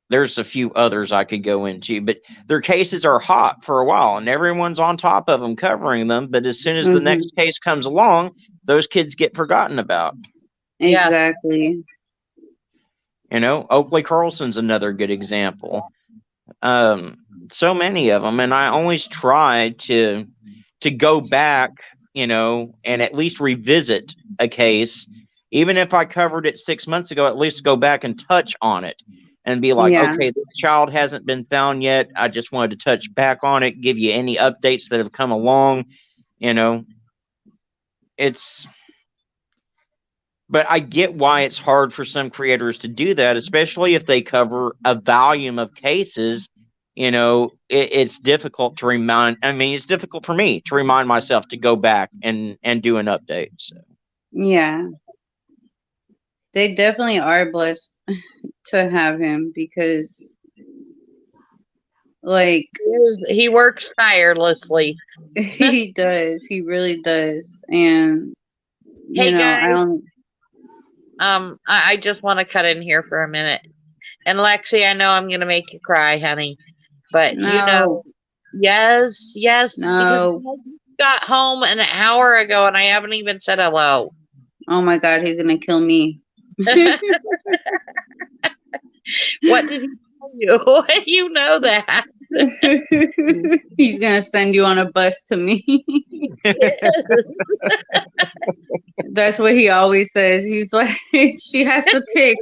there's a few others I could go into, but their cases are hot for a while and everyone's on top of them covering them, but as soon as the next case comes along, those kids get forgotten about. Exactly. You know, Oakley Carlson's another good example. So many of them, and I always try to go back, you know, and at least revisit a case, even if I covered it 6 months ago. At least go back and touch on it and be like, okay, this child hasn't been found yet. I just wanted to touch back on it, give you any updates that have come along. You know, but I get why it's hard for some creators to do that, especially if they cover a volume of cases. You know, it's difficult to remind. I mean, it's difficult for me to remind myself to go back and do an update. So. Yeah. They definitely are blessed to have him, because Like, He works tirelessly. he does. He really does. And, you Hey know, guys, I don't. I just want to cut in here for a minute. And Lexi, I know I'm gonna make you cry, honey, but you know, No. yes, because No. I got home an hour ago and I haven't even said hello. Oh my God, he's gonna kill me. What did he tell you? You know that. He's gonna send you on a bus to me. That's what he always says. He's like, she has to pick.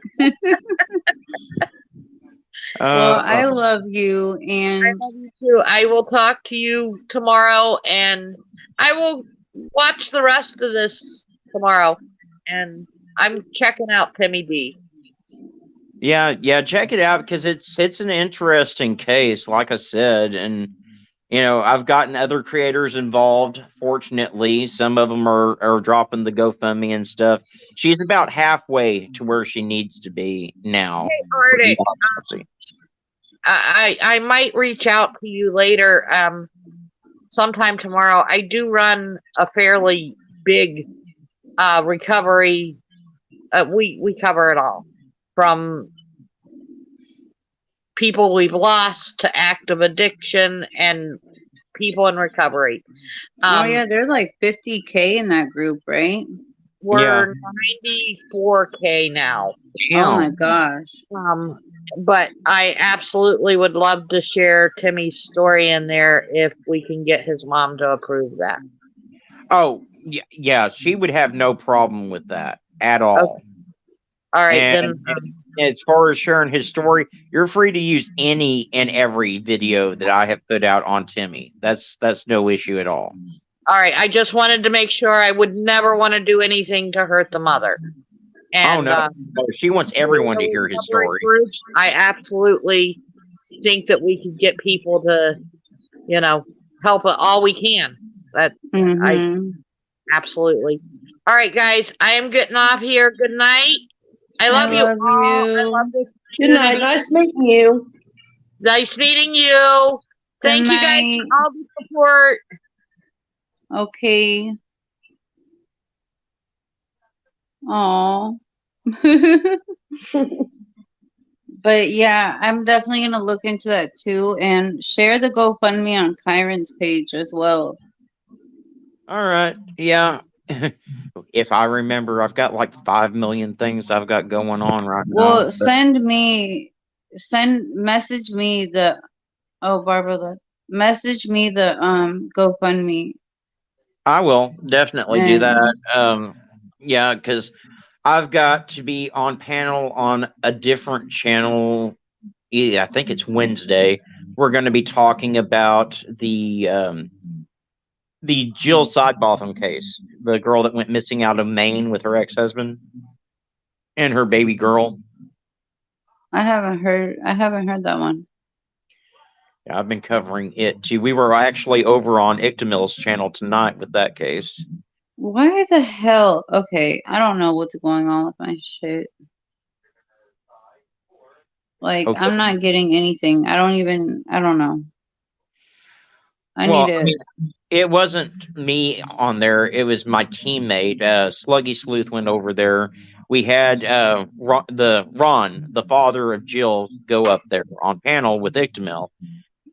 Well, I love you, I and love you too. I will talk to you tomorrow, and I will watch the rest of this tomorrow. And I'm checking out Timmy B. Yeah, check it out because it's an interesting case, like I said, and I've gotten other creators involved. Fortunately, some of them are dropping the GoFundMe and stuff. She's about halfway to where she needs to be now. Hey, Arctic, I might reach out to you later, sometime tomorrow. I do run a fairly big recovery. We cover it all, from people we've lost to active addiction and people in recovery. oh yeah, they're like 50K in that group, right? We're 94K now. Oh my gosh. But I absolutely would love to share Timmy's story in there if we can get his mom to approve that. Oh, yeah, she would have no problem with that at all. Okay. All right, and as far as sharing his story, you're free to use any and every video that I have put out on Timmy. That's no issue at all. All right, I just wanted to make sure. I would never want to do anything to hurt the mother. And, no, she wants everyone to hear his story. I absolutely think that we could get people to, help it all we can. That I absolutely. All right, guys, I am getting off here. Good night. I love you all. I love this Good night. Nice meeting you. Nice meeting you. Thank you guys for all the support. Okay. Oh. But yeah, I'm definitely gonna look into that too, and share the GoFundMe on Kyron's page as well. All right. Yeah. If I remember, I've got like 5 million things I've got going on right now. Well, message me the, oh, Barbara, message me the GoFundMe. I will definitely do that. Yeah, because I've got to be on panel on a different channel. I think it's Wednesday. We're going to be talking about the Jill Sidebatham case, the girl that went missing out of Maine with her ex-husband and her baby girl. I haven't heard that one. Yeah, I've been covering it too. We were actually over on Ictamil's channel tonight with that case. Why the hell? Okay, I don't know what's going on with my shit. Like, okay. I'm not getting anything. I don't know. It wasn't me on there. It was my teammate. Sluggy Sleuth went over there. We had Ron, the father of Jill, go up there on panel with Ictamil.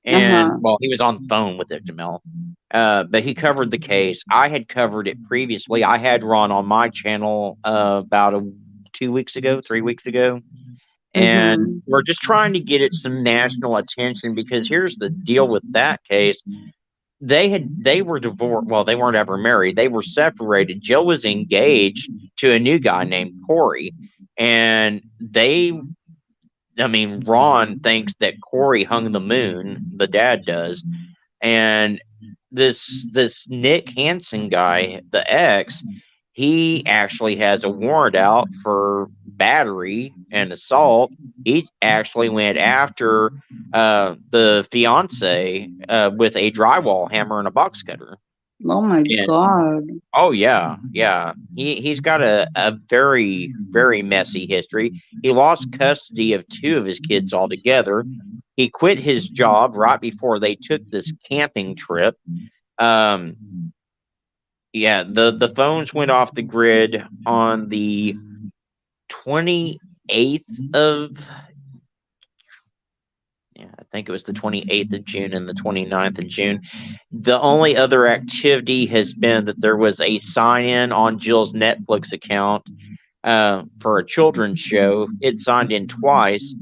And, he was on the phone with Ictamil. But he covered the case. I had covered it previously. I had Ron on my channel about 3 weeks ago. And we're just trying to get it some national attention, because here's the deal with that case. They were divorced. Well, they weren't ever married. They were separated. Jill was engaged to a new guy named Corey. And Ron thinks that Corey hung the moon. The dad does. And this Nick Hansen guy, the ex, he actually has a warrant out for battery and assault. He actually went after the fiance with a drywall hammer and a box cutter. Oh my And God. oh yeah, yeah. He's got a very, very messy history. He lost custody of two of his kids altogether. He quit his job right before they took this camping trip. Um, yeah, the phones went off the grid on the 28th of, yeah, I think it was the 28th of June and the 29th of June. The only other activity has been that there was a sign in on Jill's Netflix account for a children's show. It signed in twice,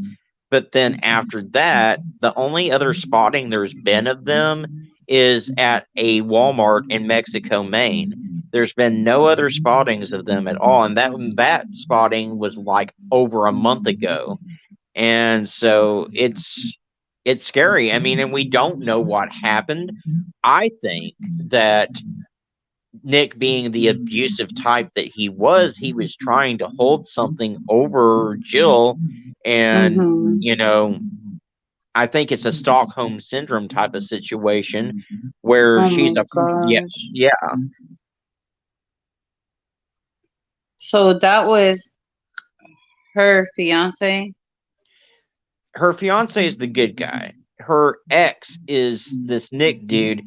but then after that, the only other spotting there's been of them is at a Walmart in Mexico, Maine. There's been no other spottings of them at all, and that spotting was like over a month ago. And so it's scary. I mean, and we don't know what happened. I think that Nick, being the abusive type that he was trying to hold something over Jill. And, Mm-hmm. you know, I think it's a Stockholm syndrome type of situation where Oh my she's a, yeah, gosh. yeah, So that was her fiance? her fiance is the good guy. Her ex is this Nick dude.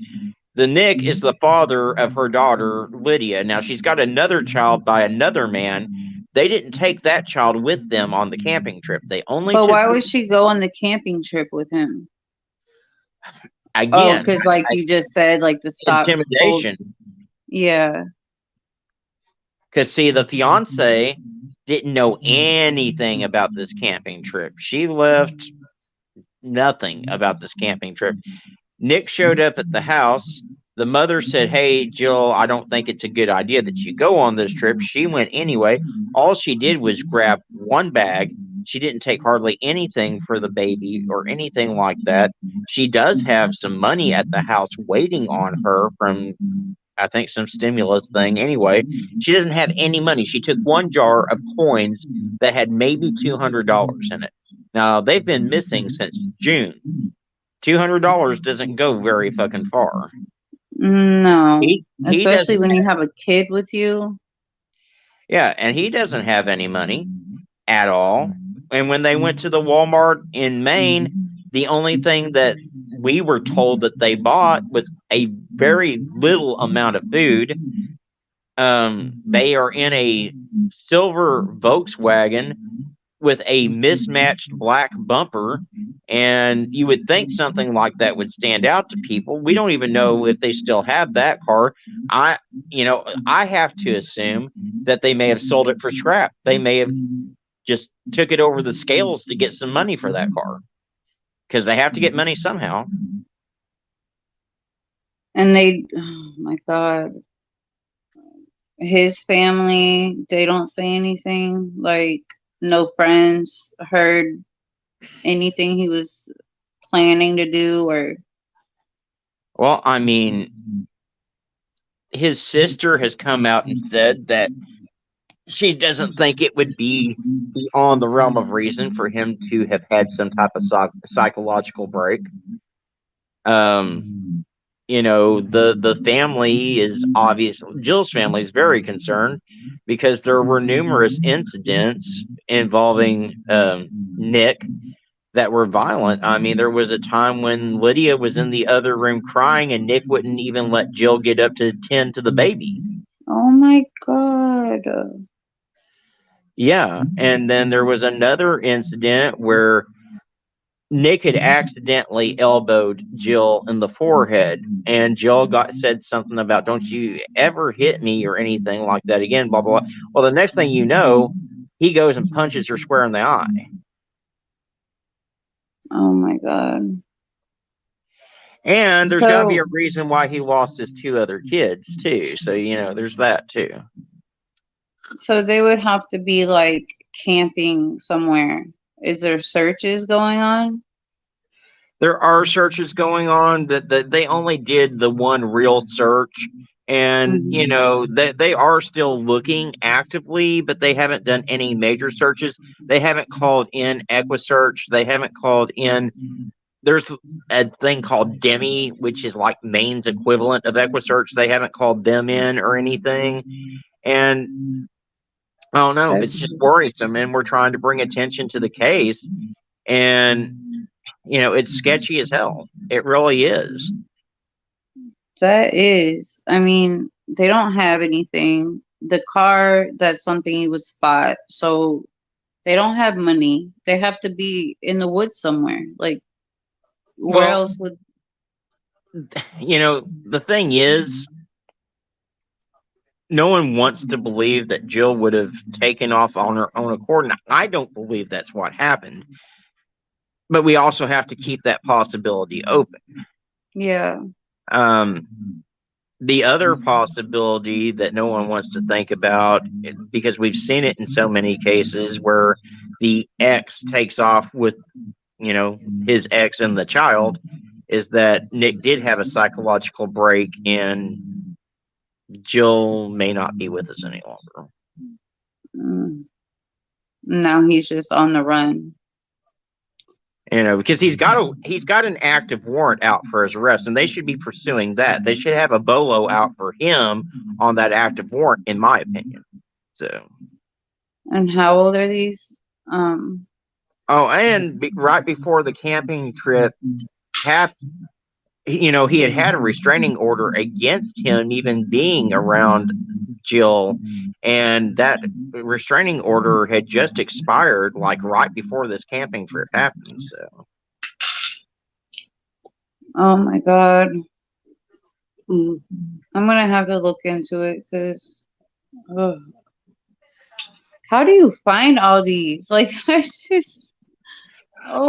The Nick is the father of her daughter, Lydia. Now, she's got another child by another man. They didn't take that child with them on the camping trip. They only But took, why would she go on the camping trip with him? Oh, again, because like you just said, like the stock hold. intimidation. Yeah. Because, see, the fiance didn't know anything about this camping trip. She left nothing about this camping trip. Nick showed up at the house. The mother said, "Hey, Jill, I don't think it's a good idea that you go on this trip." She went anyway. All she did was grab one bag. She didn't take hardly anything for the baby or anything like that. She does have some money at the house waiting on her from, I think, some stimulus thing. Anyway, she doesn't have any money. She took one jar of coins that had maybe $200 in it. Now, they've been missing since June. $200 doesn't go very fucking far. No. He Especially doesn't. when you have a kid with you. Yeah, and he doesn't have any money at all. And when they went to the Walmart in Maine, the only thing that we were told that they bought was a very little amount of food. They are in a silver Volkswagen with a mismatched black bumper, and you would think something like that would stand out to people. We don't even know if they still have that car. I have to assume that they may have sold it for scrap. They may have just took it over the scales to get some money for that car, because they have to get money somehow. And they, oh my God. His family, they don't say anything. Like, no friends heard anything he was planning to do or. Well, I mean, his sister has come out and said that she doesn't think it would be beyond the realm of reason for him to have had some type of psychological break. The family is obvious. Jill's family is very concerned because there were numerous incidents involving Nick that were violent. I mean, there was a time when Lydia was in the other room crying, and Nick wouldn't even let Jill get up to tend to the baby. Oh my God. Yeah, and then there was another incident where Nick had accidentally elbowed Jill in the forehead, and Jill said something about "Don't you ever hit me" or anything like that again. Blah blah blah. Well, the next thing you know, he goes and punches her square in the eye. Oh my God. And there's got to be a So, reason why he lost his two other kids too. So there's that too. so they would have to be like camping somewhere. Is there searches going on? There are searches going on that they only did the one real search, and they are still looking actively, but they haven't done any major searches. They haven't called in EquiSearch. They haven't called in there's a thing called Demi, which is like Maine's equivalent of Equisearch. They haven't called them in or anything. And I don't know, it's just worrisome. And we're trying to bring attention to the case. And, you know, it's sketchy as hell. It really is. That is. I mean, they don't have anything. The car, that's something he would spot. So they don't have money. They have to be in the woods somewhere. Like, where Well, else would. you know, the thing is, no one wants to believe that Jill would have taken off on her own accord. And I don't believe that's what happened. But we also have to keep that possibility open. Yeah. The other possibility that no one wants to think about, because we've seen it in so many cases where the ex takes off with, you know, his ex and the child, is that Nick did have a psychological break and Jill may not be with us any longer. Now he's just on the run. You know, because he's got an active warrant out for his arrest, and they should be pursuing that. They should have a bolo out for him on that active warrant, in my opinion. So. And how old are these? Right before the camping trip, you know, he had a restraining order against him even being around Jill, and that restraining order had just expired, like right before this camping trip happened. So, oh my God, I'm gonna have to look into it because, how do you find all these? Like, I just. Oh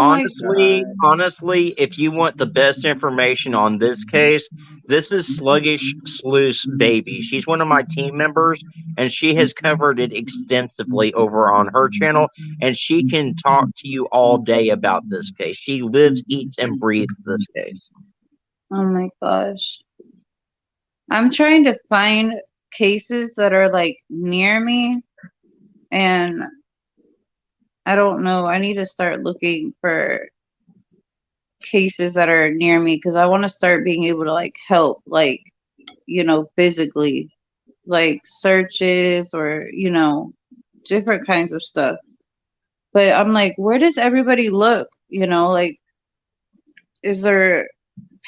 honestly, if you want the best information on this case, this is Sluggish Sleuth's baby. She's one of my team members, and she has covered it extensively over on her channel, and she can talk to you all day about this case. She lives, eats, and breathes this case. Oh my gosh. I'm trying to find cases that are like near me, and I don't know. I need to start looking for cases that are near me because I want to start being able to like help, like, you know, physically, like searches or, you know, different kinds of stuff. But I'm like, where does everybody look? You know, like, is there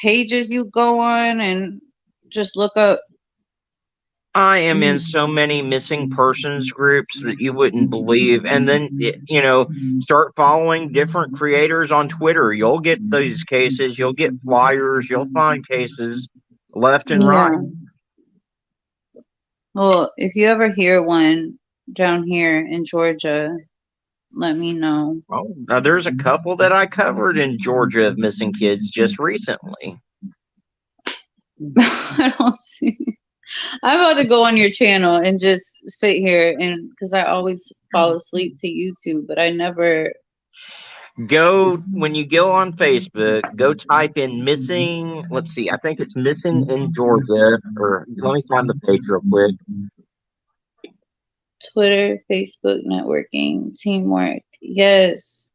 pages you go on and just look up? I am in so many missing persons groups that you wouldn't believe. And then, you know, start following different creators on Twitter. You'll get these cases, you'll get flyers, you'll find cases left and right. Well, if you ever hear one down here in Georgia, let me know. Oh, now there's a couple that I covered in Georgia of missing kids just recently. I don't see. I'm about to go on your channel and just sit here, and because I always fall asleep to YouTube, but I never. When you go on Facebook, go type in missing. Let's see, I think it's missing in Georgia. Or let me find the page real quick. Twitter, Facebook, networking, teamwork. Yes,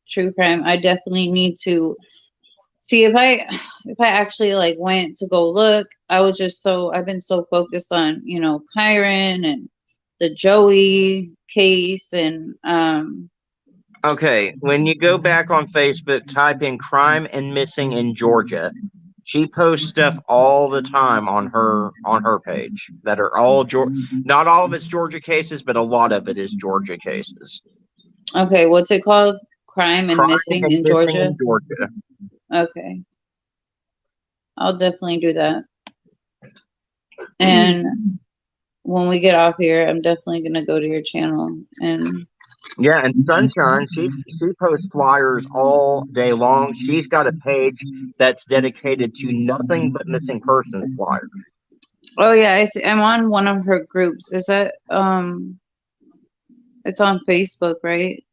true crime. I definitely need to see if I actually like went to go look. I've been so focused on, you know, Kyron and the Joey case and Okay, when you go back on Facebook, type in crime and missing in Georgia. She posts stuff all the time on her page that are all not all of it's Georgia cases, but a lot of it is Georgia cases. Okay, what's it called? Crime and Missing in Georgia? Okay. I'll definitely do that. And when we get off here, I'm definitely gonna go to your channel and yeah, and Sunshine, she posts flyers all day long. She's got a page that's dedicated to nothing but missing persons flyers. Oh yeah, I'm on one of her groups. Is that it's on Facebook, right?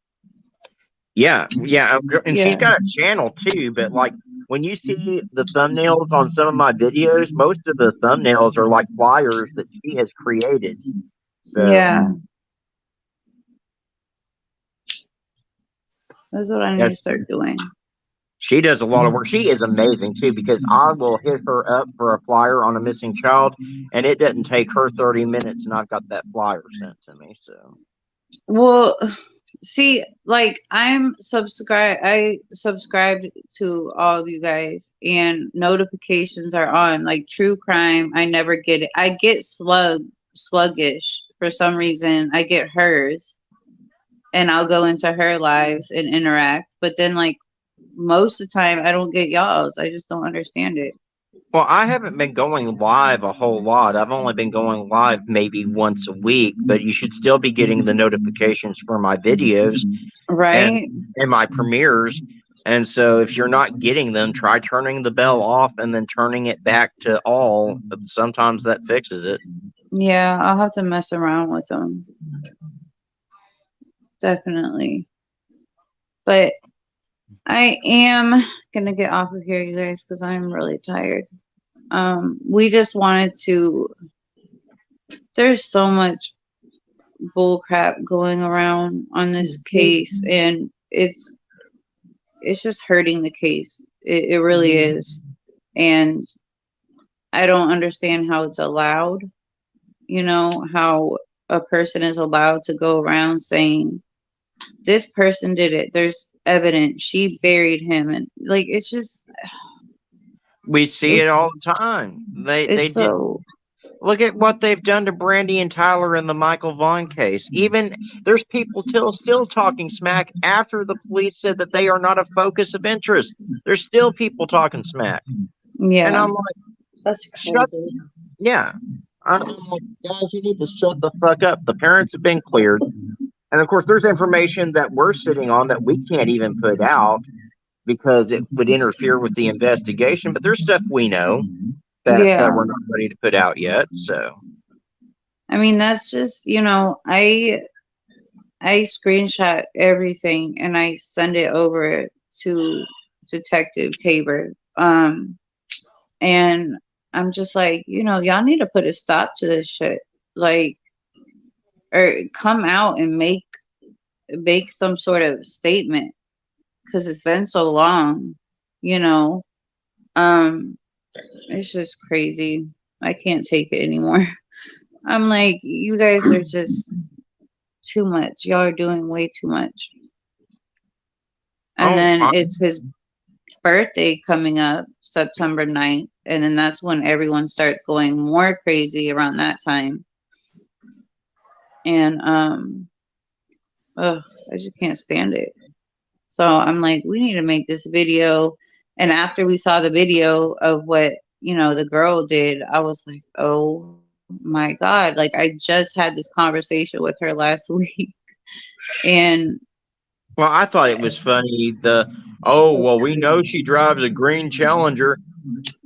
Yeah, and she's got a channel too, but like when you see the thumbnails on some of my videos, most of the thumbnails are like flyers that she has created. So, yeah. That's what I need to start doing. She does a lot of work. She is amazing too, because I will hit her up for a flyer on a missing child, and it doesn't take her 30 minutes, and I've got that flyer sent to me. So, Well, see, like I subscribed to all of you guys, and notifications are on. Like true crime, I never get it. I get sluggish for some reason. I get hers, and I'll go into her lives and interact. But then, like most of the time, I don't get y'all's. I just don't understand it. well, I haven't been going live a whole lot. I've only been going live maybe once a week, but you should still be getting the notifications for my videos and Right? my premieres. And so if you're not getting them, try turning the bell off and then turning it back to all. But sometimes that fixes it. Yeah, I'll have to mess around with them. Definitely. But I am gonna get off of here, you guys, because I'm really tired. We just wanted to. There's so much bull crap going around on this case, and it's just hurting the case. It really is, and I don't understand how it's allowed. You know how a person is allowed to go around saying this person did it. There's evidence. She buried him, and like it's just We see it all the time. They it's did. so Look at what they've done to Brandy and Tyler in the Michael Vaughn case. Even there's people still talking smack after the police said that they are not a focus of interest. There's still people talking smack, and yeah. I'm like, That's shut. crazy. Yeah, I'm like, guys, you need to shut the fuck up. The parents have been cleared, and of course, there's information that we're sitting on that we can't even put out because it would interfere with the investigation. But there's stuff we know that Yeah. we're not ready to put out yet. So. I mean, that's just, I screenshot everything and I send it over to Detective Tabor. And I'm just like, y'all need to put a stop to this shit. Like, or come out and make some sort of statement because it's been so long, you know. It's just crazy. I can't take it anymore. I'm like, you guys are just too much. Y'all are doing way too much. And then it's his birthday coming up, September 9th. And then that's when everyone starts going more crazy around that time. And I just can't stand it. So I'm like, we need to make this video. And after we saw the video of what, the girl did, I was like, oh my God. Like I just had this conversation with her last week. And well, I thought it was funny. We know she drives a green Challenger.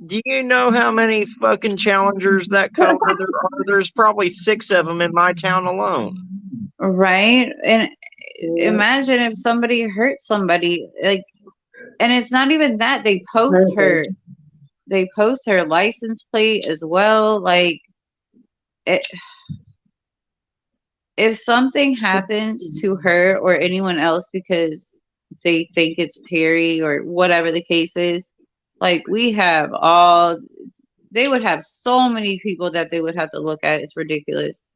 Do you know how many fucking Challengers that color there are? There's probably 6 of them in my town alone. Right. And imagine if somebody hurt somebody, like, and it's not even that they post her license plate as well. Like if something happens to her or anyone else because they think it's Terry or whatever the case is, like they would have so many people that they would have to look at. It's ridiculous.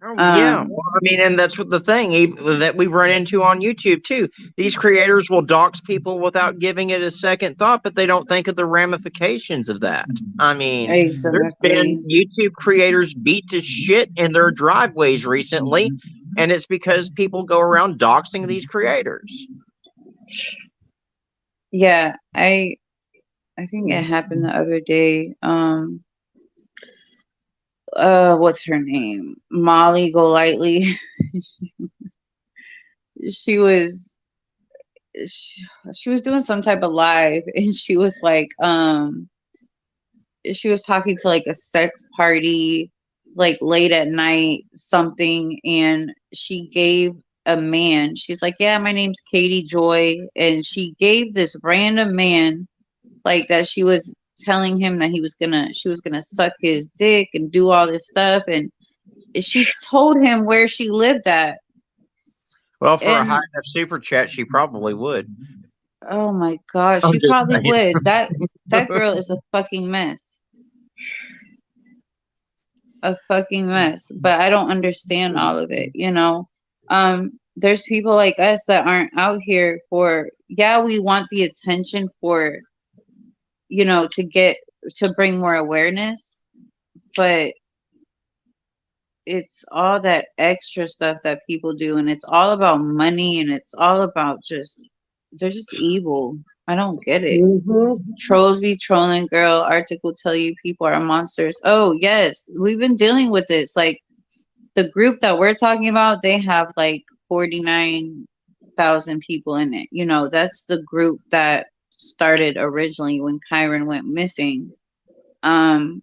Yeah, well, I mean, and that's what the thing that we run into on YouTube too. These creators will dox people without giving it a second thought, but they don't think of the ramifications of that. I mean, there's been YouTube creators beat to shit in their driveways recently, and it's because people go around doxing these creators. Yeah, I think it happened the other day. What's her name? Molly Golightly. she was doing some type of live and she was like she was talking to like a sex party like late at night something, and she gave a man, she's like, yeah, my name's Katie Joy, and she gave this random man like that she was telling him that she was gonna suck his dick and do all this stuff, and she told him where she lived at. Well, for a high enough super chat, she probably would. Oh my gosh, I'm she just probably saying. would. That girl is a fucking mess. A fucking mess. But I don't understand all of it, you know. There's people like us that aren't out here for, yeah, we want the attention for, you know, to bring more awareness, but it's all that extra stuff that people do, and it's all about money, and it's all about just, they're just evil. I don't get it. Trolls be trolling, girl. Arctic will tell you people are monsters. Oh yes, we've been dealing with this. Like the group that we're talking about, they have like 49,000 people in it. You know, that's the group that started originally when Kyron went missing. And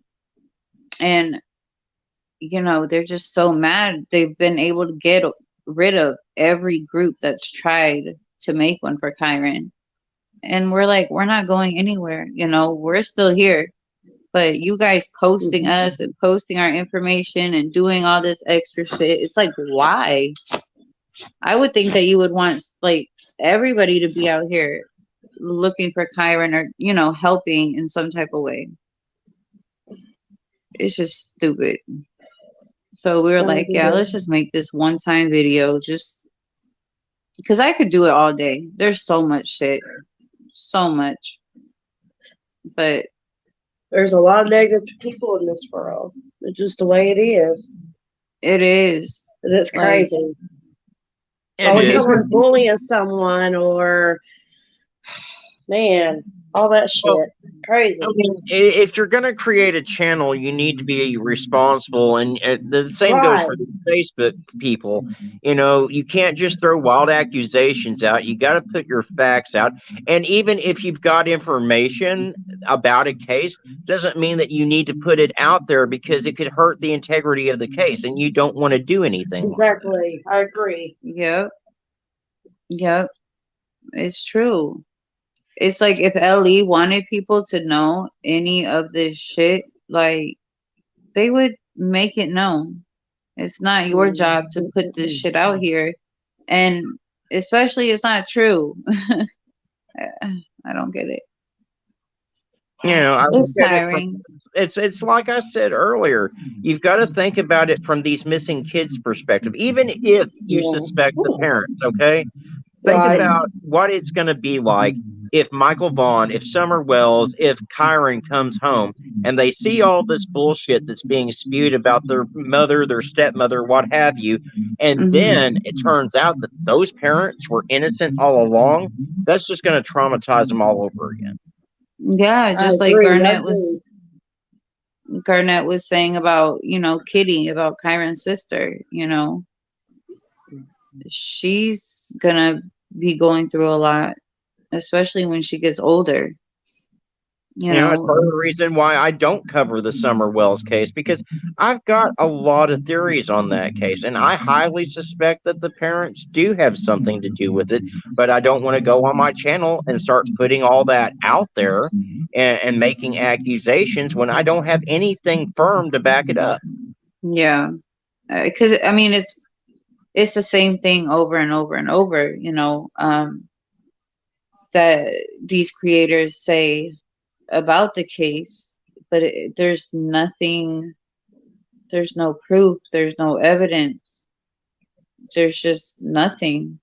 you know, they're just so mad. They've been able to get rid of every group that's tried to make one for Kyron. And we're like, we're not going anywhere. You know, we're still here. But you guys posting us and posting our information and doing all this extra shit, it's like, why? I would think that you would want like everybody to be out here looking for Kyron or, you know, helping in some type of way. It's just stupid. So we were like, yeah, let's just make this one-time video just because I could do it all day. There's so much shit. So much. But there's a lot of negative people in this world. It's just the way it is. It is. And it's crazy. It Always is. someone bullying someone or, man, all that shit. Well, Crazy. I mean, if you're going to create a channel, you need to be responsible, and the same goes for the Facebook people. You know, you can't just throw wild accusations out. You got to put your facts out, and even if you've got information about a case, doesn't mean that you need to put it out there because it could hurt the integrity of the case, and you don't want to do anything. Exactly, I agree. Yep. It's true. It's like if LE wanted people to know any of this shit, like they would make it known. It's not your job to put this shit out here. And especially it's not true. I don't get it. You know, it's tiring. It's like I said earlier, you've got to think about it from these missing kids' perspective, even if you suspect the parents, okay? Think about what it's going to be like if Michael Vaughn, if Summer Wells, if Kyron comes home and they see all this bullshit that's being spewed about their mother, their stepmother, what have you, and then it turns out that those parents were innocent all along. That's just going to traumatize them all over again. Yeah, just like Garnett was saying about, you know, Kitty, about Kyron's sister, you know. She's gonna be going through a lot, especially when she gets older. You know, it's part of the reason why I don't cover the Summer Wells case, because I've got a lot of theories on that case, and I highly suspect that the parents do have something to do with it, but I don't want to go on my channel and start putting all that out there and making accusations when I don't have anything firm to back it up. Yeah, because I mean, it's the same thing over and over and over, you know, that these creators say about the case, but there's nothing, there's no proof, there's no evidence, there's just nothing.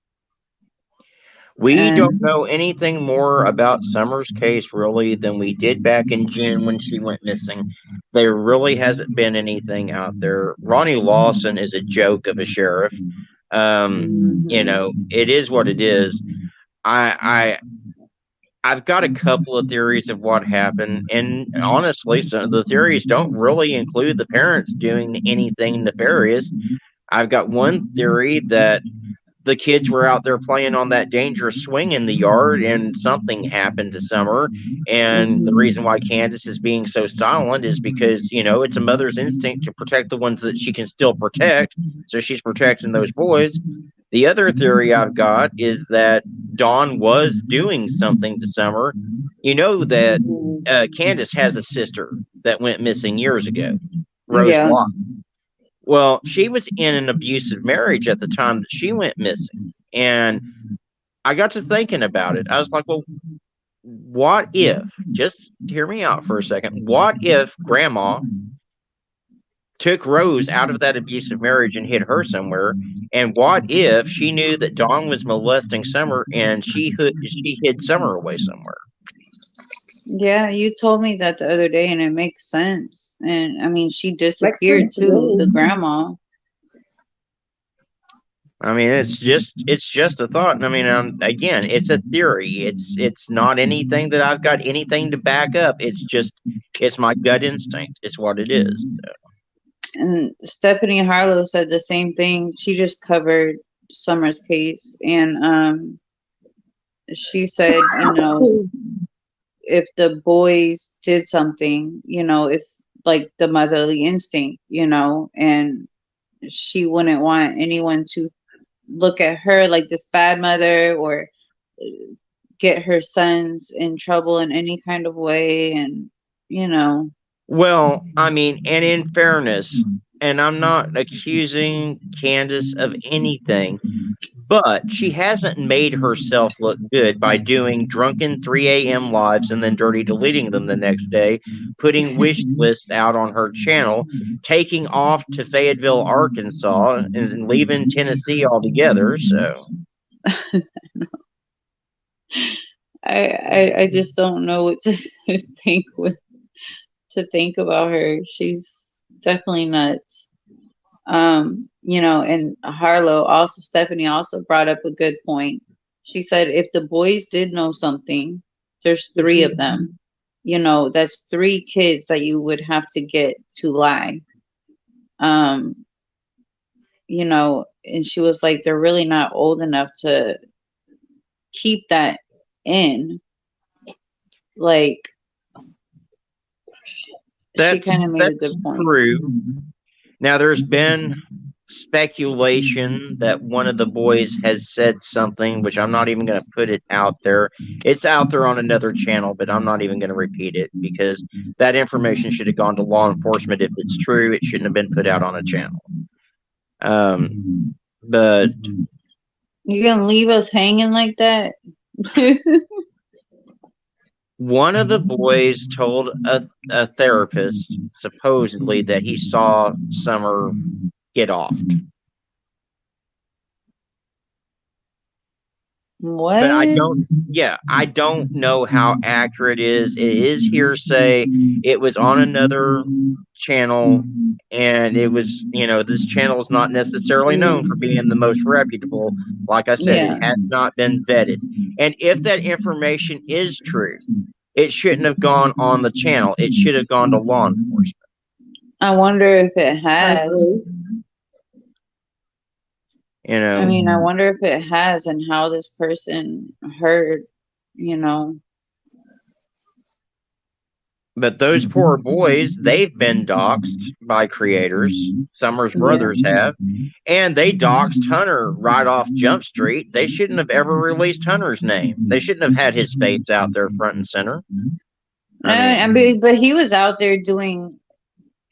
We don't know anything more about Summer's case really than we did back in June when she went missing. There really hasn't been anything out there. Ronnie Lawson is a joke of a sheriff. You know, it is what it is. I've got a couple of theories of what happened, and honestly, some of the theories don't really include the parents doing anything nefarious. I've got one theory that the kids were out there playing on that dangerous swing in the yard and something happened to Summer. And the reason why Candace is being so silent is because, you know, it's a mother's instinct to protect the ones that she can still protect. So she's protecting those boys. The other theory I've got is that Dawn was doing something to Summer. You know that Candace has a sister that went missing years ago, Rose Locke. Well, she was in an abusive marriage at the time that she went missing. And I got to thinking about it. I was like, well, what if, just hear me out for a second, what if Grandma took Rose out of that abusive marriage and hid her somewhere? And what if she knew that Dawn was molesting Summer and she hid Summer away somewhere? Yeah, you told me that the other day, and it makes sense. And I mean, she Makes disappeared sense to too, me. the grandma. I mean, it's just a thought. I mean, again, it's a theory. It's not anything that I've got anything to back up. It's my gut instinct. It's what it is. And Stephanie Harlow said the same thing. She just covered Summer's case, and she said, you know, if the boys did something, you know, it's like the motherly instinct, you know, and she wouldn't want anyone to look at her like this bad mother or get her sons in trouble in any kind of way. And, you know, Well, I mean, and in fairness, and I'm not accusing Candace of anything, but she hasn't made herself look good by doing drunken 3 a.m. lives and then dirty deleting them the next day, putting wish lists out on her channel, taking off to Fayetteville, Arkansas, and leaving Tennessee altogether. So I just don't know what to think with to think about her. She's definitely nuts. You know, and Harlow also, Stephanie also brought up a good point. She said if the boys did know something, there's three of them. You know, that's 3 kids that you would have to get to lie. You know, and she was like, they're really not old enough to keep that in. Like, she kind of made a good point. True. Now, there's been speculation that one of the boys has said something, which I'm not even going to put it out there. It's out there on another channel, but I'm not even going to repeat it because that information should have gone to law enforcement. If it's true, it shouldn't have been put out on a channel. But you're going to leave us hanging like that? one of the boys told a therapist, supposedly, that he saw Summer get offed. What? But I don't know how accurate it is. It is hearsay. It was on another channel, and it was, you know, this channel is not necessarily known for being the most reputable. Like I said, It has not been vetted. And if that information is true, it shouldn't have gone on the channel. It should have gone to law enforcement. I wonder if it has. You know, I mean, I wonder if it has and how this person heard, you know. But those poor boys, they've been doxxed by creators. Summer's brothers have. And they doxed Hunter right off Jump Street. They shouldn't have ever released Hunter's name. They shouldn't have had his face out there front and center. I mean, but he was out there doing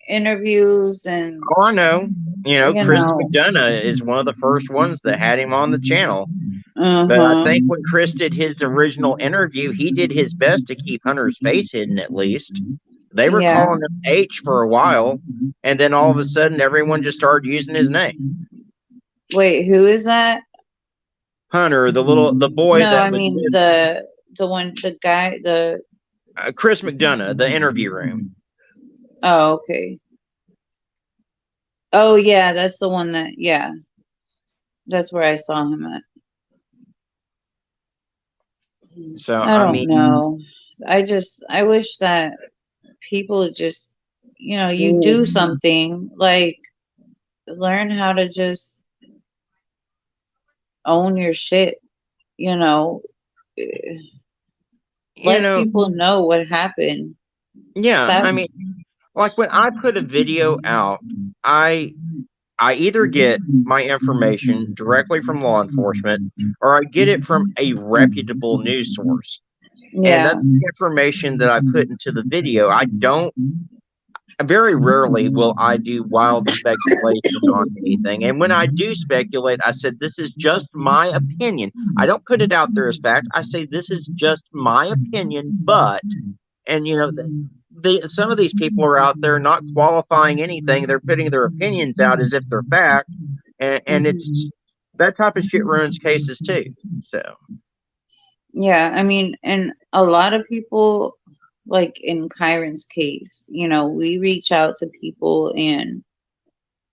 interviews and... Oh, I know. You know, Chris McDonough is one of the first ones that had him on the channel. But I think when Chris did his original interview, he did his best to keep Hunter's face hidden, at least. They were calling him H for a while, and then all of a sudden, everyone just started using his name. Wait, who is that? Hunter, the boy. No, I mean the guy, Chris McDonough, the interview room. Oh, okay. Oh, yeah, that's the one that, that's where I saw him at. So I don't know. I wish that people just, you know, you do something, like learn how to just own your shit, you know. Let people know what happened. Yeah, I mean, like when I put a video out, I either get my information directly from law enforcement or I get it from a reputable news source. Yeah. And that's the information that I put into the video. very rarely will I do wild speculation on anything. And when I do speculate, I said, this is just my opinion. I don't put it out there as fact. I say, this is just my opinion, but, and you know, some of these people are out there not qualifying anything. They're putting their opinions out as if they're fact. And it's that type of shit ruins cases too. So, Yeah, I mean, and a lot of people, like in Kyron's case, you know, we reach out to people and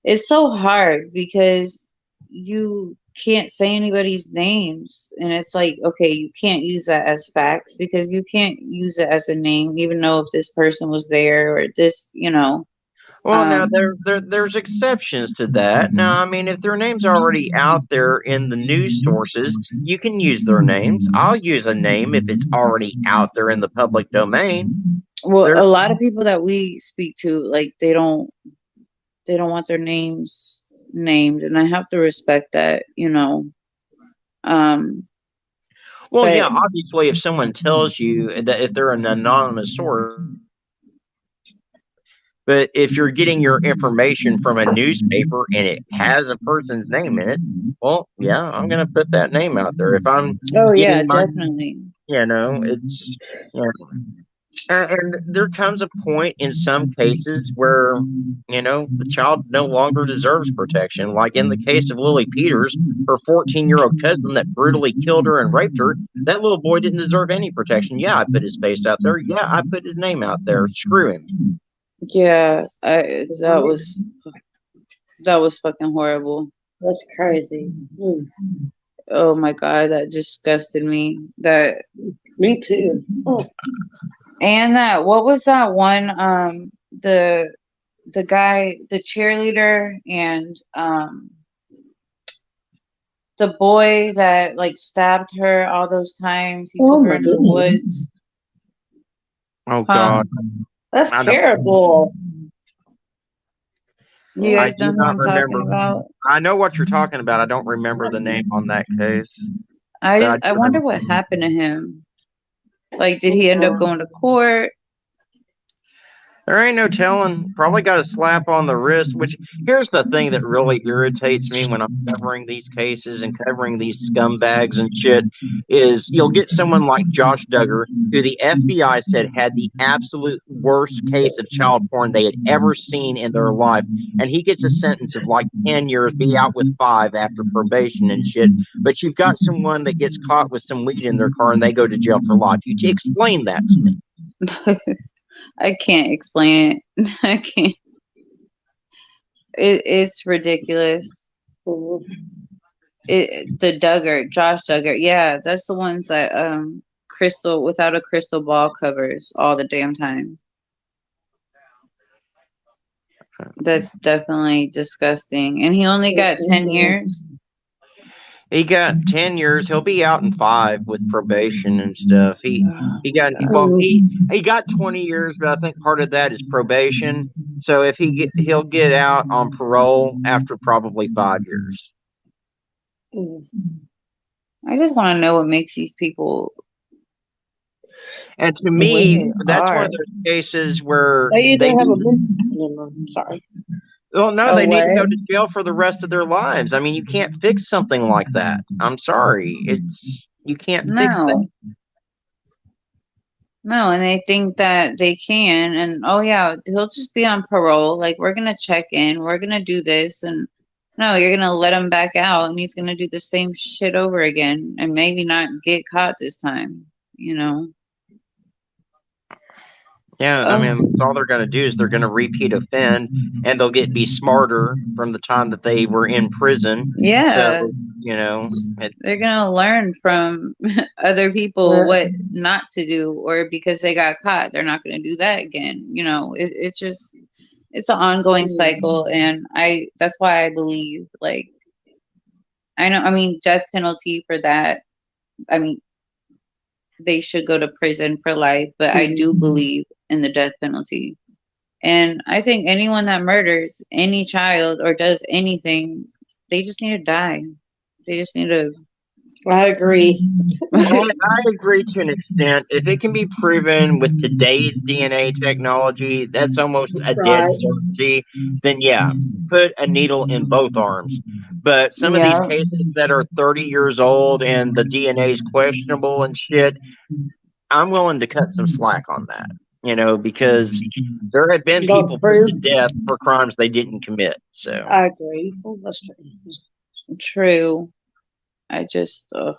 it's so hard because you can't say anybody's names. And it's like, okay, you can't use that as facts because you can't use it as a name, even though if this person was there or this, you know. well, now there's exceptions to that. Now, I mean, if their name's already out there in the news sources, you can use their names. I'll use a name if it's already out there in the public domain. Well, There, a lot of people that we speak to, like they don't want their names named, and I have to respect that, you know. Um, well, but yeah, obviously, if someone tells you that if they're an anonymous source, but if you're getting your information from a newspaper and it has a person's name in it, well, yeah, I'm going to put that name out there. If I'm oh yeah, getting my, definitely. you know, it's, you know, and there comes a point in some cases where, you know, the child no longer deserves protection. Like in the case of Lily Peters, her 14-year-old cousin that brutally killed her and raped her, that little boy didn't deserve any protection. Yeah, I put his face out there. Yeah, I put his name out there. Screw him. Yeah, that was fucking horrible. That's crazy. Oh my God, that disgusted me. That Me too. Oh. and that what was that one the guy, the cheerleader and the boy that like stabbed her all those times. He Oh took her my into the goodness. woods. Oh, Huh? God. That's I don't, terrible. You I guys do know who not I'm talking remember. about? I know what you're talking about. I don't remember the name on that case. But I do I wonder what remember. happened to him. Like, did he end up going to court? There ain't no telling. Probably got a slap on the wrist, which here's the thing that really irritates me when I'm covering these cases and covering these scumbags and shit is you'll get someone like Josh Duggar, who the FBI said had the absolute worst case of child porn they had ever seen in their life. And he gets a sentence of like 10 years, be out with 5 after probation and shit. But you've got someone that gets caught with some weed in their car and they go to jail for life. You explain that to me. I can't explain it. I can't. It's ridiculous. The Duggar, Josh Duggar, yeah, that's the ones that Crystal without a crystal ball covers all the damn time. That's definitely disgusting. And he only got 10 years. He got 10 years. He'll be out in 5 with probation and stuff. He got well. He got 20 years, but I think part of that is probation. So if he'll get out on parole after probably 5 years. I just want to know what makes these people. And to the way me, they that's one are. of those cases where They either they have a need, I'm sorry. well, no, Oh, they need to what? go to jail for the rest of their lives. I mean, you can't fix something like that. I'm sorry, you can't fix that. No. No, and they think that they can, and oh yeah, he'll just be on parole. Like, we're gonna check in, we're gonna do this, and no, you're gonna let him back out, and he's gonna do the same shit over again, and maybe not get caught this time. You know? Yeah, I mean, that's all they're going to do is they're going to repeat offend, and they'll be smarter from the time that they were in prison. Yeah, So, you know, they're gonna learn from other people what not to do, or because they got caught, they're not gonna do that again. You know, it's just it's an ongoing cycle, and that's why I believe, like, I know, I mean, death penalty for that, I mean, they should go to prison for life, but I do believe in the death penalty. And I think anyone that murders any child or does anything, they just need to die. They just need to I agree. I agree to an extent. If it can be proven with today's DNA technology, that's almost a dead Right. certainty, then yeah, put a needle in both arms. But some of these Yeah. cases that are 30 years old and the DNA is questionable and shit, I'm willing to cut some slack on that, because there have been Don't people put prove. to death for crimes they didn't commit. So, I agree. Oh, that's true. True. I just, ugh.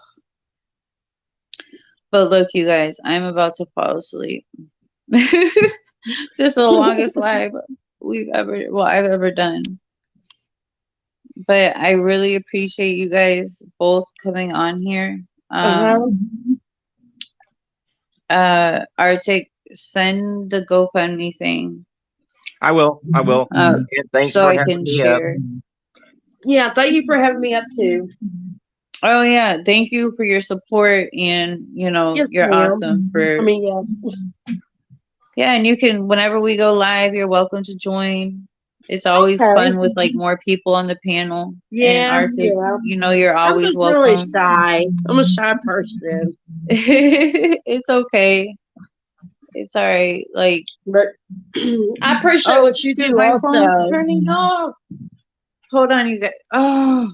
But look, you guys, I'm about to fall asleep. This is the longest live I've ever done. But I really appreciate you guys both coming on here. Uh-huh. Arctic, send the GoFundMe thing, I will. And thanks so for I having can me up. share. Yeah, thank you for having me up too. Oh yeah, thank you for your support, and Yes, you're ma'am. awesome I for. mean, yes. Yeah, and you can, whenever we go live, you're welcome to join. It's always Okay. fun with like more people on the panel. And Yeah, Arctic, yeah. you're I'm always just really welcome. shy. I'm a shy person. It's okay. It's all right. Like, But I appreciate oh what you shoot, do my phone's also. turning off. Hold on, you guys. Oh,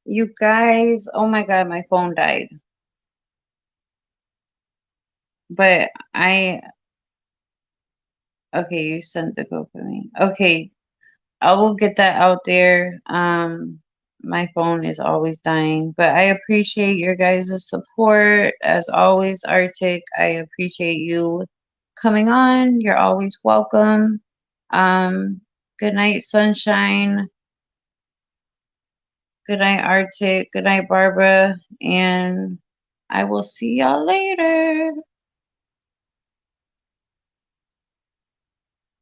You guys, oh my God, my phone died. But okay, you sent the GoFundMe. Okay, I will get that out there. My phone is always dying, but I appreciate your guys' support. As always, Arctic, I appreciate you coming on. You're always welcome. Good night, Sunshine. Good night, Arctic. Good night, Barbara. And I will see y'all later.